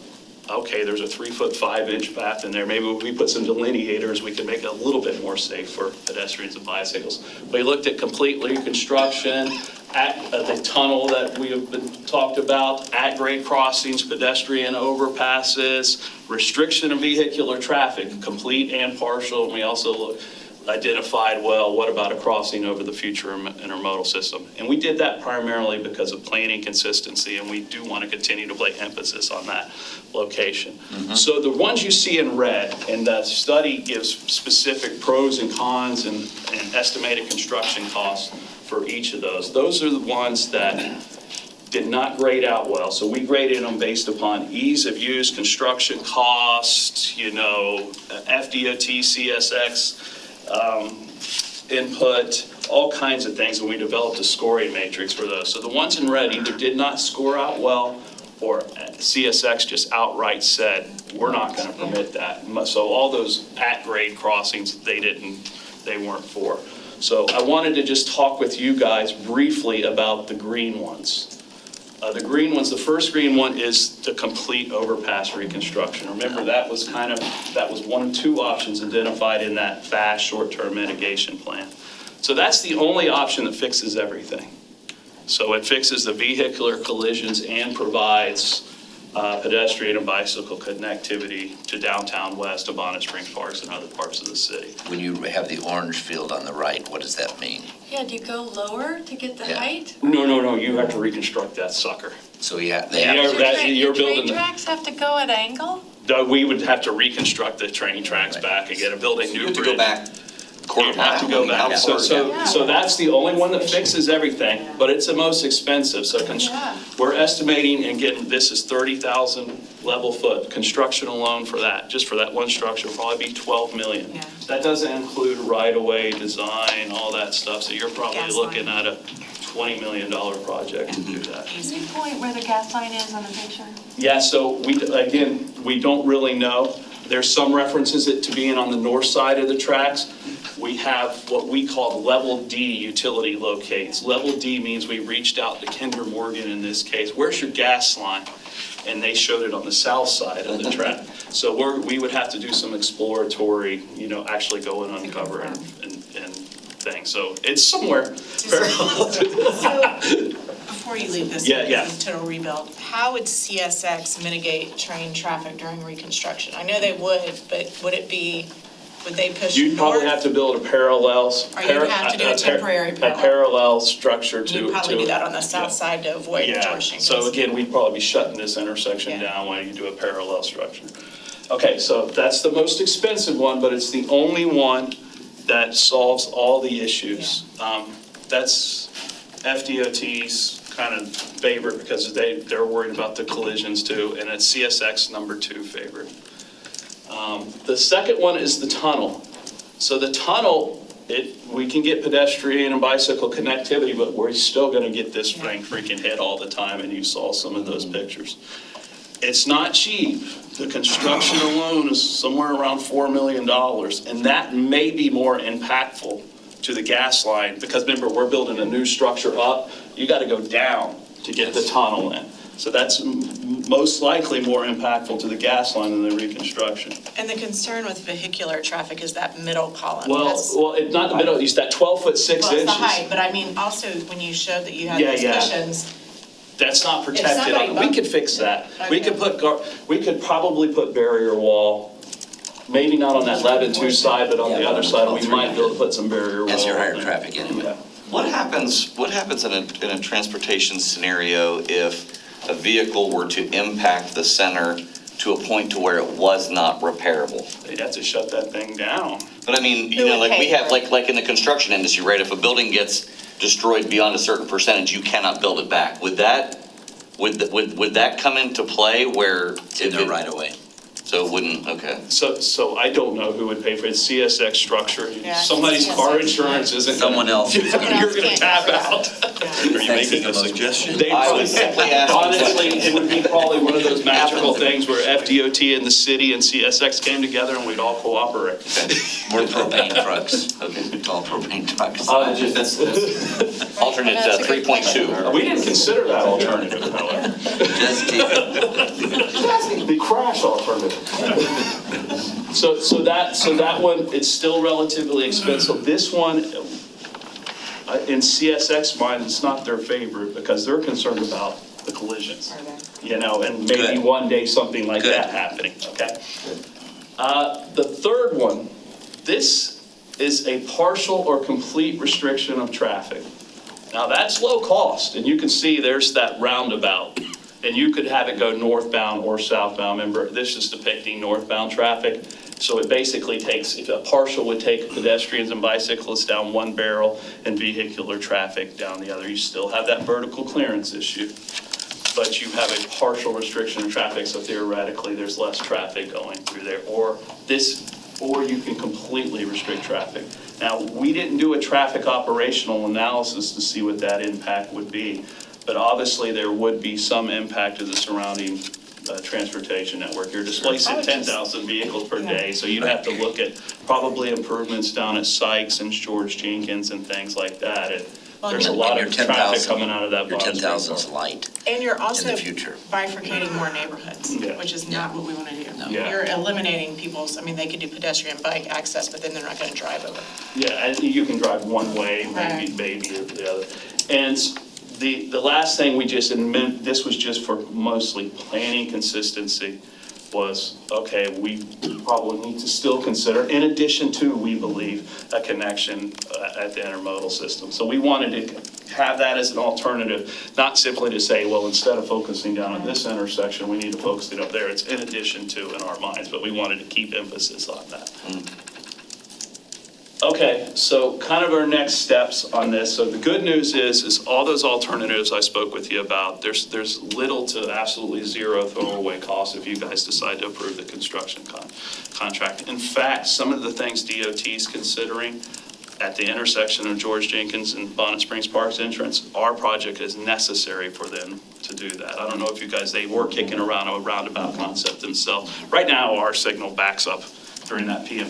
okay, there's a 3 foot 5 inch path in there. Maybe if we put some delineators, we could make it a little bit more safe for pedestrians and bicycles. We looked at complete reconstruction, at the tunnel that we have been talked about, at-grade crossings, pedestrian overpasses, restriction of vehicular traffic, complete and partial. And we also identified, well, what about a crossing over the future intermodal system? And we did that primarily because of planning consistency, and we do want to continue to place emphasis on that location. Mm-hmm. So the ones you see in red, and the study gives specific pros and cons and estimated construction costs for each of those. Those are the ones that did not grade out well. So we graded them based upon ease of use, construction costs, FDOT, CSX, input, all kinds of things, and we developed a scoring matrix for those. So the ones in red either did not score out well, or CSX just outright said, we're not going to permit that. So all those at-grade crossings, they weren't for. So I wanted to just talk with you guys briefly about the green ones. The green ones, the first green one is the complete overpass reconstruction. Remember, that was one of 2 options identified in that FAST short-term mitigation plan. So that's the only option that fixes everything. So it fixes the vehicular collisions and provides pedestrian and bicycle connectivity to downtown west of Bonnet Springs Parks and other parts of the city. When you have the orange field on the right, what does that mean? Yeah, do you go lower to get the height? No, you have to reconstruct that sucker. So you're building the tracks have to go at angle? We would have to reconstruct the train tracks back again and build a new bridge. To go back. You have to go back. So that's the only one that fixes everything, but it's the most expensive. So we're estimating, and again, this is 30,000 level foot. Construction alone for that, just for that one structure, will probably be 12 million. Yeah. That doesn't include right-of-way design, all that stuff. So you're probably looking at a $20 million project to do that. Can you point where the gas line is on the picture? Yeah, so we don't really know. There's some references it to being on the north side of the tracks. We have what we call level D utility locates. Level D means we reached out to Kinder Morgan in this case. Where's your gas line? and they showed it on the south side of the track. So we would have to do some exploratory, actually go and uncover and things. So it's somewhere parallel to. Before you leave this, Yeah. this is total rebuild, how would CSX mitigate train traffic during reconstruction? I know they would, but would they push You'd probably north? have to build a parallel. Or you'd have to do a temporary A parallel. parallel structure to. You'd probably do that on the south side to avoid Yeah, George Jenkins. so again, we'd probably be shutting this intersection down while you do a parallel structure. Okay, so that's the most expensive one, but it's the only one that solves all the issues. That's FDOT's kind of favorite because they're worried about the collisions too, and it's CSX number 2 favorite. The second one is the tunnel. So the tunnel, we can get pedestrian and bicycle connectivity, but we're still gonna get this thing freaking hit all the time, and you saw some of those pictures. It's not cheap. The construction alone is somewhere around $4 million, and that may be more impactful to the gas line, because remember, we're building a new structure up. You gotta go down to get the tunnel in. So that's most likely more impactful to the gas line than the reconstruction. And the concern with vehicular traffic is that middle column. Well, it's not the middle, it's that 12 6 Well, inches. it's the height, but I mean, also, when you showed that you had Yeah, those yeah. cushions, That's not It's protected. not like We could fix that. We Okay. we could probably put barrier wall, maybe not on that Lebanon 2 side, but on the other side, we might be able to put some barrier wall. As your higher in. traffic anyway. Yeah. What happens in a transportation scenario if a vehicle were to impact the center to a point to where it was not repairable? They'd have to shut that thing down. But I mean, Who would like pay we have, for it? like in the construction industry, right? If a building gets destroyed beyond a certain percentage, you cannot build it back. Would that come into play where? It's in there right away. So it wouldn't, okay. So I don't know who would pay for it. It's CSX structure. Yeah, Somebody's CSX. car insurance isn't. Someone else. You're gonna tap out. Are you making a suggestion? They I was simply asking. Honestly, it would be probably one of those magical things where FDOT and the city and CSX came together and we'd all cooperate. More propane trucks. Okay. All propane trucks. Alternate That's a good 3.2. We didn't consider that alternative, however. Just keep it. The crash alternative. So that one, it's still relatively expensive. This one, in CSX mind, it's not their favorite because they're concerned about the collisions. And maybe Good. one day something like Good. that happening, okay? The third one, this is a partial or complete restriction of traffic. Now, that's low cost, and you can see there's that roundabout, and you could have it go northbound or southbound. Remember, this is depicting northbound traffic, so it basically takes, if a partial would take pedestrians and bicyclists down one barrel and vehicular traffic down the other. You still have that vertical clearance issue, but you have a partial restriction of traffic, so theoretically, there's less traffic going through there, or you can completely restrict traffic. Now, we didn't do a traffic operational analysis to see what that impact would be, but obviously there would be some impact to the surrounding transportation network. You're displacing 10,000 vehicles per day, so you'd have to look at probably improvements down at Sykes and George Jenkins and things like that. There's a lot of traffic coming out of that. Your Bond Street 10,000 is Park. light. and you're also In the future. bifurcating more neighborhoods, Yeah. which is not what we want to do. Yeah. You're eliminating people's, they could do pedestrian bike access, but then they're not going to drive over. Yeah, and you can drive one way, Right. maybe the other. And the last thing we just admit, this was just for mostly planning consistency, was, okay, we probably need to still consider, in addition to, we believe, a connection at the intermodal system. So we wanted to have that as an alternative, not simply to say, well, instead of focusing down on this intersection, we need to focus it up there. It's in addition to in our minds, but we wanted to keep emphasis on that. Okay, so kind of our next steps on this. So the good news is all those alternatives I spoke with you about, there's little to absolutely zero throwaway cost if you guys decide to approve the construction contract. In fact, some of the things DOT's considering at the intersection of George Jenkins and Bonnet Springs Park's entrance, our project is necessary for them to do that. I don't know if you guys, they were kicking around a roundabout concept themselves. Right now, our signal backs up during that PM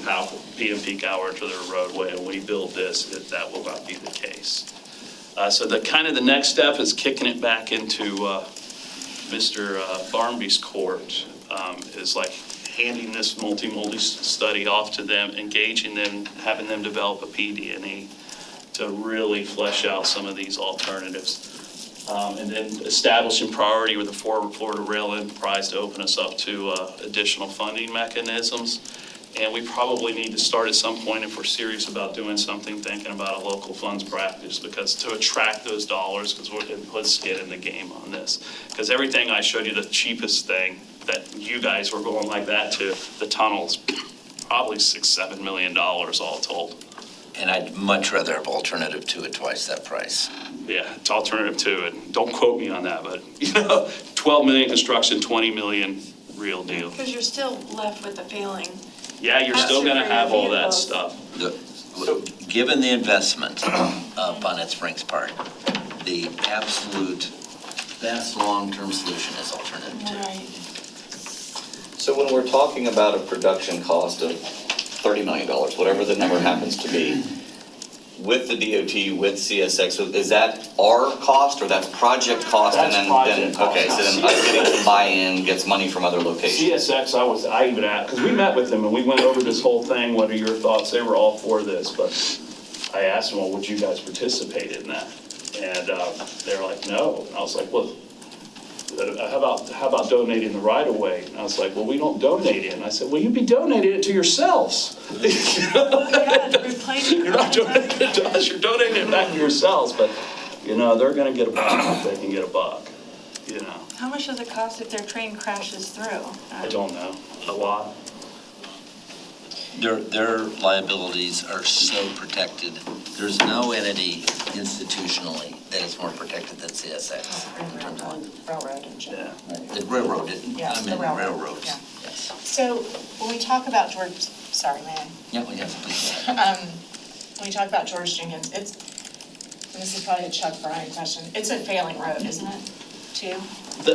peak hour to their roadway, and when we build this, that will not be the case. So the next step is kicking it back into Mr. Barmby's court is like handing this multi-multi study off to them, engaging them, having them develop a PD&E to really flesh out some of these alternatives. And then establishing priority with the Florida Rail Enterprise to open us up to additional funding mechanisms. And we probably need to start at some point, if we're serious about doing something, thinking about a local funds practice, because to attract those dollars, because let's get in the game on this. Because everything I showed you, the cheapest thing that you guys were going like that to, the tunnels, probably $6-7 million all told. And I'd much rather have alternative to it twice that price. Yeah, it's alternative to it. Don't quote me on that, but, 12 million construction, 20 million real deal. Because you're still left with the failing. Yeah, you're still gonna have all that stuff. Given the investment of Bonnet Springs Park, the absolute best long-term solution is alternative two. Right. So when we're talking about a production cost of $30 million, whatever the number happens to be, with the DOT, with CSX, so is that our cost or that's project cost? That's and then, project cost. Okay, so then us getting some buy-in gets money from other locations. CSX, I even asked, because we met with them and we went over this whole thing, what are your thoughts? They were all for this, but I asked them, well, would you guys participate in that? And they're like, no. And I was like, well, how about donating the right of way? And I was like, well, we don't donate it. And I said, well, you'd be donating it to yourselves. You're not donating it to us, you're donating it back to yourselves, but, they're gonna get a buck if they can get a buck, How much does it cost if their train crashes through? I don't know, a lot. Their liabilities are so protected. There's no entity institutionally that is more protected than CSX. Railroad in general. The railroad, Yeah, I the mean railroad, railroads. yeah. Yes. So when we talk about George, sorry, man. Yeah, well, yes, please. When we talk about George Jenkins, and this is probably a Chuck Bryan question, it's a failing road, isn't it, too?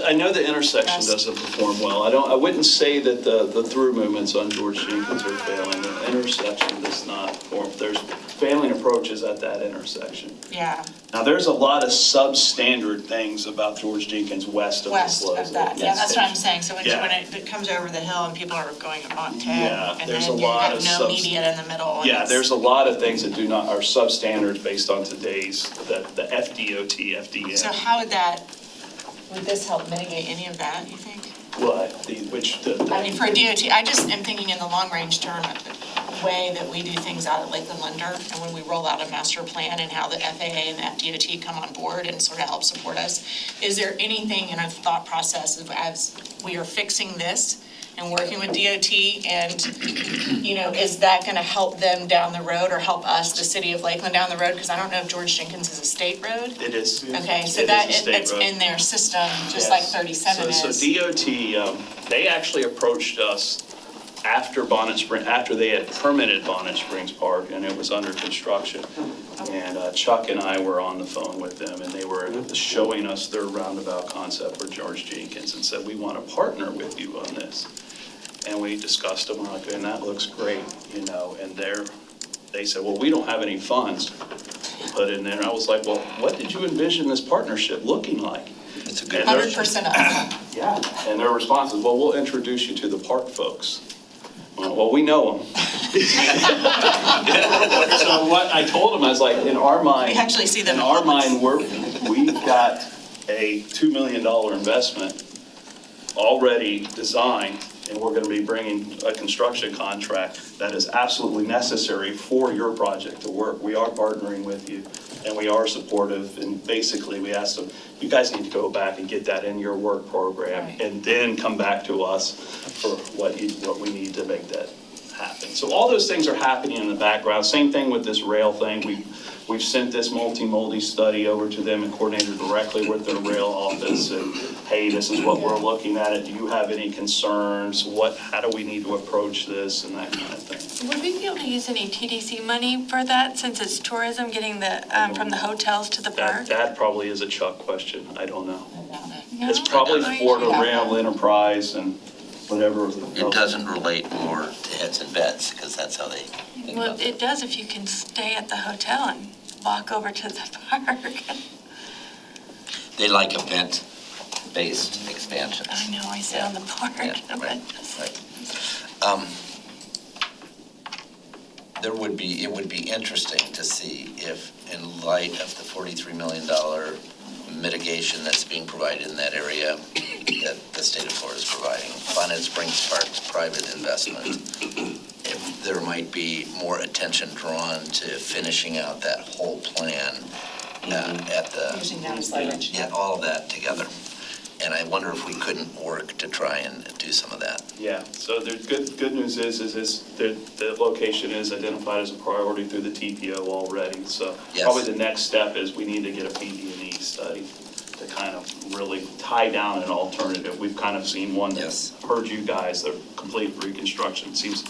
I know the intersection doesn't perform well. I wouldn't say that the through movements on George Jenkins are failing. The intersection does not perform. There's failing approaches at that intersection. Yeah. Now, there's a lot of substandard things about George Jenkins west of this West of that, yeah, that's what I'm saying. So when Yeah. it comes over the hill and people are going on 10, Yeah, and there's then a you lot have of no median in the middle. and Yeah, it's- there's a lot of things that are substandards based on today's, the FDOT, FDN. So how would this help mitigate any of that, you think? What, I mean, for a DOT, I just am thinking in the long-range term, way that we do things out at Lakeland Lunder, and when we roll out a master plan and how the FAA and the FDOT come on board and sort of help support us, is there anything in our thought process of as we are fixing this and working with DOT and, is that gonna help them down the road or help us, the city of Lakeland, down the road? Because I don't know if George Jenkins is a state road. It is. Okay, so It is a state it's road. in their system, just Yes. like 37 is. So DOT, they actually approached us after they had permitted Bonnet Springs Park and it was under construction. And Chuck and I were on the phone with them and they were showing us their roundabout concept for George Jenkins and said, we want to partner with you on this. And we discussed them, we're like, and that looks great, and they said, well, we don't have any funds to put in there. And I was like, well, what did you envision this partnership looking like? It's a good 100% up. Yeah, and their response is, well, we'll introduce you to the park folks. Well, we know them. So what I told them, I was like, in our mind. We actually see them In in our Publix. mind, we've got a $2 million investment already designed, and we're going to be bringing a construction contract that is absolutely necessary for your project to work. We are partnering with you, and we are supportive, and basically we asked them, you guys need to go back and get that in your work program, and then come back to us for what we need to make that happen. So all those things are happening in the background. Same thing with this rail thing. We've sent this multi-multi study over to them and coordinated directly with their rail office. And hey, this is what we're looking at. Do you have any concerns? How do we need to approach this and that kind of thing? Would we be able to use any TDC money for that since it's tourism, getting the, from the hotels to the park? That probably is a Chuck question. I don't know. No? It's probably I don't know. Florida Rail Enterprise and whatever. It doesn't relate more to heads and beds, because that's how they think Well, about it. it does if you can stay at the hotel and walk over to the park. They like event based expansions. I know, I sit on the board. Yeah, right. It would be interesting to see if, in light of the $43 million mitigation that's being provided in that area, that the state of Florida is providing, Bonnet Springs Park's private investment, if there might be more attention drawn to finishing out that whole plan at the. Using that as leverage. Yeah, all of that together. And I wonder if we couldn't work to try and do some of that. Yeah, so the good news is the location is identified as a priority through the TPO already. So Yes. probably the next step is we need to get a PD&E study to kind of really tie down an alternative. We've kind of seen one that's heard you guys, the complete reconstruction seems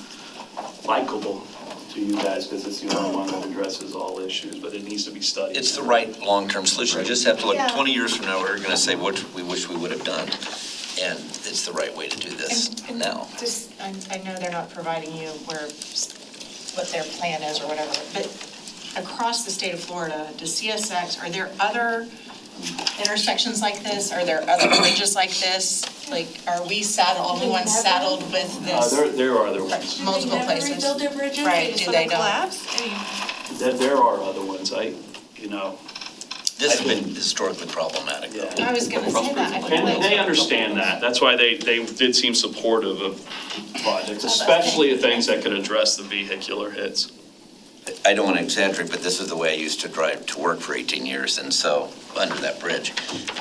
likable to you guys because it's the only one that addresses all issues, but it needs to be studied. It's the right long-term solution. You just have to look, Yeah. 20 years from now, we're going to say what we wish we would have done. And it's the right way to do this And now. Just, I know they're not providing you what their plan is or whatever, but across the state of Florida, does CSX, are there other intersections like this? Are there other bridges like this? Like, are we only ones saddled with this? There are other ones. Multiple places. Do they never rebuild their bridges? Right, They just do let they them don't? collapse? There are other ones. This has been historically problematic, though. I was gonna say that. I feel And like- they understand that. That's why they did seem supportive of projects, especially things that could address the vehicular hits. I don't want to exaggerate, but this is the way I used to drive to work for 18 years, and so, under that bridge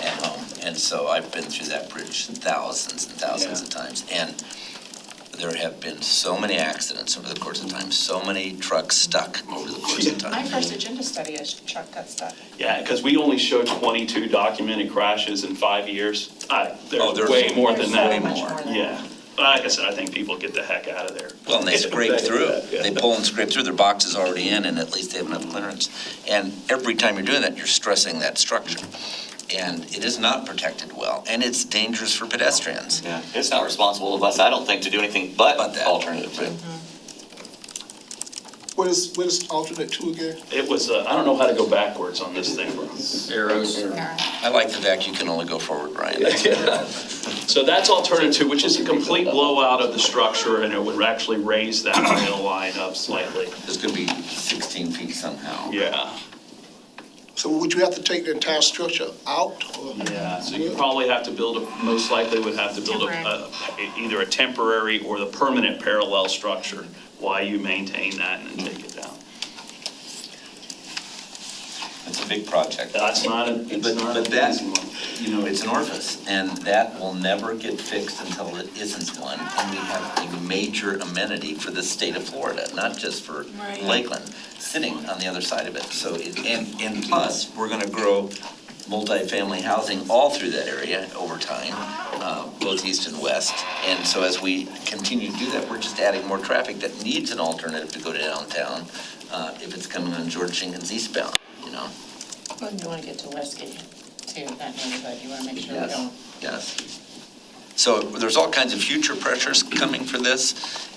at home. And so I've been through that bridge thousands and thousands of times. And there have been so many accidents over the course of time, so many trucks stuck over the course of time. My first agenda study, a truck got stuck. Yeah, because we only showed 22 documented crashes in 5 years. There's there's way more there's than that. way much more than Yeah. Like I said, I think people get the heck out of there. Well, and they scrape through. Yeah. They pull and scrape through. Their box is already in, and at least they have enough clearance. And every time you're doing that, you're stressing that structure. And it is not protected well, and it's dangerous for pedestrians. Yeah, it's not responsible of us, I don't think, to do anything but that. alternative. What is alternate two again? It was, I don't know how to go backwards on this thing, bro. Arrows. I like the fact you can only go forward, Brian. So that's alternative two, which is a complete blowout of the structure, and it would actually raise that rail line up slightly. It's going to be 16 feet somehow. Yeah. So would you have to take the entire structure out? Or? Yeah, so you probably have to most likely would have to build either a temporary or the permanent parallel structure while you maintain that and then take it down. It's a big project. That's not an But that, easy one. you know, it's an orifice, and that will never get fixed until it isn't one. And we have a major amenity for the state of Florida, not just for Lakeland, sitting on the other side of it. So, and plus, we're gonna grow multifamily housing all through that area over time, both east and west. And so as we continue to do that, we're just adding more traffic that needs an alternative to go to downtown, if it's coming on George Jenkins eastbound, you know? Well, you want to get to Westgate too, that neighborhood, you want to make sure we Yes. don't. Yes. So there's all kinds of future pressures coming for this,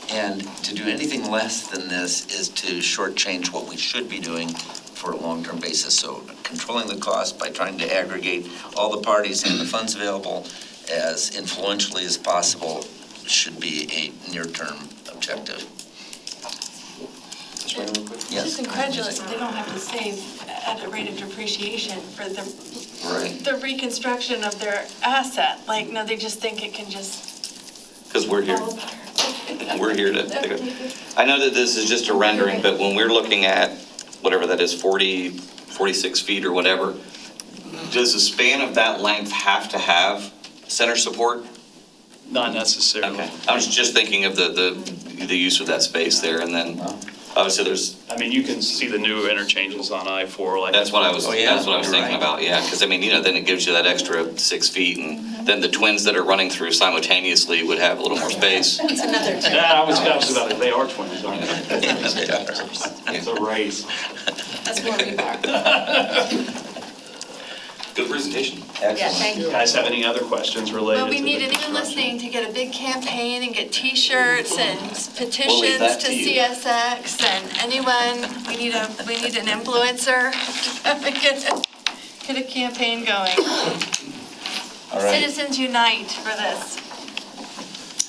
and to do anything less than this is to shortchange what we should be doing for a long-term basis. So controlling the cost by trying to aggregate all the parties and the funds available as influentially as possible should be a near-term objective. It's Yes. just incredulous that they don't have to save at a rate of depreciation for the reconstruction of their asset. Like, no, they just think it can just Because we're here. fall apart. We're here to, I know that this is just a rendering, but when we're looking at whatever that is, 46 feet or whatever, does the span of that length have to have center support? Not necessarily. Okay, I was just thinking of the use of that space there, and then obviously there's. I mean, you can see the new interchanges on I-4 like. That's what I was thinking right. about, yeah, because I mean, then it gives you that extra 6 feet, and then the twins that are running through simultaneously would have a little more space. It's another. Yeah, I was about it, they are twins, aren't they? Yes, they are. It's a race. That's more rebar. Good presentation. Yeah, thank you. Guys have any other questions related Well, to we the need anyone construction? listening to get a big campaign and get T-shirts and We'll leave petitions that to to you. CSX and anyone, we need an influencer. Get a campaign going. All right. Citizens unite for this.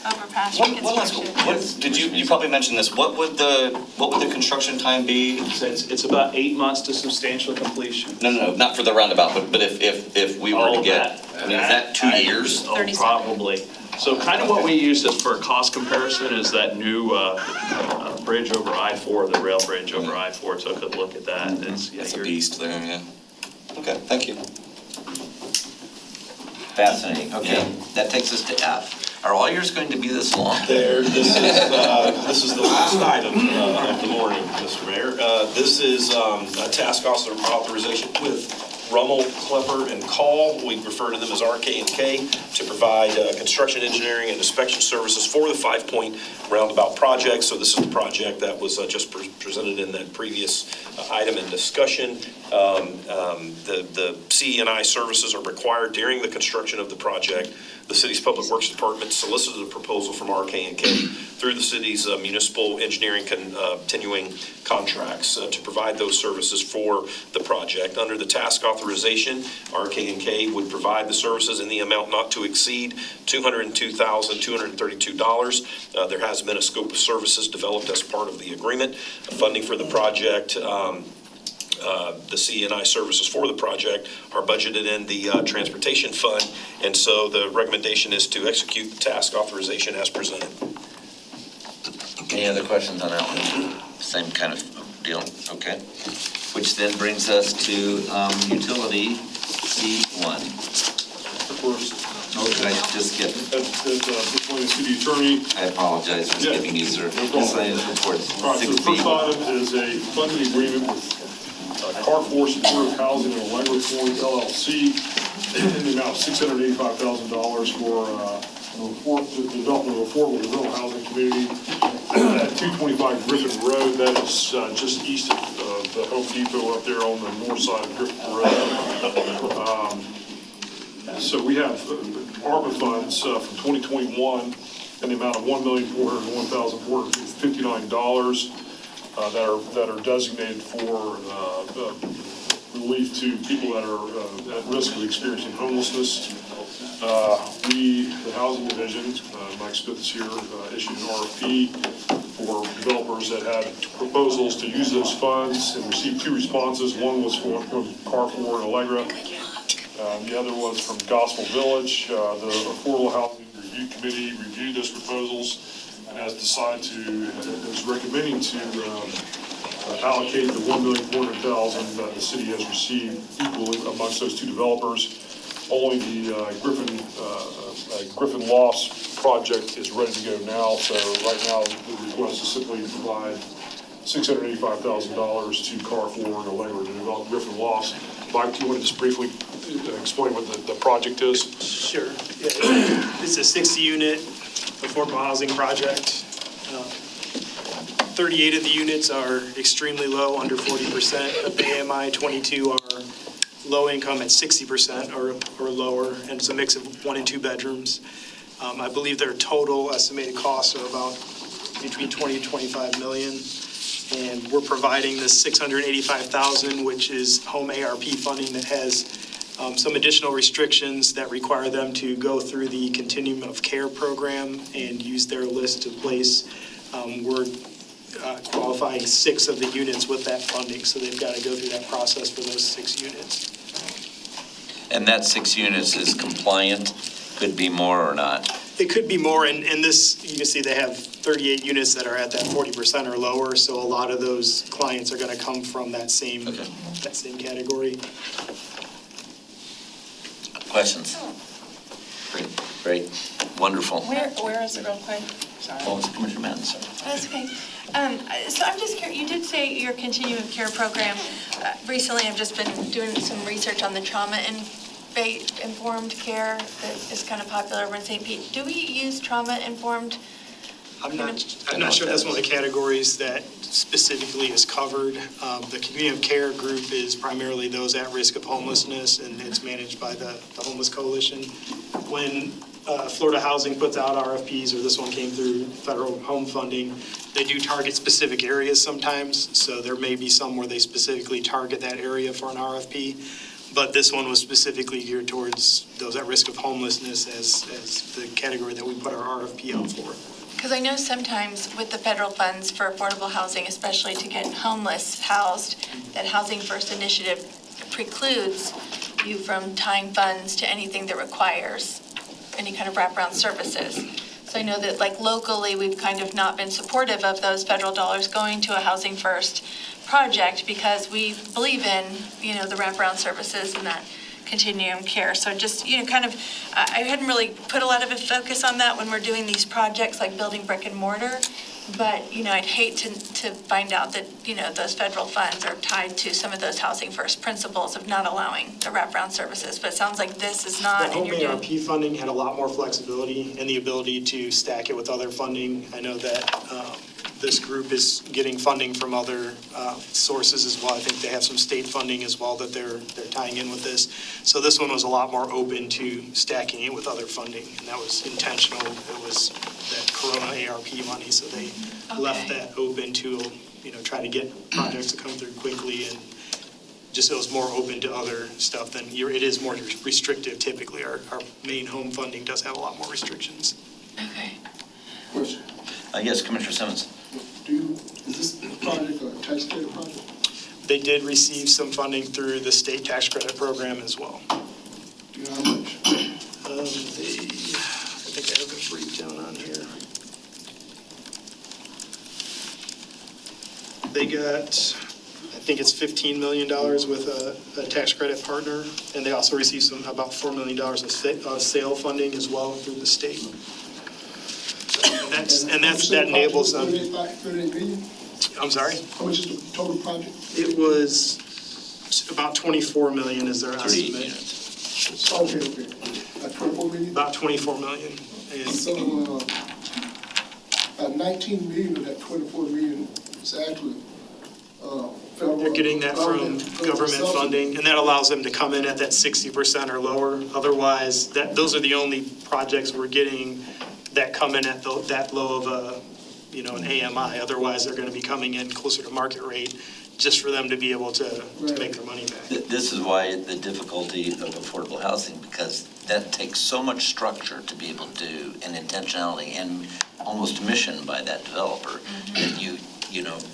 Over pasture One last construction. what, did you probably mentioned this, what would the construction time be? It's about 8 months to substantial completion. No, not for the roundabout, but if we were to get, I mean, is that 2 years? Oh, probably. So kind of what we used as for a cost comparison is that new bridge over I-4, the rail bridge over I-4, took a look at that. It's a beast there, yeah. Okay, thank you. Fascinating. Okay, that takes us to F. Are all yours going to be this long? This is the last item of the morning, Mr. Mayor. This is a task authorization with Rummel, Klepper, and Call. We refer to them as RK&K to provide construction, engineering, and inspection services for the 5 Point roundabout project. So this is the project that was just presented in that previous item in discussion. The CE&I services are required during the construction of the project. The city's Public Works Department solicited a proposal from RK&K through the city's municipal engineering continuing contracts to provide those services for the project. Under the task authorization, RK&K would provide the services in the amount not to exceed $202,232. There has been a scope of services developed as part of the agreement. Funding for the project, the CE&I services for the project are budgeted in the transportation fund, and so the recommendation is to execute the task authorization as presented. Any other questions on that one? Same kind of deal, okay. Which then brings us to utility C1. First, Oh, did I just skip? Before the city attorney. I apologize for skipping you, sir. Miscellaneous reports. All right, so the 6B. first item is a funding agreement with Carrefour Supportive Housing and Allegra Flooring LLC in the amount of $685,000 for the development of affordable rental housing community at 225 Griffin Road. That is just east of the Home Depot up there on the north side of Griffin Road. So we have ARPA funds from 2021 in the amount of $1,401,459 that are designated for relief to people that are at risk of experiencing homelessness. We, the Housing Division, Mike Smith is here, issued an RFP for developers that had proposals to use those funds and received 2 responses. One was from Carrefour and Allegra. The other was from Gospel Village. The Affordable Housing Review Committee reviewed those proposals and has decided is recommending to allocate the $1,400,000 that the city has received equally amongst those 2 developers. Only the Griffin Lofts project is ready to go now, so right now the request is simply to provide $685,000 to Carrefour and Allegra to develop Griffin Lofts. Mike, do you want to just briefly explain what the project is? Sure. Yeah, it's a 60-unit affordable housing project. 38 of the units are extremely low, under 40%. Of the AMI, 22 are low income at 60% or lower, and it's a mix of 1 and 2 bedrooms. I believe their total estimated costs are about between 20 and 25 million. And we're providing this $685,000, which is home ARP funding that has some additional restrictions that require them to go through the continuum of care program and use their list to place. We're qualifying 6 of the units with that funding, so they've got to go through that process for those 6 units. And that 6 units is compliant, could be more or not? It could be more, and this, you can see they have 38 units that are at that 40% or lower, so a lot of those clients are going to come from that same category. Questions? Great, wonderful. Where is it real quick? Sorry. Well, it's Commissioner Mann, sorry. That's okay. So I'm just curious, you did say your continuum of care program. Recently, I've just been doing some research on the trauma-informed care that is kind of popular over in St. Pete. Do we use trauma-informed? I'm not sure that's one of the categories that specifically is covered. The continuum of care group is primarily those at risk of homelessness, and it's managed by the Homeless Coalition. When Florida Housing puts out RFPs, or this one came through federal home funding, they do target specific areas sometimes, so there may be some where they specifically target that area for an RFP. But this one was specifically geared towards those at risk of homelessness as the category that we put our RFP out for. Because I know sometimes with the federal funds for affordable housing, especially to get homeless housed, that Housing First initiative precludes you from tying funds to anything that requires any kind of wraparound services. So I know that like locally, we've kind of not been supportive of those federal dollars going to a Housing First project because we believe in, the wraparound services and that continuum care. So just, I hadn't really put a lot of a focus on that when we're doing these projects like building brick and mortar. But, I'd hate to find out that, those federal funds are tied to some of those Housing First principles of not allowing the wraparound services. But it sounds like this is not. The home ARP funding had a lot more flexibility and the ability to stack it with other funding. I know that this group is getting funding from other sources as well. I think they have some state funding as well that they're tying in with this. So this one was a lot more open to stacking it with other funding, and that was intentional. It was that Corona ARP money, so they left that open to, try to get projects to come through quickly, and just it was more open to other stuff than it is more restrictive typically. Our main home funding does have a lot more restrictions. Okay. Question. Yes, Commissioner Simmons. Is this project a tax credit project? They did receive some funding through the state tax credit program as well. Do you know how much? I think I have a breakdown on here. They got, I think it's $15 million with a tax credit partner, and they also received about $4 million of sale funding as well through the state. That enables them. 38 million? I'm sorry? How much is the total project? It was about 24 million is their estimate. Okay. At 24 million? About 24 million. And So, 19 million of that 24 million is actually federal. they're getting that from government funding, and that allows them to come in at that 60% or lower. Otherwise, those are the only projects we're getting that come in at that low of an AMI. Otherwise, they're going to be coming in closer to market rate just for them to be able to make their money back. This is why the difficulty of affordable housing, because that takes so much structure to be able to do, and intentionality and almost mission by that developer, that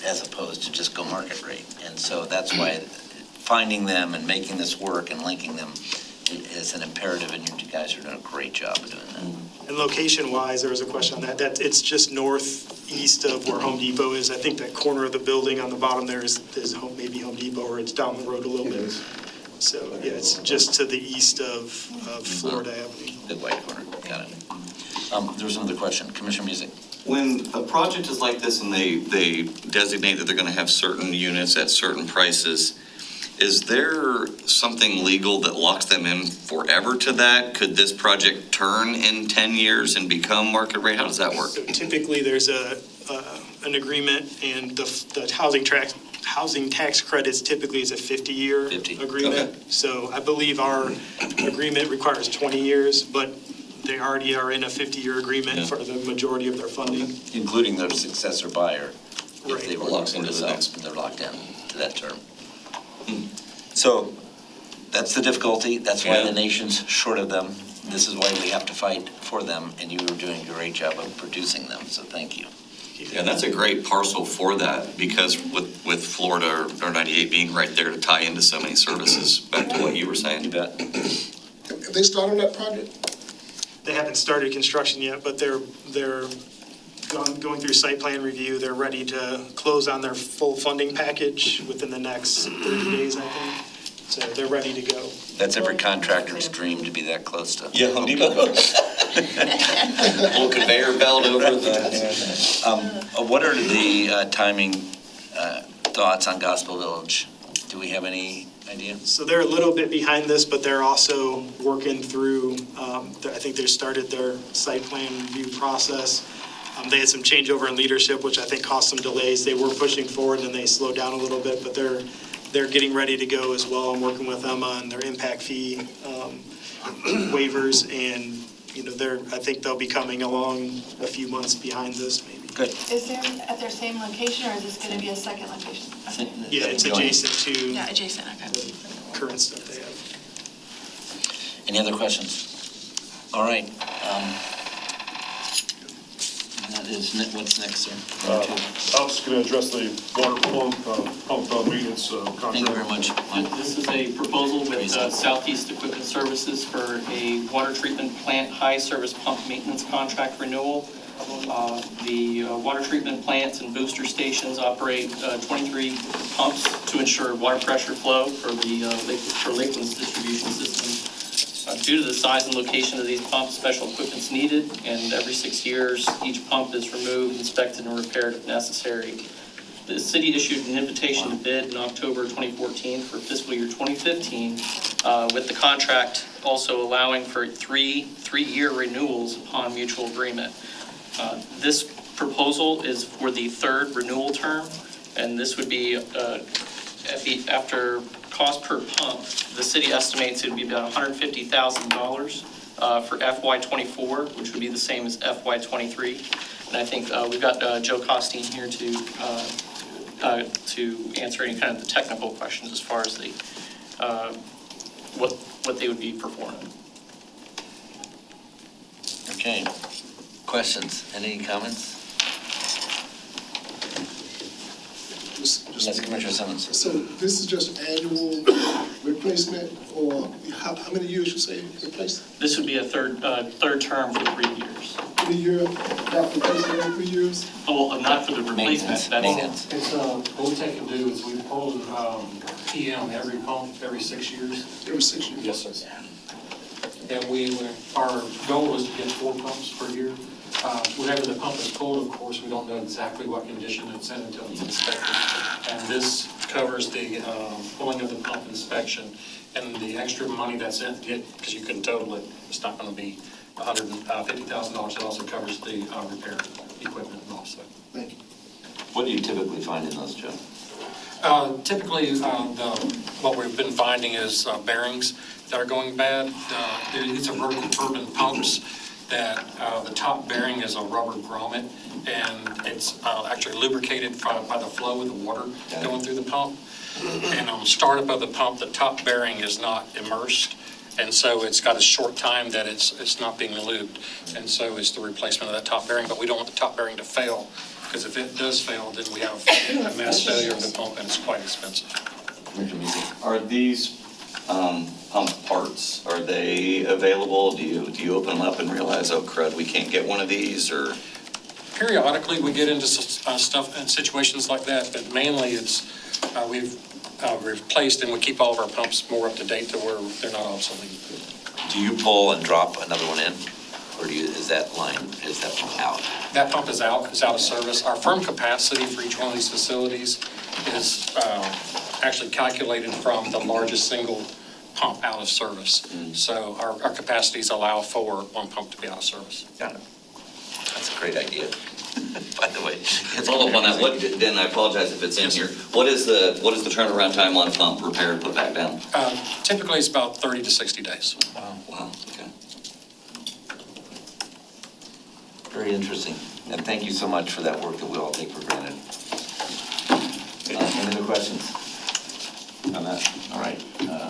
as opposed to just go market rate. And so that's why finding them and making this work and linking them is an imperative, and you guys are doing a great job of doing that. And location-wise, there was a question on that. It's just northeast of where Home Depot is. I think that corner of the building on the bottom there is maybe Home Depot, or it's down the road a little bit. So, yeah, it's just to the east of Florida Avenue. Good white corner, got it. There was another question. Commissioner Music. When a project is like this and they designate that they're going to have certain units at certain prices, is there something legal that locks them in forever to that? Could this project turn in 10 years and become market rate? How does that work? So typically, there's an agreement, and the housing tax credits typically is a 50-year agreement. Okay. So I believe our agreement requires 20 years, but they already are in a 50-year agreement for the majority of their funding. Including their successor buyer. Right. If they were Locks into to the sell, next. they're locked in to that term. So that's the difficulty. That's why the nation's short of them. This is why we have to fight for them, and you are doing a great job of producing them, so thank you. Yeah, that's a great parcel for that, because with Florida or 98 being right there to tie into so many services, back to what you were saying. You bet. Have they started that project? They haven't started construction yet, but they're going through site plan review. They're ready to close on their full funding package within the next 30 days, I think. So they're ready to go. That's every contractor's dream, to be that close to. Yeah, Home Depot. Little conveyor belt over the. What are the timing thoughts on Gospel Village? Do we have any idea? So they're a little bit behind this, but they're also working through, I think they started their site plan review process. They had some changeover in leadership, which I think caused some delays. They were pushing forward and they slowed down a little bit, but they're getting ready to go as well. I'm working with them on their impact fee waivers, and I think they'll be coming along a few months behind this, maybe. Good. Is there at their same location, or is this going to be a second location? Okay. Yeah, it's adjacent to Yeah, adjacent, okay. the current stuff they have. Any other questions? All right. That is, what's next, sir? I was going to address the water pump maintenance contract. Thank you very much. Mike. This is a proposal with Southeast Equipment Services for a water treatment plant high service pump maintenance contract renewal. The water treatment plants and booster stations operate 23 pumps to ensure water pressure flow for Lakeland's distribution system. Due to the size and location of these pumps, special equipment is needed, and every 6 years, each pump is removed, inspected, and repaired if necessary. The city issued an invitation to bid in October 2014 for fiscal year 2015, with the contract also allowing for three-year renewals upon mutual agreement. This proposal is for the third renewal term, and this would be after cost per pump, the city estimates it would be about $150,000 for FY24, which would be the same as FY23. And I think we've got Joe Costine here to answer any kind of the technical questions as far as the what they would be performing. Okay. Questions? Any comments? Yes, Commissioner Simmons. So this is just annual replacement, or how many years you say replacement? This would be a third term for 3 years. 3 year, not replacement every 3 years? Oh, well, not for the replacement. Maintenance. It's, what we take and do is we pull PM every pump every 6 years. Every 6 years? Yes, sir. And our goal is to get 4 pumps per year. Whenever the pump is pulled, of course, we don't know exactly what condition it's in until it's inspected. And this covers the pulling of the pump inspection, and the extra money that's in it, because you can total it, it's not going to be $150,000. It also covers the repair equipment also. Thank you. What do you typically find in those, Joe? Typically, what we've been finding is bearings that are going bad. These are vertical turbine pumps that the top bearing is a rubber grommet, and it's actually lubricated by the flow of the water going through the pump. And on startup of the pump, the top bearing is not immersed, and so it's got a short time that it's not being lubed, and so it's the replacement of that top bearing. But we don't want the top bearing to fail, because if it does fail, then we have a mass failure of the pump, and it's quite expensive. Are these pump parts, are they available? Do you open them up and realize, oh crud, we can't get one of these, or? Periodically, we get into stuff and situations like that, but mainly it's, we've replaced and we keep all of our pumps more up to date to where they're not obsolete. Do you pull and drop another one in? Or is that pump out? That pump is out of service. Our firm capacity for each one of these facilities is actually calculated from the largest single pump out of service. So our capacities allow for one pump to be out of service. Got it. That's a great idea. By the way, Follow up on that, then I apologize if it's in here. What is the turnaround time on pump repair and put back down? Typically, it's about 30 to 60 days. Wow, okay. Very interesting. And thank you so much for that work that we all take for granted. Any other questions on that? All right.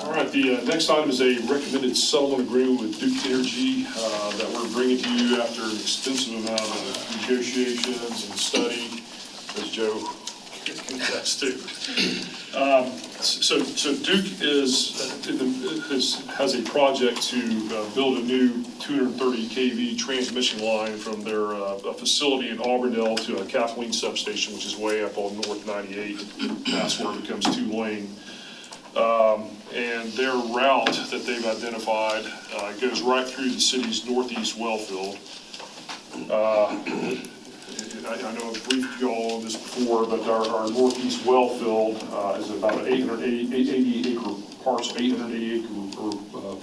All right, the next item is a recommended settlement agreement with Duke Energy that we're bringing to you after an extensive amount of negotiations and study, as Joe can attest to. So Duke has a project to build a new 230 kV transmission line from their facility in Auburndale to a Kathleen substation, which is way up on North 98, past where it becomes 2-lane. And their route that they've identified goes right through the city's northeast well field. I know I've briefed you all on this before, but our northeast well field is about an 880 acre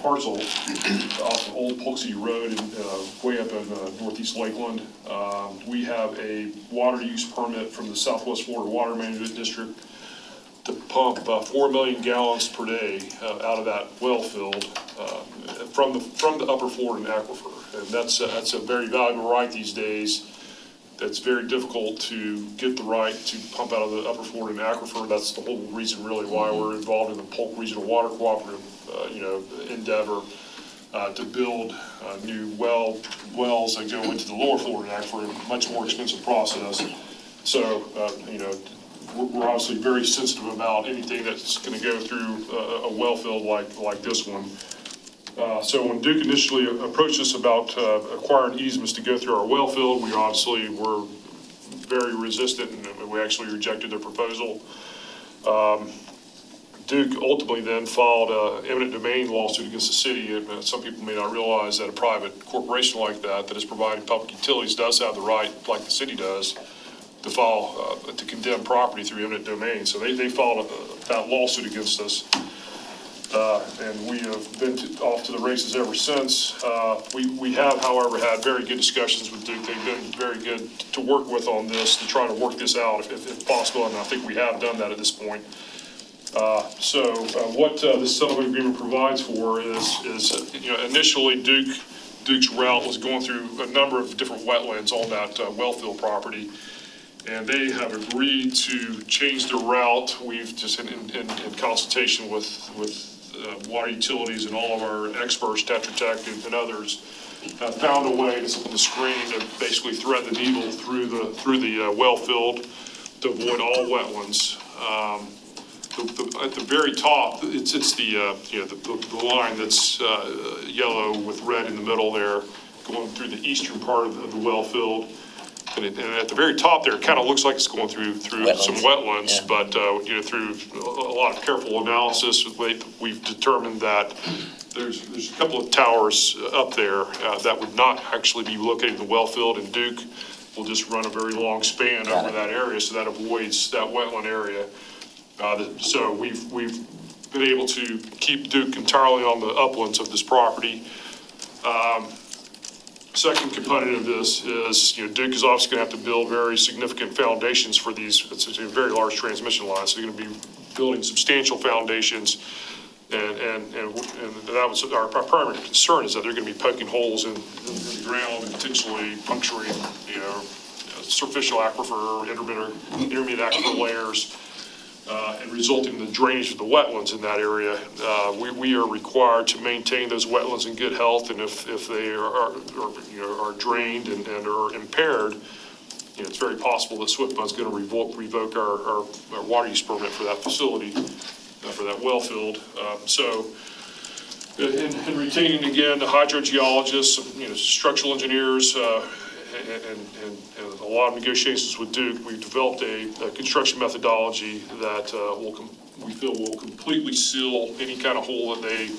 parcel off of Old Poughkeepsie Road and way up in northeast Lakeland. We have a water use permit from the Southwest Florida Water Management District to pump 4 million gallons per day out of that well field from the Upper Florida Aquifer. And that's a very valuable right these days. That's very difficult to get the right to pump out of the Upper Florida Aquifer. That's the whole reason really why we're involved in the Polk Regional Water Cooperative endeavor. to build new wells that go into the lower Florida Neck for a much more expensive process. So, we're obviously very sensitive about anything that's going to go through a well field like this one. So when Duke initially approached us about acquiring easements to go through our well field, we obviously were very resistant, and we actually rejected their proposal. Duke ultimately then filed an eminent domain lawsuit against the city. And some people may not realize that a private corporation like that is providing public utilities does have the right, like the city does, to file, to condemn property through eminent domain. So they filed that lawsuit against us. And we have been off to the races ever since. We have, however, had very good discussions with Duke. They've been very good to work with on this, to try to work this out if possible, and I think we have done that at this point. What this settlement agreement provides for is initially Duke's route was going through a number of different wetlands on that wellfield property, and they have agreed to change their route. We've just in consultation with water utilities and all of our experts, Tetra Tech and others, found a way to screen to basically thread the needle through the well field to avoid all wetlands. At the very top, it's the line that's yellow with red in the middle there, going through the eastern part of the well field. And at the very top there, it kind of looks like it's going through some wetlands, but through a lot of careful analysis, we've determined that there's a couple of towers up there that would not actually be located in the well field, and Duke will just run a very long span over that area, so that avoids that wetland area. So we've been able to keep Duke entirely on the uplands of this property. Second component of this is, Duke is obviously going to have to build very significant foundations for these. It's a very large transmission line, so they're going to be building substantial foundations. And that was our primary concern, is that they're going to be poking holes in the ground and potentially puncturing, superficial aquifer, intermediate aquifer layers. And resulting in the drainage of the wetlands in that area. We are required to maintain those wetlands in good health, and if they are drained and are impaired, it's very possible that SWIFMA is going to revoke our water use permit for that facility, for that well field. In retaining again the hydrogeologists, structural engineers, and a lot of negotiations with Duke, we've developed a construction methodology that we feel will completely seal any kind of hole that they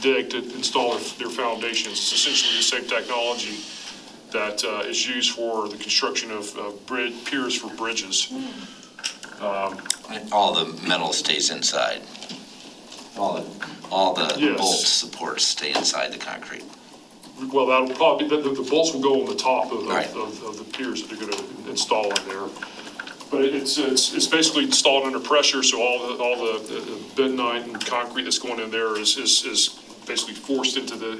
dig to install their foundations. It's essentially the same technology that is used for the construction of piers for bridges. All the metal stays inside. All the bolt supports stay inside the concrete. Well, that'll probably be, the bolts will go on the top of the piers that they're going to install in there. But it's basically installed under pressure, so all the bentonite and concrete that's going in there is basically forced into the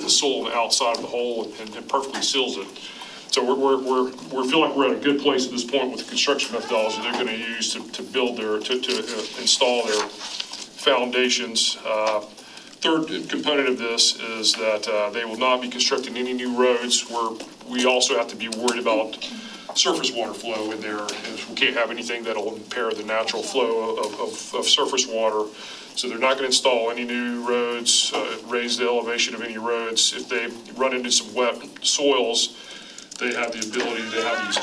soil on the outside of the hole and perfectly seals it. So we feel like we're at a good place at this point with the construction methodology they're going to use to build to install their foundations. Third component of this is that they will not be constructing any new roads, where we also have to be worried about surface water flow in there. And we can't have anything that'll impair the natural flow of surface water. So they're not going to install any new roads, raise the elevation of any roads. If they run into some wet soils, they have the ability to have these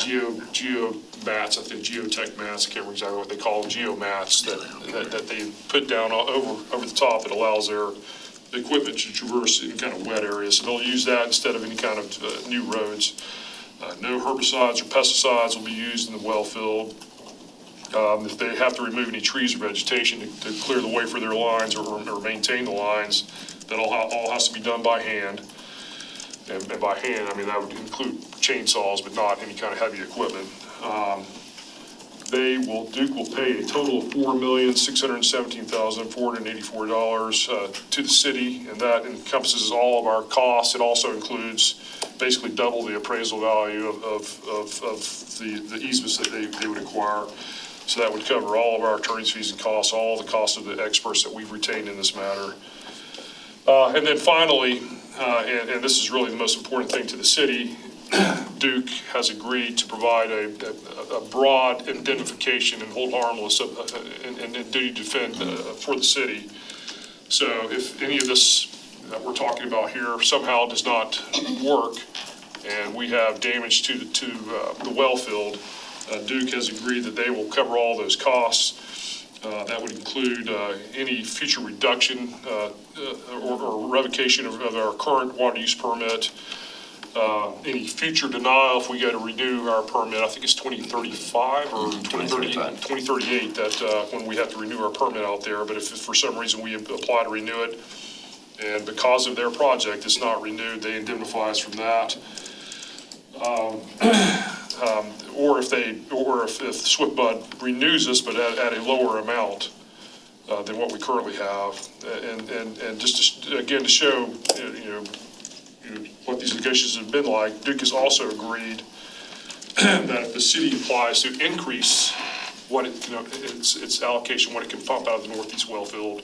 geo mats, I think geotech mats, I can't remember exactly what they call them, geo mats that they put down over the top that allows their equipment to traverse any kind of wet areas. So they'll use that instead of any kind of new roads. No herbicides or pesticides will be used in the well field. If they have to remove any trees or vegetation to clear the way for their lines or maintain the lines, that all has to be done by hand. And by hand, I mean, that would include chainsaws, but not any kind of heavy equipment. Duke will pay a total of $4,617,484 to the city, and that encompasses all of our costs. It also includes basically double the appraisal value of the easements that they would acquire. So that would cover all of our attorney's fees and costs, all the costs of the experts that we've retained in this matter. And then finally, and this is really the most important thing to the city, Duke has agreed to provide a broad indemnification and hold harmless and duty to defend for the city. So if any of this that we're talking about here somehow does not work, and we have damage to the well field, Duke has agreed that they will cover all those costs. That would include any future reduction or revocation of our current water use permit, any future denial if we go to renew our permit. I think it's 2035 or 2038 that when we have to renew our permit out there. But if for some reason we apply to renew it, and because of their project it's not renewed, they indemnify us from that. Or if SwiftBud renews us, but at a lower amount than what we currently have, and just to show what these negotiations have been like, Duke has also agreed that if the city applies to increase what its allocation, what it can pump out of the northeast well field,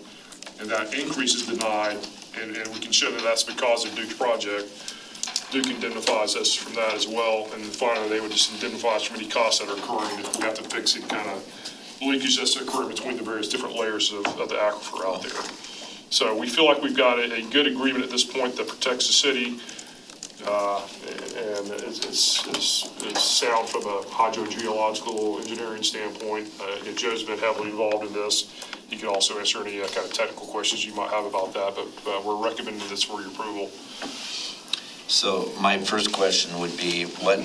and that increase is denied, and we can show that that's because of Duke's project, Duke indemnifies us from that as well. And then finally, they would just indemnify us from any costs that are occurring if we have to fix any kind of leakage that's occurring between the various different layers of the aquifer out there. So we feel like we've got a good agreement at this point that protects the city, and it's sound from a hydrogeological engineering standpoint. Joe's been heavily involved in this. He can also answer any kind of technical questions you might have about that, but we're recommending this for your approval. So my first question would be, what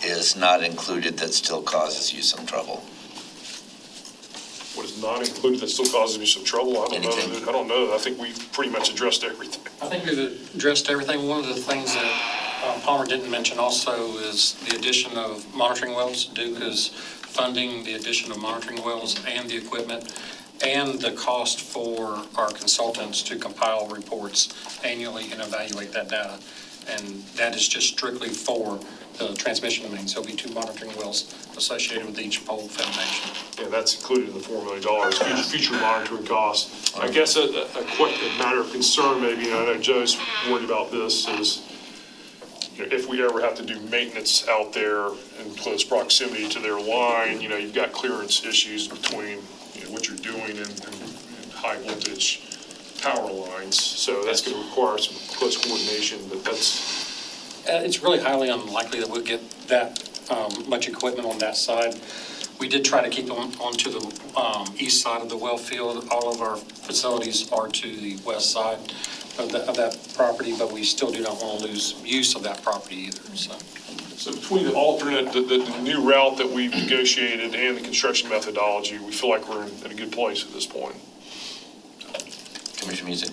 is not included that still causes you some trouble? What is not included that still causes me some trouble? I don't know. I think we've pretty much addressed everything. I think we've addressed everything. One of the things that Palmer didn't mention also is the addition of monitoring wells. Duke is funding the addition of monitoring wells and the equipment, and the cost for our consultants to compile reports annually and evaluate that data. And that is just strictly for the transmission mains. There'll be 2 monitoring wells associated with each pole foundation. Yeah, that's included in the $4 million, future monitoring costs. I guess a matter of concern maybe, and I know Joe's worried about this, is if we ever have to do maintenance out there in close proximity to their line, you've got clearance issues between what you're doing and high voltage power lines. So that's going to require some close coordination, but that's... It's really highly unlikely that we'll get that much equipment on that side. We did try to keep them onto the east side of the well field. All of our facilities are to the west side of that property, but we still do not want to lose use of that property either. So between the alternate, the new route that we've negotiated and the construction methodology, we feel like we're in a good place at this point. Commissioner Music.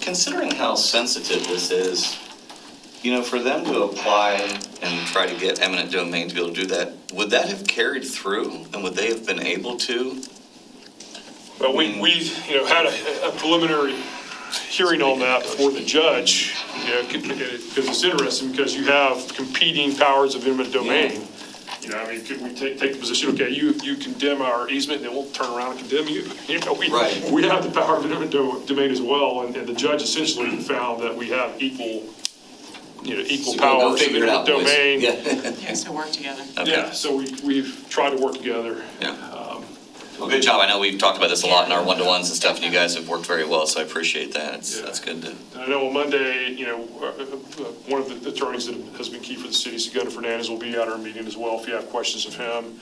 Considering how sensitive this is, for them to apply and try to get eminent domain to be able to do that, would that have carried through, and would they have been able to? Well, we had a preliminary hearing on that before the judge, because it's interesting because you have competing powers of eminent domain. Could we take the position, okay, you condemn our easement, then we'll turn around and condemn you? We have the power of eminent domain as well, and the judge essentially found that we have equal powers of eminent domain. Yeah, so work together. Okay. Yeah, so we've tried to work together. Yeah. Well, good job. I know we've talked about this a lot in our one-to-ones and stuff, and you guys have worked very well, so I appreciate that. That's good to... I know on Monday, one of the attorneys that has been key for the city, Segundo Fernandez, will be at our meeting as well if you have questions of him.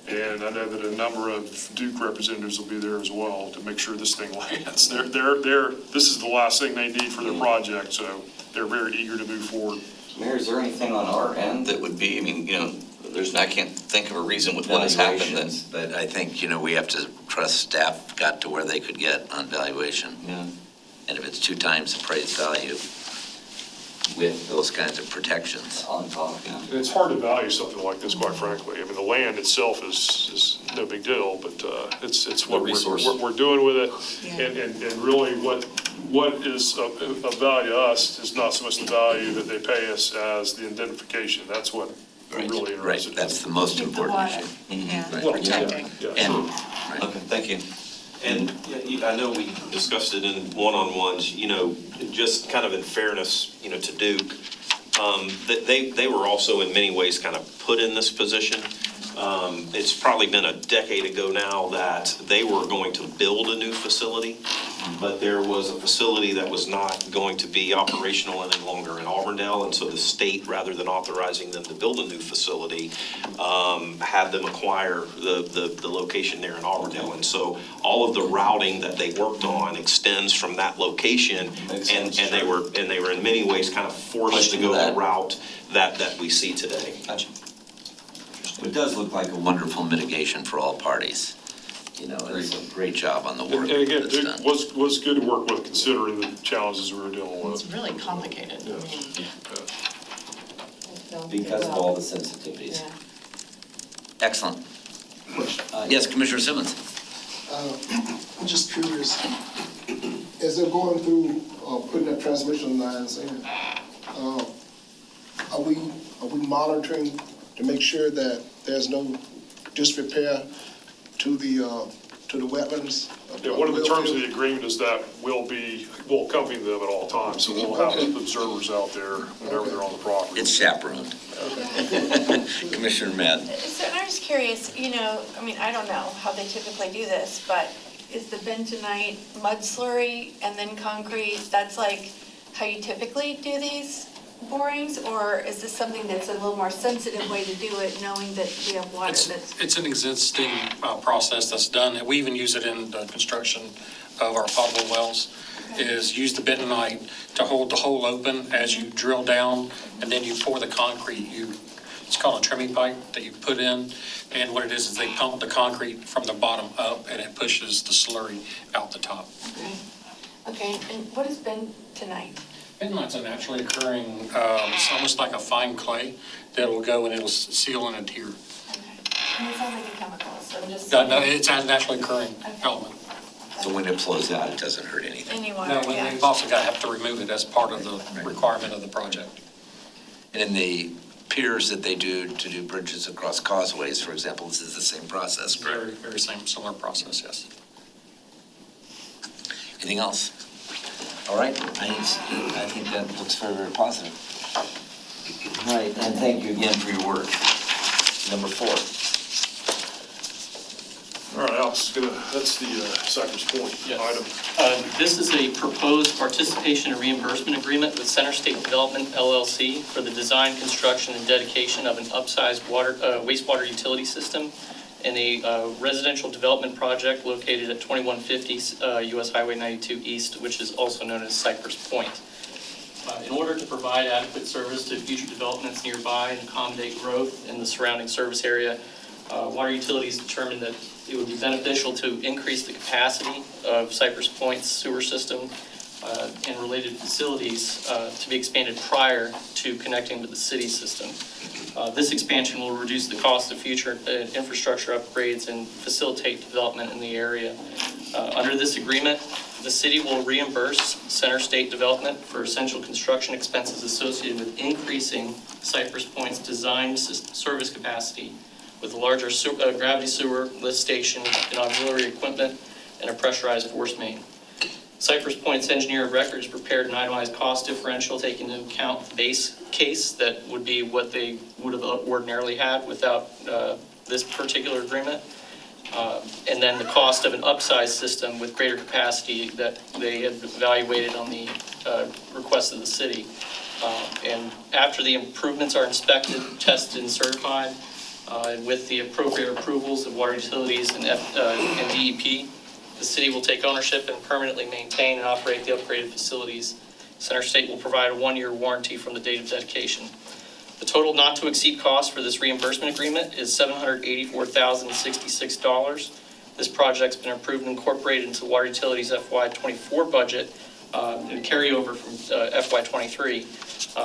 And I know that a number of Duke representatives will be there as well to make sure this thing lands. This is the last thing they need for their project, so they're very eager to move forward. Mayor, is there anything on our end that would be, I can't think of a reason with what has happened that... But I think, we have to trust staff got to where they could get on valuation. Yeah. And if it's 2 times appraised value with those kinds of protections. On top, yeah. And it's hard to value something like this, quite frankly. The land itself is no big deal, but it's what we're doing with it. And really what is of value to us is not so much the value that they pay us as the indemnification. That's what we're really interested in. That's the most important issue. Yeah, Well, protecting. Yeah. And, Okay, thank you. And I know we discussed it in one-on-ones, just kind of in fairness, to Duke, that they were also in many ways kind of put in this position. It's probably been a decade ago now that they were going to build a new facility, but there was a facility that was not going to be operational any longer in Auburndale, and so the state, rather than authorizing them to build a new facility, had them acquire the location there in Auburndale. And so all of the routing that they worked on extends from that location, and they were in many ways kind of forced to go the route that we see today. Gotcha. It does look like a wonderful mitigation for all parties. It's a great job on the work And again, that's done. Duke was good to work with considering the challenges we were dealing with. It's really complicated. I mean, Because of all the sensitivities. Excellent. Yes, Commissioner Simmons. I'm just curious, as they're going through putting their transmission lines in, are we monitoring to make sure that there's no disrepair to the wetlands? Yeah, one of the terms of the agreement is that we'll accompany them at all times, so we'll have observers out there whenever they're on the property. It's chaperoned. Commissioner Mann. So I'm just curious, I don't know how they typically do this, but is the bentonite mud slurry and then concrete, that's like how you typically do these borings? Or is this something that's a little more sensitive way to do it, knowing that we have water that's... It's an existing process that's done. We even use it in the construction of our potable wells, is use the bentonite to hold the hole open as you drill down, and then you pour the concrete. It's called a trimming pipe that you put in, and what it is they pump the concrete from the bottom up, and it pushes the slurry out the top. Okay, and what is bentonite? Bentonite's a naturally occurring, it's almost like a fine clay that'll go and it'll seal in a tier. And it sounds like a chemical, so I'm just... No, it's a naturally occurring element. So when it flows out, it doesn't hurt anything. Any water, No, yeah. we've also got to have to remove it as part of the requirement of the project. And in the piers that they do to do bridges across causeways, for example, this is the same process, correct? Very, very similar process, yes. Anything else? All right, I think that looks very, very positive. All right, and thank you again for your work. Number 4. All right, Alex, that's the Cypress Point item. This is a proposed participation and reimbursement agreement with Center State Development LLC for the design, construction, and dedication of an upsized wastewater utility system in a residential development project located at 2150 US Highway 92 East, which is also known as Cypress Point. In order to provide adequate service to future developments nearby and accommodate growth in the surrounding service area, Water Utilities determined that it would be beneficial to increase the capacity of Cypress Point's sewer system and related facilities to be expanded prior to connecting with the city system. This expansion will reduce the cost of future infrastructure upgrades and facilitate development in the area. Under this agreement, the city will reimburse Center State Development for essential construction expenses associated with increasing Cypress Point's design service capacity with a larger gravity sewer, lift station, and auxiliary equipment, and a pressurized force main. Cypress Point's engineer of record has prepared an itemized cost differential taking into account the base case that would be what they would have ordinarily had without this particular agreement. And then the cost of an upsized system with greater capacity that they had evaluated on the request of the city. And after the improvements are inspected, tested, and certified, and with the appropriate approvals of Water Utilities and DEP, the city will take ownership and permanently maintain and operate the upgraded facilities. Center State will provide a 1-year warranty from the date of dedication. The total not to exceed cost for this reimbursement agreement is $784,066. This project's been approved and incorporated into Water Utilities FY24 budget and carryover from FY23,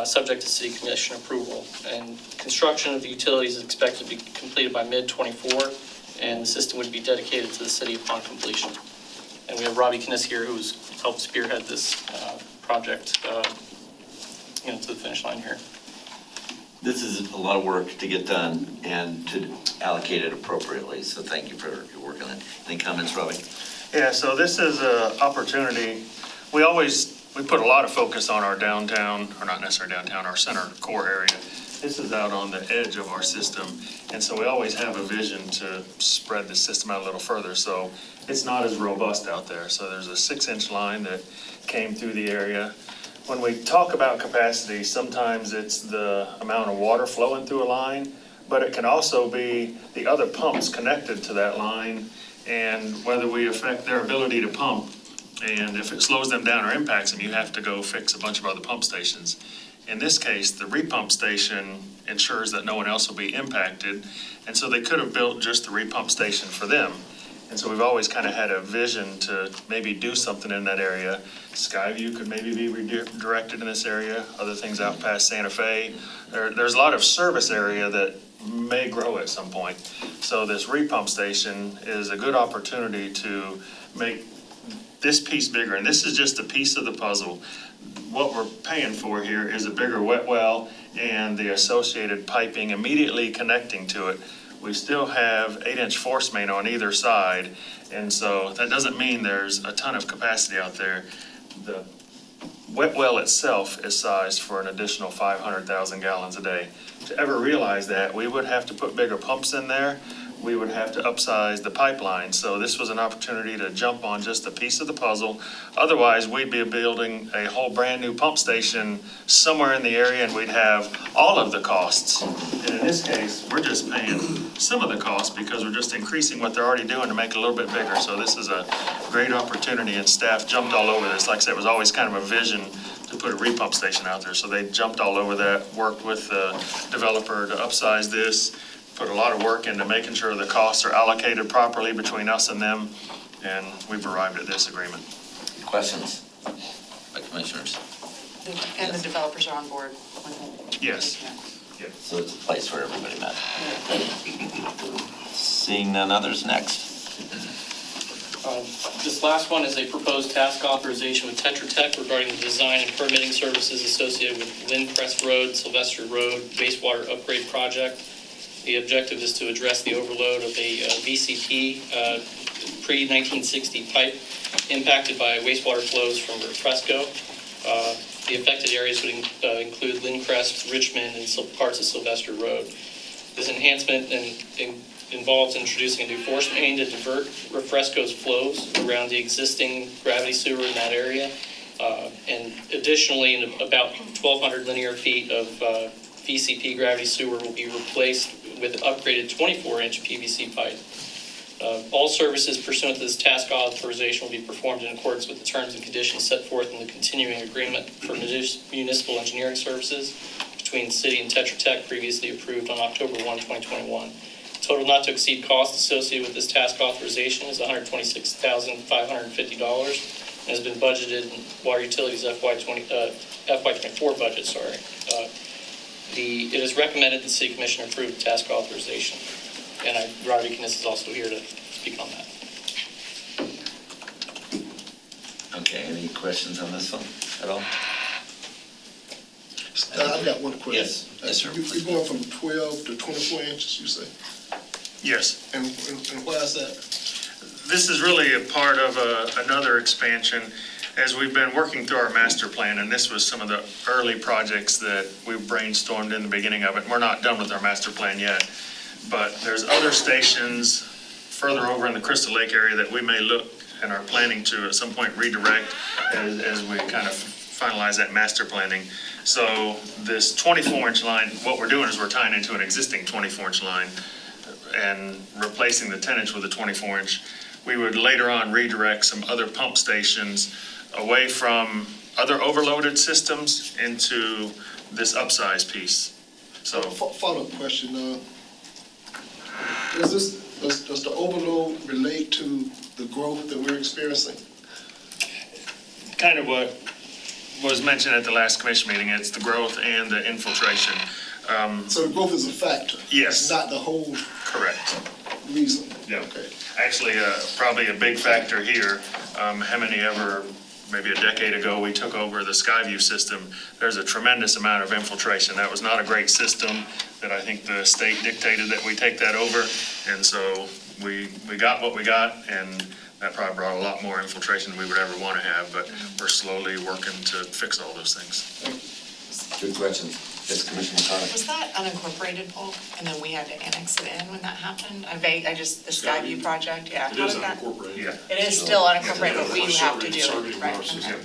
subject to City Commission approval. And construction of the utilities is expected to be completed by mid-24, and the system would be dedicated to the city upon completion. And we have Robbie Kniss here, who's helped spearhead this project to the finish line here. This is a lot of work to get done and to allocate it appropriately, so thank you for your work on it. Any comments, Robbie? Yeah, so this is an opportunity. We put a lot of focus on our downtown, or not necessarily downtown, our center core area. This is out on the edge of our system, and so we always have a vision to spread the system out a little further. So it's not as robust out there. So there's a 6-inch line that came through the area. When we talk about capacity, sometimes it's the amount of water flowing through a line, but it can also be the other pumps connected to that line and whether we affect their ability to pump. And if it slows them down or impacts them, you have to go fix a bunch of other pump stations. In this case, the repump station ensures that no one else will be impacted, and so they could have built just the repump station for them. And so we've always kind of had a vision to maybe do something in that area. Skyview could maybe be redirected in this area, other things out past Santa Fe. There's a lot of service area that may grow at some point. So this repump station is a good opportunity to make this piece bigger. And this is just a piece of the puzzle. What we're paying for here is a bigger wet well and the associated piping immediately connecting to it. We still have 8-inch force main on either side, and so that doesn't mean there's a ton of capacity out there. The wet well itself is sized for an additional 500,000 gallons a day. To ever realize that, we would have to put bigger pumps in there. We would have to upsize the pipeline. So this was an opportunity to jump on just a piece of the puzzle. Otherwise, we'd be building a whole brand-new pump station somewhere in the area, and we'd have all of the costs. And in this case, we're just paying some of the costs because we're just increasing what they're already doing to make it a little bit bigger. So this is a great opportunity, and staff jumped all over this. Like I said, it was always kind of a vision to put a repump station out there. So they jumped all over that, worked with the developer to upsize this, put a lot of work into making sure the costs are allocated properly between us and them, and we've arrived at this agreement. Questions by commissioners? And the developers are on board? Yes. Yep. So it's a place where everybody met. Seeing none others, next. This last one is a proposed task authorization with Tetra Tech regarding the design and permitting services associated with Lindcrest Road, Sylvester Road wastewater upgrade project. The objective is to address the overload of a VCP pre-1960 pipe impacted by wastewater flows from Refresco. The affected areas would include Lindcrest, Richmond, and some parts of Sylvester Road. This enhancement involves introducing a new force main to divert Refresco's flows around the existing gravity sewer in that area. And additionally, about 1,200 linear feet of VCP gravity sewer will be replaced with an upgraded 24-inch PVC pipe. All services pursuant to this task authorization will be performed in accordance with the terms and conditions set forth in the continuing agreement for municipal engineering services between the city and Tetra Tech previously approved on October 1, 2021. Total not to exceed cost associated with this task authorization is $126,550 and has been budgeted in Water Utilities FY24 budget, It is recommended the City Commission approve the task authorization. And Roger Kniss is also here to speak on that. Okay, any questions on this one at all? I've got one question. Yes, sir. You're going from 12 to 24 inches, you say? Yes. And why is that? This is really a part of another expansion as we've been working through our master plan, and this was some of the early projects that we brainstormed in the beginning of it. We're not done with our master plan yet, but there's other stations further over in the Crystal Lake area that we may look and are planning to at some point redirect as we kind of finalize that master planning. So this 24-inch line, what we're doing is we're tying into an existing 24-inch line and replacing the 10-inch with a 24-inch. We would later on redirect some other pump stations away from other overloaded systems into this upsize piece. So follow-up question, does the overload relate to the growth that we're experiencing? Kind of what was mentioned at the last commission meeting, it's the growth and the infiltration. So the growth is a factor? Yes. It's not the whole correct reason? Yeah. Okay. Actually, probably a big factor here, maybe a decade ago, we took over the Skyview system. There's a tremendous amount of infiltration. That was not a great system that I think the state dictated that we take that over. And so we got what we got, and That probably brought a lot more infiltration than we would ever want to have, but we're slowly working to fix all those things. Good questions. Yes, Commissioner McCarthy. Was that unincorporated Polk, and then we had to annex it in when that happened? The Skyview project, yeah. It is unincorporated. Yeah. It is still unincorporated, but we have to do Surveyed it, in right? our Okay. system.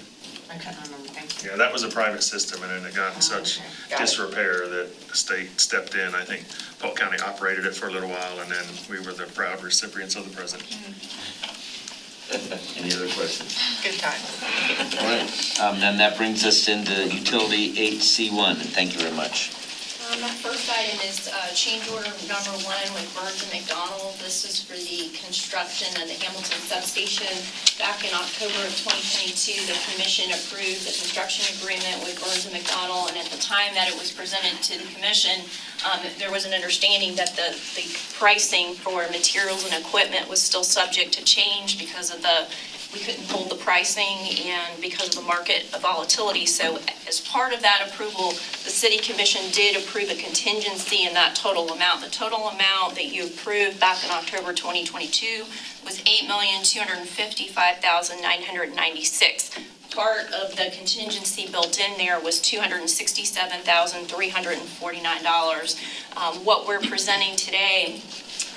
I couldn't remember, thank you. Yeah, that was a private system, and then it got in such Got it. disrepair that the state stepped in. I think Polk County operated it for a little while, and then we were the proud recipients of the present. Any other questions? Good time. All right, then that brings us into utility 8C1, and thank you very much. That first item is change order number 1 with Burns and McDonnell. This is for the construction of the Hamilton substation. Back in October of 2022, the commission approved the construction agreement with Burns and McDonnell, and at the time that it was presented to the commission, there was an understanding that the pricing for materials and equipment was still subject to change because of we couldn't hold the pricing and because of the market volatility. So as part of that approval, the city commission did approve a contingency in that total amount. The total amount that you approved back in October 2022 was $8,255,996. Part of the contingency built in there was $267,349. What we're presenting today,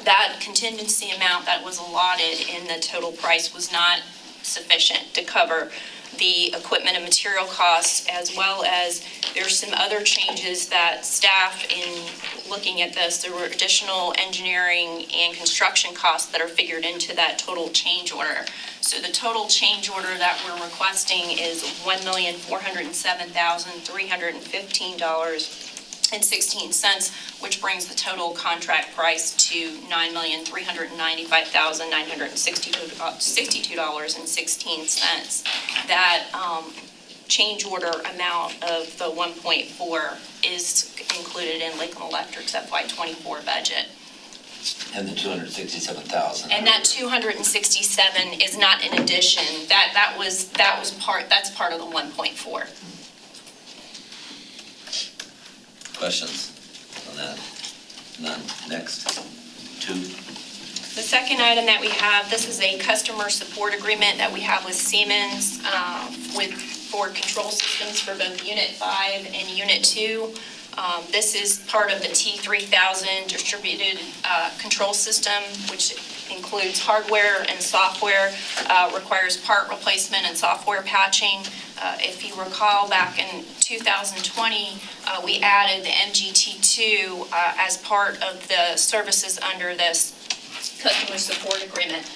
that contingency amount that was allotted in the total price was not sufficient to cover the equipment and material costs, as well as there's some other changes that staff, in looking at this, there were additional engineering and construction costs that are figured into that total change order. So the total change order that we're requesting is $1,407,315.16, which brings the total contract price to $9,395,962.16. That change order amount of the 1.4 is included in Lakeland Electric's FY24 budget. And the 267,000. And that 267 is not in addition. That's part of the 1.4. Questions on that? None. Next. 2. The second item that we have, this is a customer support agreement that we have with Siemens for control systems for both Unit 5 and Unit 2. This is part of the T3000 distributed control system, which includes hardware and software, requires part replacement and software patching. If you recall, back in 2020, we added the MGT2 as part of the services under this customer support agreement.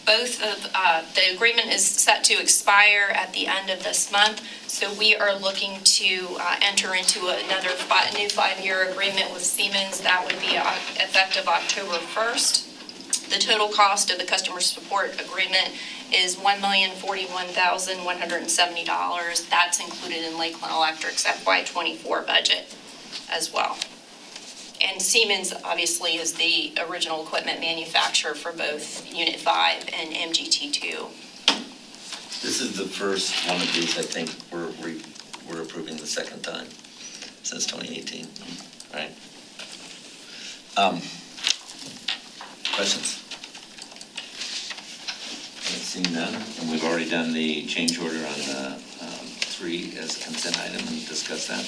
The agreement is set to expire at the end of this month, so we are looking to enter into another new 5-year agreement with Siemens. That would be effective October 1st. The total cost of the customer support agreement is $1,041,170. That's included in Lakeland Electric's FY24 budget as well. And Siemens, obviously, is the original equipment manufacturer for both Unit 5 and MGT2. This is the first one of these, I think, we're approving the second time since 2018, right? Questions? I've seen none, and we've already done the change order on 3 as a consent item and discussed that.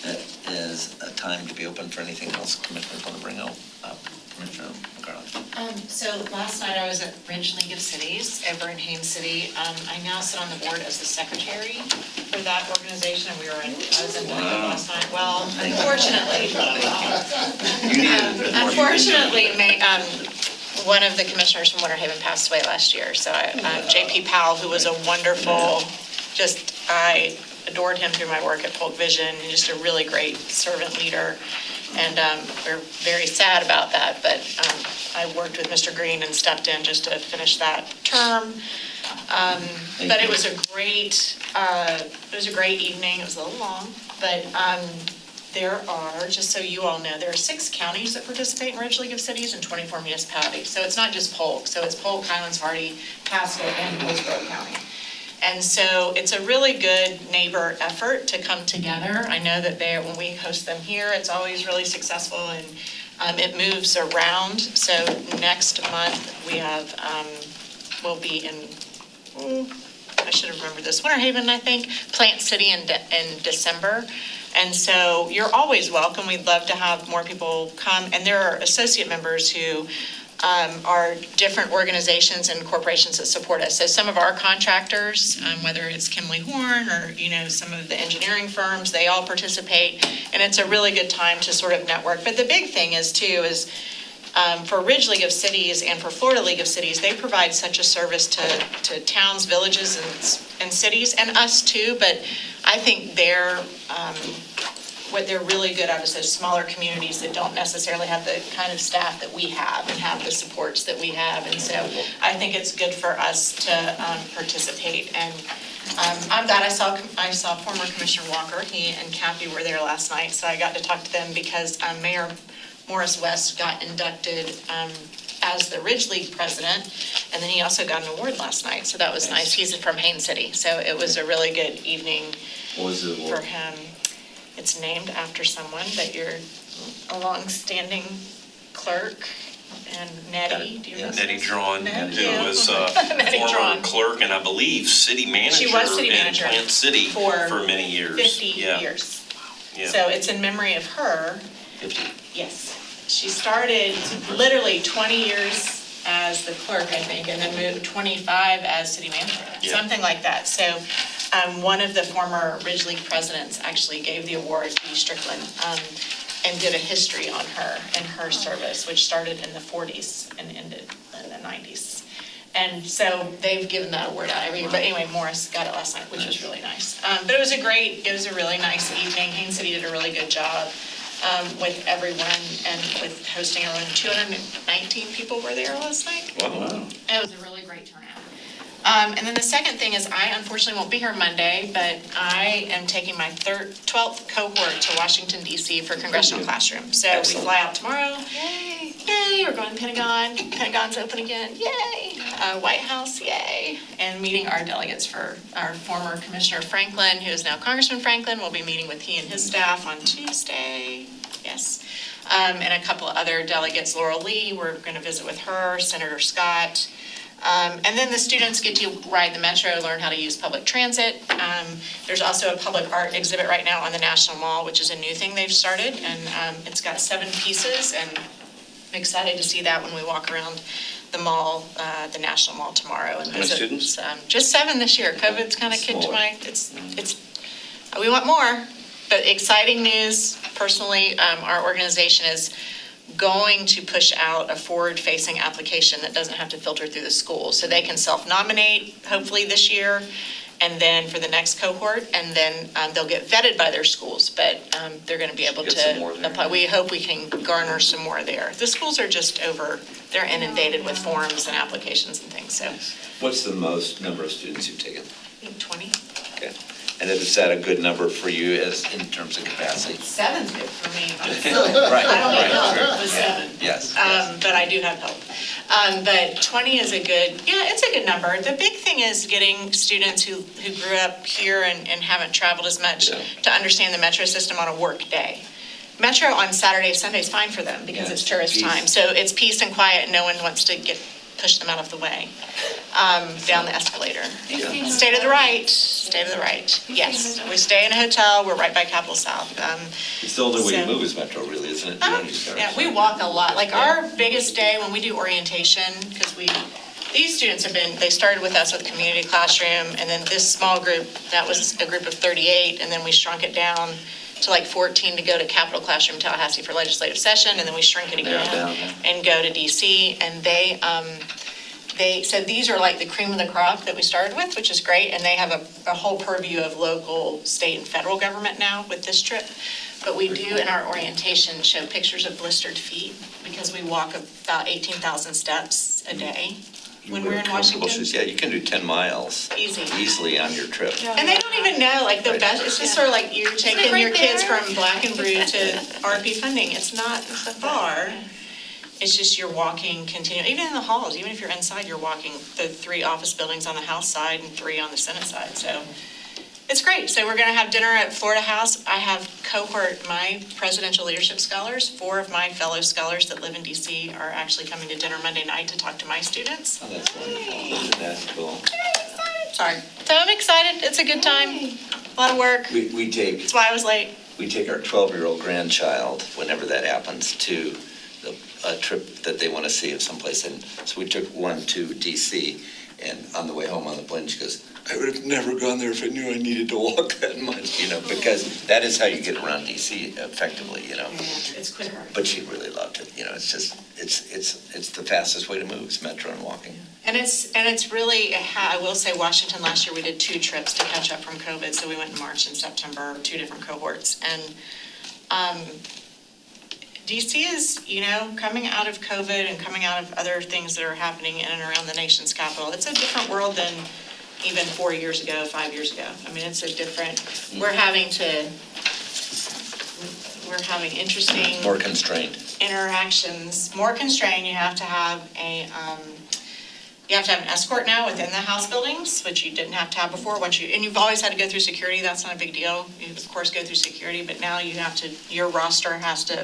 That is a time to be open for anything else commissioners want to bring up. Commissioner McCarthy. So last night I was at Ridge League of Cities over in Haines City. I now sit on the board as the secretary for that organization, and I was in Lincoln last night. Well, unfortunately, one of the commissioners from Winter Haven passed away last year. So J.P. Powell, who was a wonderful, I adored him through my work at Polk Vision, and just a really great servant leader. And we're very sad about that, but I worked with Mr. Green and stepped in just to finish that term. But it was a great evening. It was a little long, but there are, just so you all know, there are 6 counties that participate in Ridge League of Cities and 24 municipalities. So it's not just Polk. So it's Polk, Highlands, Hardy, Pasco, and Hillsborough County. And so it's a really good neighbor effort to come together. I know that when we host them here, it's always really successful, and it moves around. So next month we have will be in, I should have remembered this, Winter Haven, I think, Plant City in December. And so you're always welcome. We'd love to have more people come. And there are associate members who are different organizations and corporations that support us. So some of our contractors, whether it's Kimley Horn or, some of the engineering firms, they all participate. And it's a really good time to sort of network. But the big thing is for Ridge League of Cities and for Florida League of Cities, they provide such a service to towns, villages, and cities, and us too. But I think what they're really good at is those smaller communities that don't necessarily have the kind of staff that we have and have the supports that we have. And so I think it's good for us to participate. And I'm glad I saw former Commissioner Walker. He and Kathy were there last night, so I got to talk to them because Mayor Morris West got inducted as the Ridge League president, and then he also got an award last night, so that was nice. He's from Haines City, so it was a really good evening for him. It's named after someone that you're a long-standing clerk, and Nettie. Do you remember? Nettie Drawn, Nettie. who was Nettie former Drawn. clerk and I believe city manager She was city manager in Plant City for many years. 50 years. Yeah. So it's in memory of her. 50. Yes. She started literally 20 years as the clerk, I think, and then moved 25 as city manager, something like that. So one of the former Ridge League presidents actually gave the award to Dee Strickland and did a history on her and her service, which started in the 40s and ended in the 90s. And so they've given that award out every year. But anyway, Morris got it last night, which was really nice. But it was a really nice evening. Haines City did a really good job with everyone and with hosting everyone. 219 people were there last night. Wow. It was a really great turnout. And then the second thing is I unfortunately won't be here Monday, but I am taking my 12th cohort to Washington, D.C. for Congressional Classroom. So we fly out tomorrow. Yay! Yay! We're going to Pentagon. Pentagon's open again. Yay! White House. Yay! And meeting our delegates for our former Commissioner Franklin, who is now Congressman Franklin. We'll be meeting with he and his staff on Tuesday. Yes. And a couple of other delegates. Laurel Lee, we're going to visit with her. Senator Scott. And then the students get to ride the metro, learn how to use public transit. There's also a public art exhibit right now on the National Mall, which is a new thing they've started. And it's got 7 pieces, and I'm excited to see that when we walk around the mall, the National Mall tomorrow. And How many students? Just 7 this year. COVID's kind of kicked we want more. But exciting news, personally, our organization is going to push out a forward-facing application that doesn't have to filter through the school. So they can self-nominate, hopefully this year, and then for the next cohort, and then they'll get vetted by their schools, but they're going to be able to apply. We hope we can garner some more there. The schools are just they're inundated with forms and applications and things, so. What's the most number of students you've taken? I think 20. Okay. And is that a good number for you in terms of capacity? 7's good for me. Right, I don't need right, help with 7. Yes. But I do have help. But 20 is it's a good number. The big thing is getting students who grew up here and haven't traveled as much to understand the metro system on a work day. Metro on Saturday, Sunday is fine for them because it's tourist time. So it's peace and quiet and no one wants to push them out of the way down the escalator. Stay to the right. Stay to the right. Yes. We stay in a hotel. We're right by Capitol South. It's the only way you move is metro, really, isn't it? Yeah, we walk a lot. Like our biggest day when we do orientation, because these students they started with us with community classroom, and then this small group, that was a group of 38, and then we shrunk it down to like 14 to go to Capitol Classroom Tallahassee for legislative session, and then we shrink it again and go to DC. And they said these are like the cream of the crop that we started with, which is great, and they have a whole purview of local, state, and federal government now with this trip. But we do in our orientation show pictures of blistered feet because we walk about 18,000 steps a day when we're in Washington. Yeah, you can do 10 miles easily on your trip. And they don't even know, like the best, it's just sort of like you're taking your kids from Black and Brew to RP funding. It's not far. It's just you're walking continually, even in the halls, even if you're inside, you're walking the 3 office buildings on the House side and 3 on the Senate side. So It's great. So we're going to have dinner at Florida House. I have cohort my presidential leadership scholars. 4 of my fellow scholars that live in DC are actually coming to dinner Monday night to talk to my students. Oh, that's wonderful. That's cool. Sorry. So I'm excited. It's a good time. A lot of work. We take. That's why I was late. We take our 12-year-old grandchild, whenever that happens, to a trip that they want to see of someplace. And so we took one to DC, and on the way home on the plane, she goes, I would have never gone there if I knew I needed to walk that much, because that is how you get around DC effectively, It's quicker. But she really loved it, it's just, it's the fastest way to move, is metro and walking. And it's really, I will say Washington last year, we did 2 trips to catch up from COVID. So we went in March and September, 2 different cohorts. And DC is, coming out of COVID and coming out of other things that are happening in and around the nation's capital. It's a different world than even 4 years ago, 5 years ago. I mean, it's a different, we're having interesting. More constrained. Interactions, more constrained. You have to have an escort now within the House buildings, which you didn't have to have before. And you've always had to go through security. That's not a big deal. You of course go through security, but now your roster has to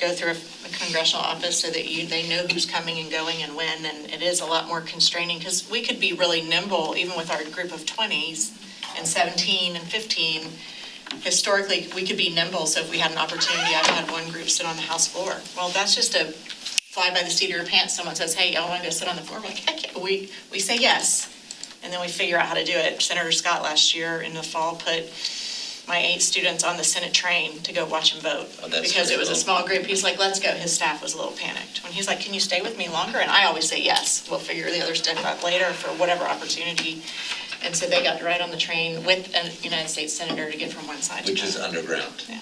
go through a congressional office so that they know who's coming and going and when. And it is a lot more constraining because we could be really nimble, even with our group of 20s and 17 and 15. Historically, we could be nimble. So if we had an opportunity, I've had one group sit on the House floor. Well, that's just a fly by the seat of your pants. Someone says, hey, y'all want to go sit on the floor? We're like, heck yeah. We say yes, and then we figure out how to do it. Senator Scott last year in the fall put my 8 students on the Senate train to go watch him vote because it was a small group. He's like, let's go. His staff was a little panicked. When he's like, can you stay with me longer? And I always say yes. We'll figure the other stuff out later for whatever opportunity. And so they got to ride on the train with a United States Senator to get from one side to the other. Which is underground. Yeah.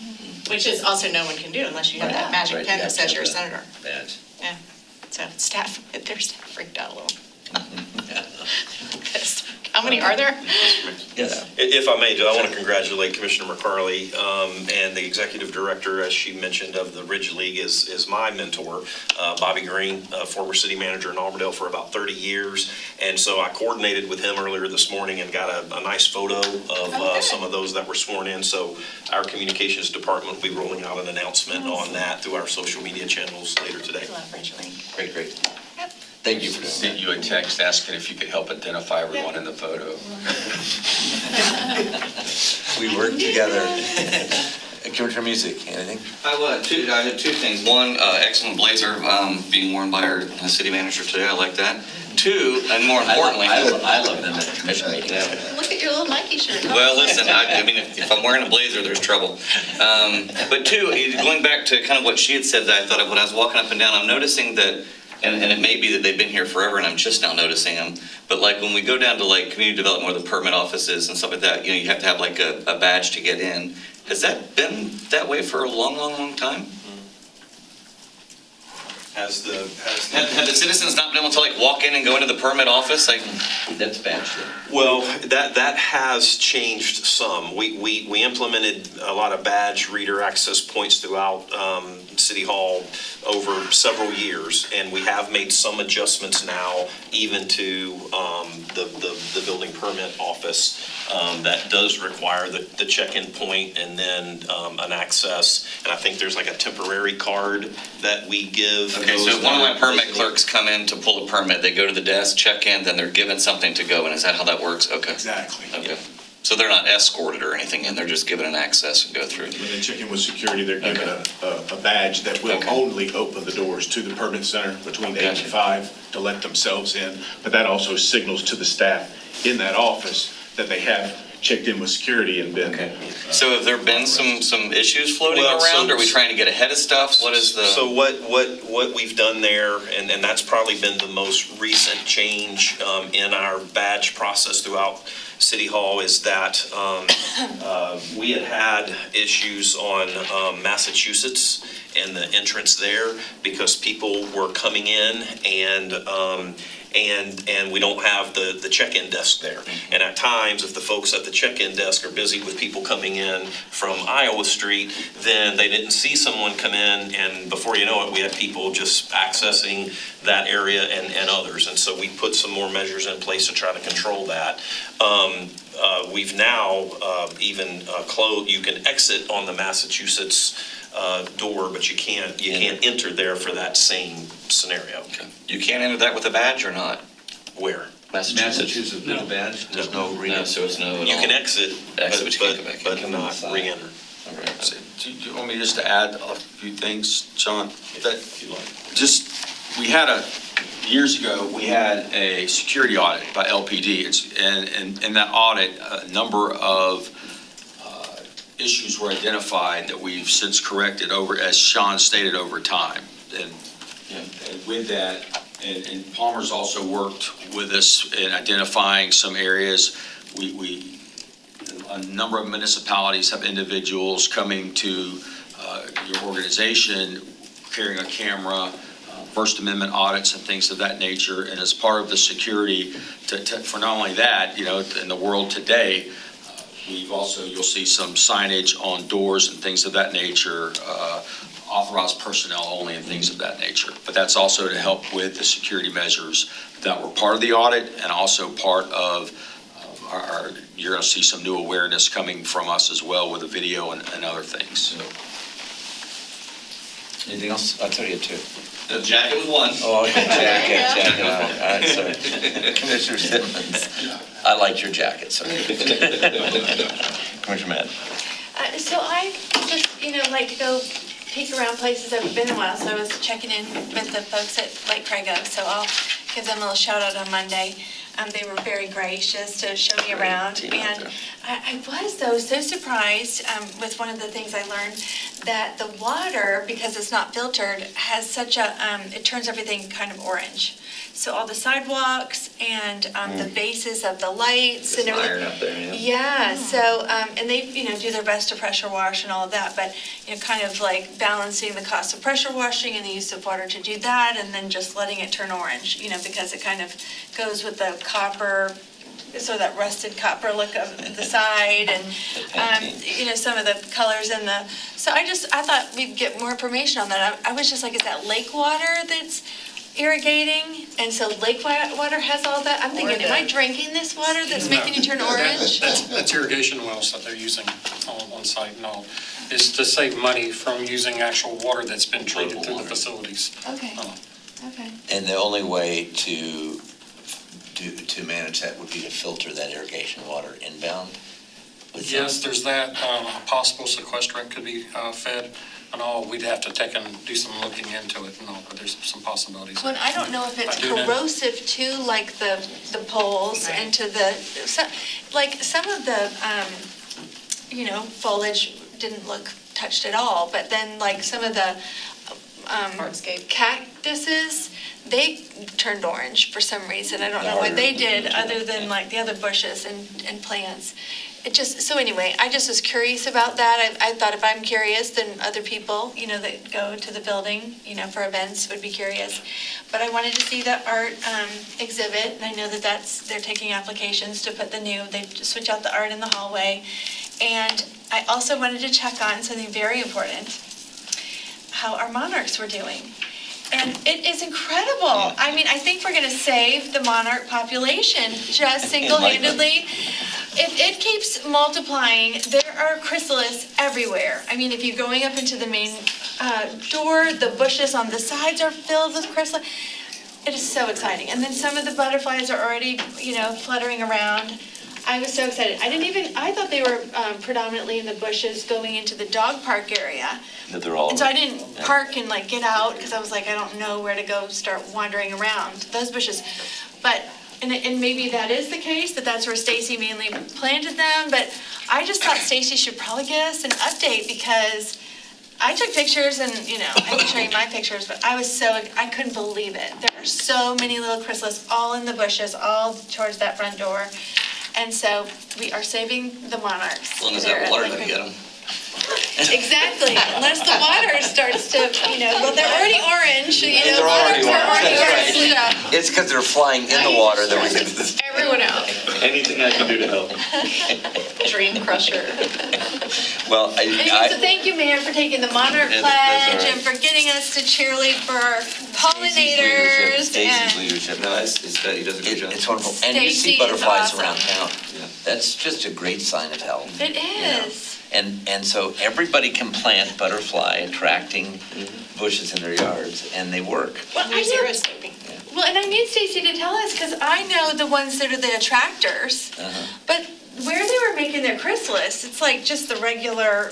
Which is also no one can do unless you have that magic pen that says you're a senator. Badge. Yeah, so their staff freaked out a little. How many are there? Yes. If I may, I want to congratulate Commissioner McCarley and the executive director, as she mentioned, of the Ridge League is my mentor, Bobby Green, former city manager in Auburndale for about 30 years. And so I coordinated with him earlier this morning and got a nice photo of some of those that were sworn in. So our communications department will be rolling out an announcement on that through our social media channels later today. Great. Thank you for doing that. Sent you a text asking if you could help identify everyone in the photo. We work together. Commissioner Music, anything? I had 2 things. One, excellent blazer being worn by our city manager today. I like that. 2, and more importantly, I love them at the commission meeting. Look at your little Nike shirt. Well, listen, I mean, if I'm wearing a blazer, there's trouble. But 2, going back to kind of what she had said, that I thought of when I was walking up and down, I'm noticing that, and it may be that they've been here forever and I'm just now noticing them, but like when we go down to like community development where the permit office is and stuff like that, you have to have like a badge to get in. Has that been that way for a long time? Have the citizens not been able to like walk in and go into the permit office? That's bad shit. Well, that has changed some. We implemented a lot of badge reader access points throughout City Hall over several years, and we have made some adjustments now, even to the building permit office that does require the check-in point and then an access. And I think there's like a temporary card that we give. Okay, so if one of my permit clerks come in to pull a permit, they go to the desk, check in, then they're given something to go, and is that how that works? Okay. Exactly. Okay. So they're not escorted or anything, and they're just given an access and go through. When they check in with security, they're given a badge that will only open the doors to the permit center between 8 and 5 to let themselves in. But that also signals to the staff in that office that they have checked in with security and been. So have there been some issues floating around? Are we trying to get ahead of stuff? What is the? So what we've done there, and that's probably been the most recent change in our badge process throughout City Hall, is that we had issues on Massachusetts and the entrance there because people were coming in and we don't have the check-in desk there. And at times, if the folks at the check-in desk are busy with people coming in from Iowa Street, then they didn't see someone come in, and before you know it, we had people just accessing that area and others. And so we put some more measures in place to try to control that. we've now even closed, you can exit on the Massachusetts door, but you can't enter there for that same scenario. You can't enter that with a badge or not? Where? Massachusetts with a badge, there's no No, so it's no at You all. can exit, Exit, but you can't go back in. but not re-enter. So, Do you want me just to add a few things, John? That just, years ago, we had a security audit by LPD. And in that audit, a number of issues were identified that we've since corrected over, as Sean stated, over time. And with that, and Palmer's also worked with us in identifying some areas. A number of municipalities have individuals coming to your organization carrying a camera, First Amendment audits and things of that nature. And as part of the security, for not only that, in the world today, you'll see some signage on doors and things of that nature, authorized personnel only and things of that nature. But that's also to help with the security measures that were part of the audit and also part of you're going to see some new awareness coming from us as well with the video and other things. Anything else? I'll tell you two. The jacket was one. Oh, jacket. All right, sorry. Commissioner Simmons, I liked your jacket, sorry. Commissioner Matt. So I just, like to go peek around places I haven't been in a while, so I was checking in with the folks at Lake Craig, so I'll give them a little shout out on Monday. They were very gracious to show me around, and I was, though, so surprised with one of the things I learned, that the water, because it's not filtered, has such a, it turns everything kind of orange. So all the sidewalks and the bases of the lights and everything. Iron up there, Yeah, so, and they, do their best to pressure wash and all of that, but, kind of like balancing the cost of pressure washing and the use of water to do that, and then just letting it turn orange, because it kind of goes with the copper, so that rusted copper look of the side, and, some of the colors in the, so I thought we'd get more information on that. I was just like, is that lake water that's irrigating? And so lake water has all that? I'm thinking, am I drinking this water that's making you turn orange? That's irrigation wells that they're using on site and all. It's to save money from using actual water that's been treated through the facilities. Okay, okay. And the only way to manage that would be to filter that irrigation water inbound? Yes, there's that. A possible sequestrant could be fed and all. We'd have to take and do some looking into it and all, but there's some possibilities. Well, I don't know if it's I do know. corrosive to like the poles and to the, some of the, foliage didn't look touched at all, but then like some of the Hardscape cactuses, they turned orange for some reason. I don't know what they did other than like the other bushes and plants. So anyway, I just was curious about that. I thought if I'm curious, then other people, that go to the building, for events would be curious. But I wanted to see the art exhibit, and I know they're taking applications to put they switch out the art in the hallway. And I also wanted to check on something very important, how our monarchs were doing. And it is incredible. I mean, I think we're going to save the monarch population just single-handedly. If it keeps multiplying, there are chrysalis everywhere. I mean, if you're going up into the main door, the bushes on the sides are filled with chrysalis. It is so exciting. And then some of the butterflies are already, fluttering around. I was so excited. I thought they were predominantly in the bushes going into the dog park area. And so I didn't park and get out because I was like, I don't know where to go start wandering around those bushes. But, and maybe that is the case, that's where Stacy mainly planted them. But I just thought Stacy should probably get us an update because I took pictures and, I can show you my pictures, but I couldn't believe it. There are so many little chrysalis all in the bushes, all towards that front door. And so we are saving the monarchs. As long as that water doesn't get them. Exactly, unless the water starts to, well, they're already orange, They're already orange, that's right. Yeah. It's because they're flying in the water that we get this. Everyone out. Anything I can do to help. Dream crusher. Well, Anyway, so thank you, Mayor, for taking the Monarch Yeah, that's all Pledge right. and for getting us to cheerlead for our Stacy's pollinators Stacy's and leadership. No, he does a good job. It's wonderful. And you Stacy see is butterflies awesome. around town. That's just a great sign of health. it you know. is. And so everybody can plant butterfly attracting bushes in their yards, and they work. Well, I know, well, and I need Stacy to tell us, because I know the ones that are the attractors, but where they were making their chrysalis, it's like just the regular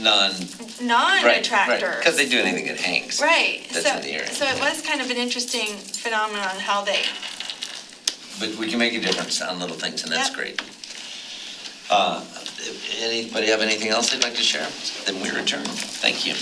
non-attractors. Because they do anything that hangs. Right. That's So- in the area. So it was kind of an interesting phenomenon how they. But we can make a difference on little things, and that's Yep. great. Anybody have anything else they'd like to share? Then we're adjourned. Thank you.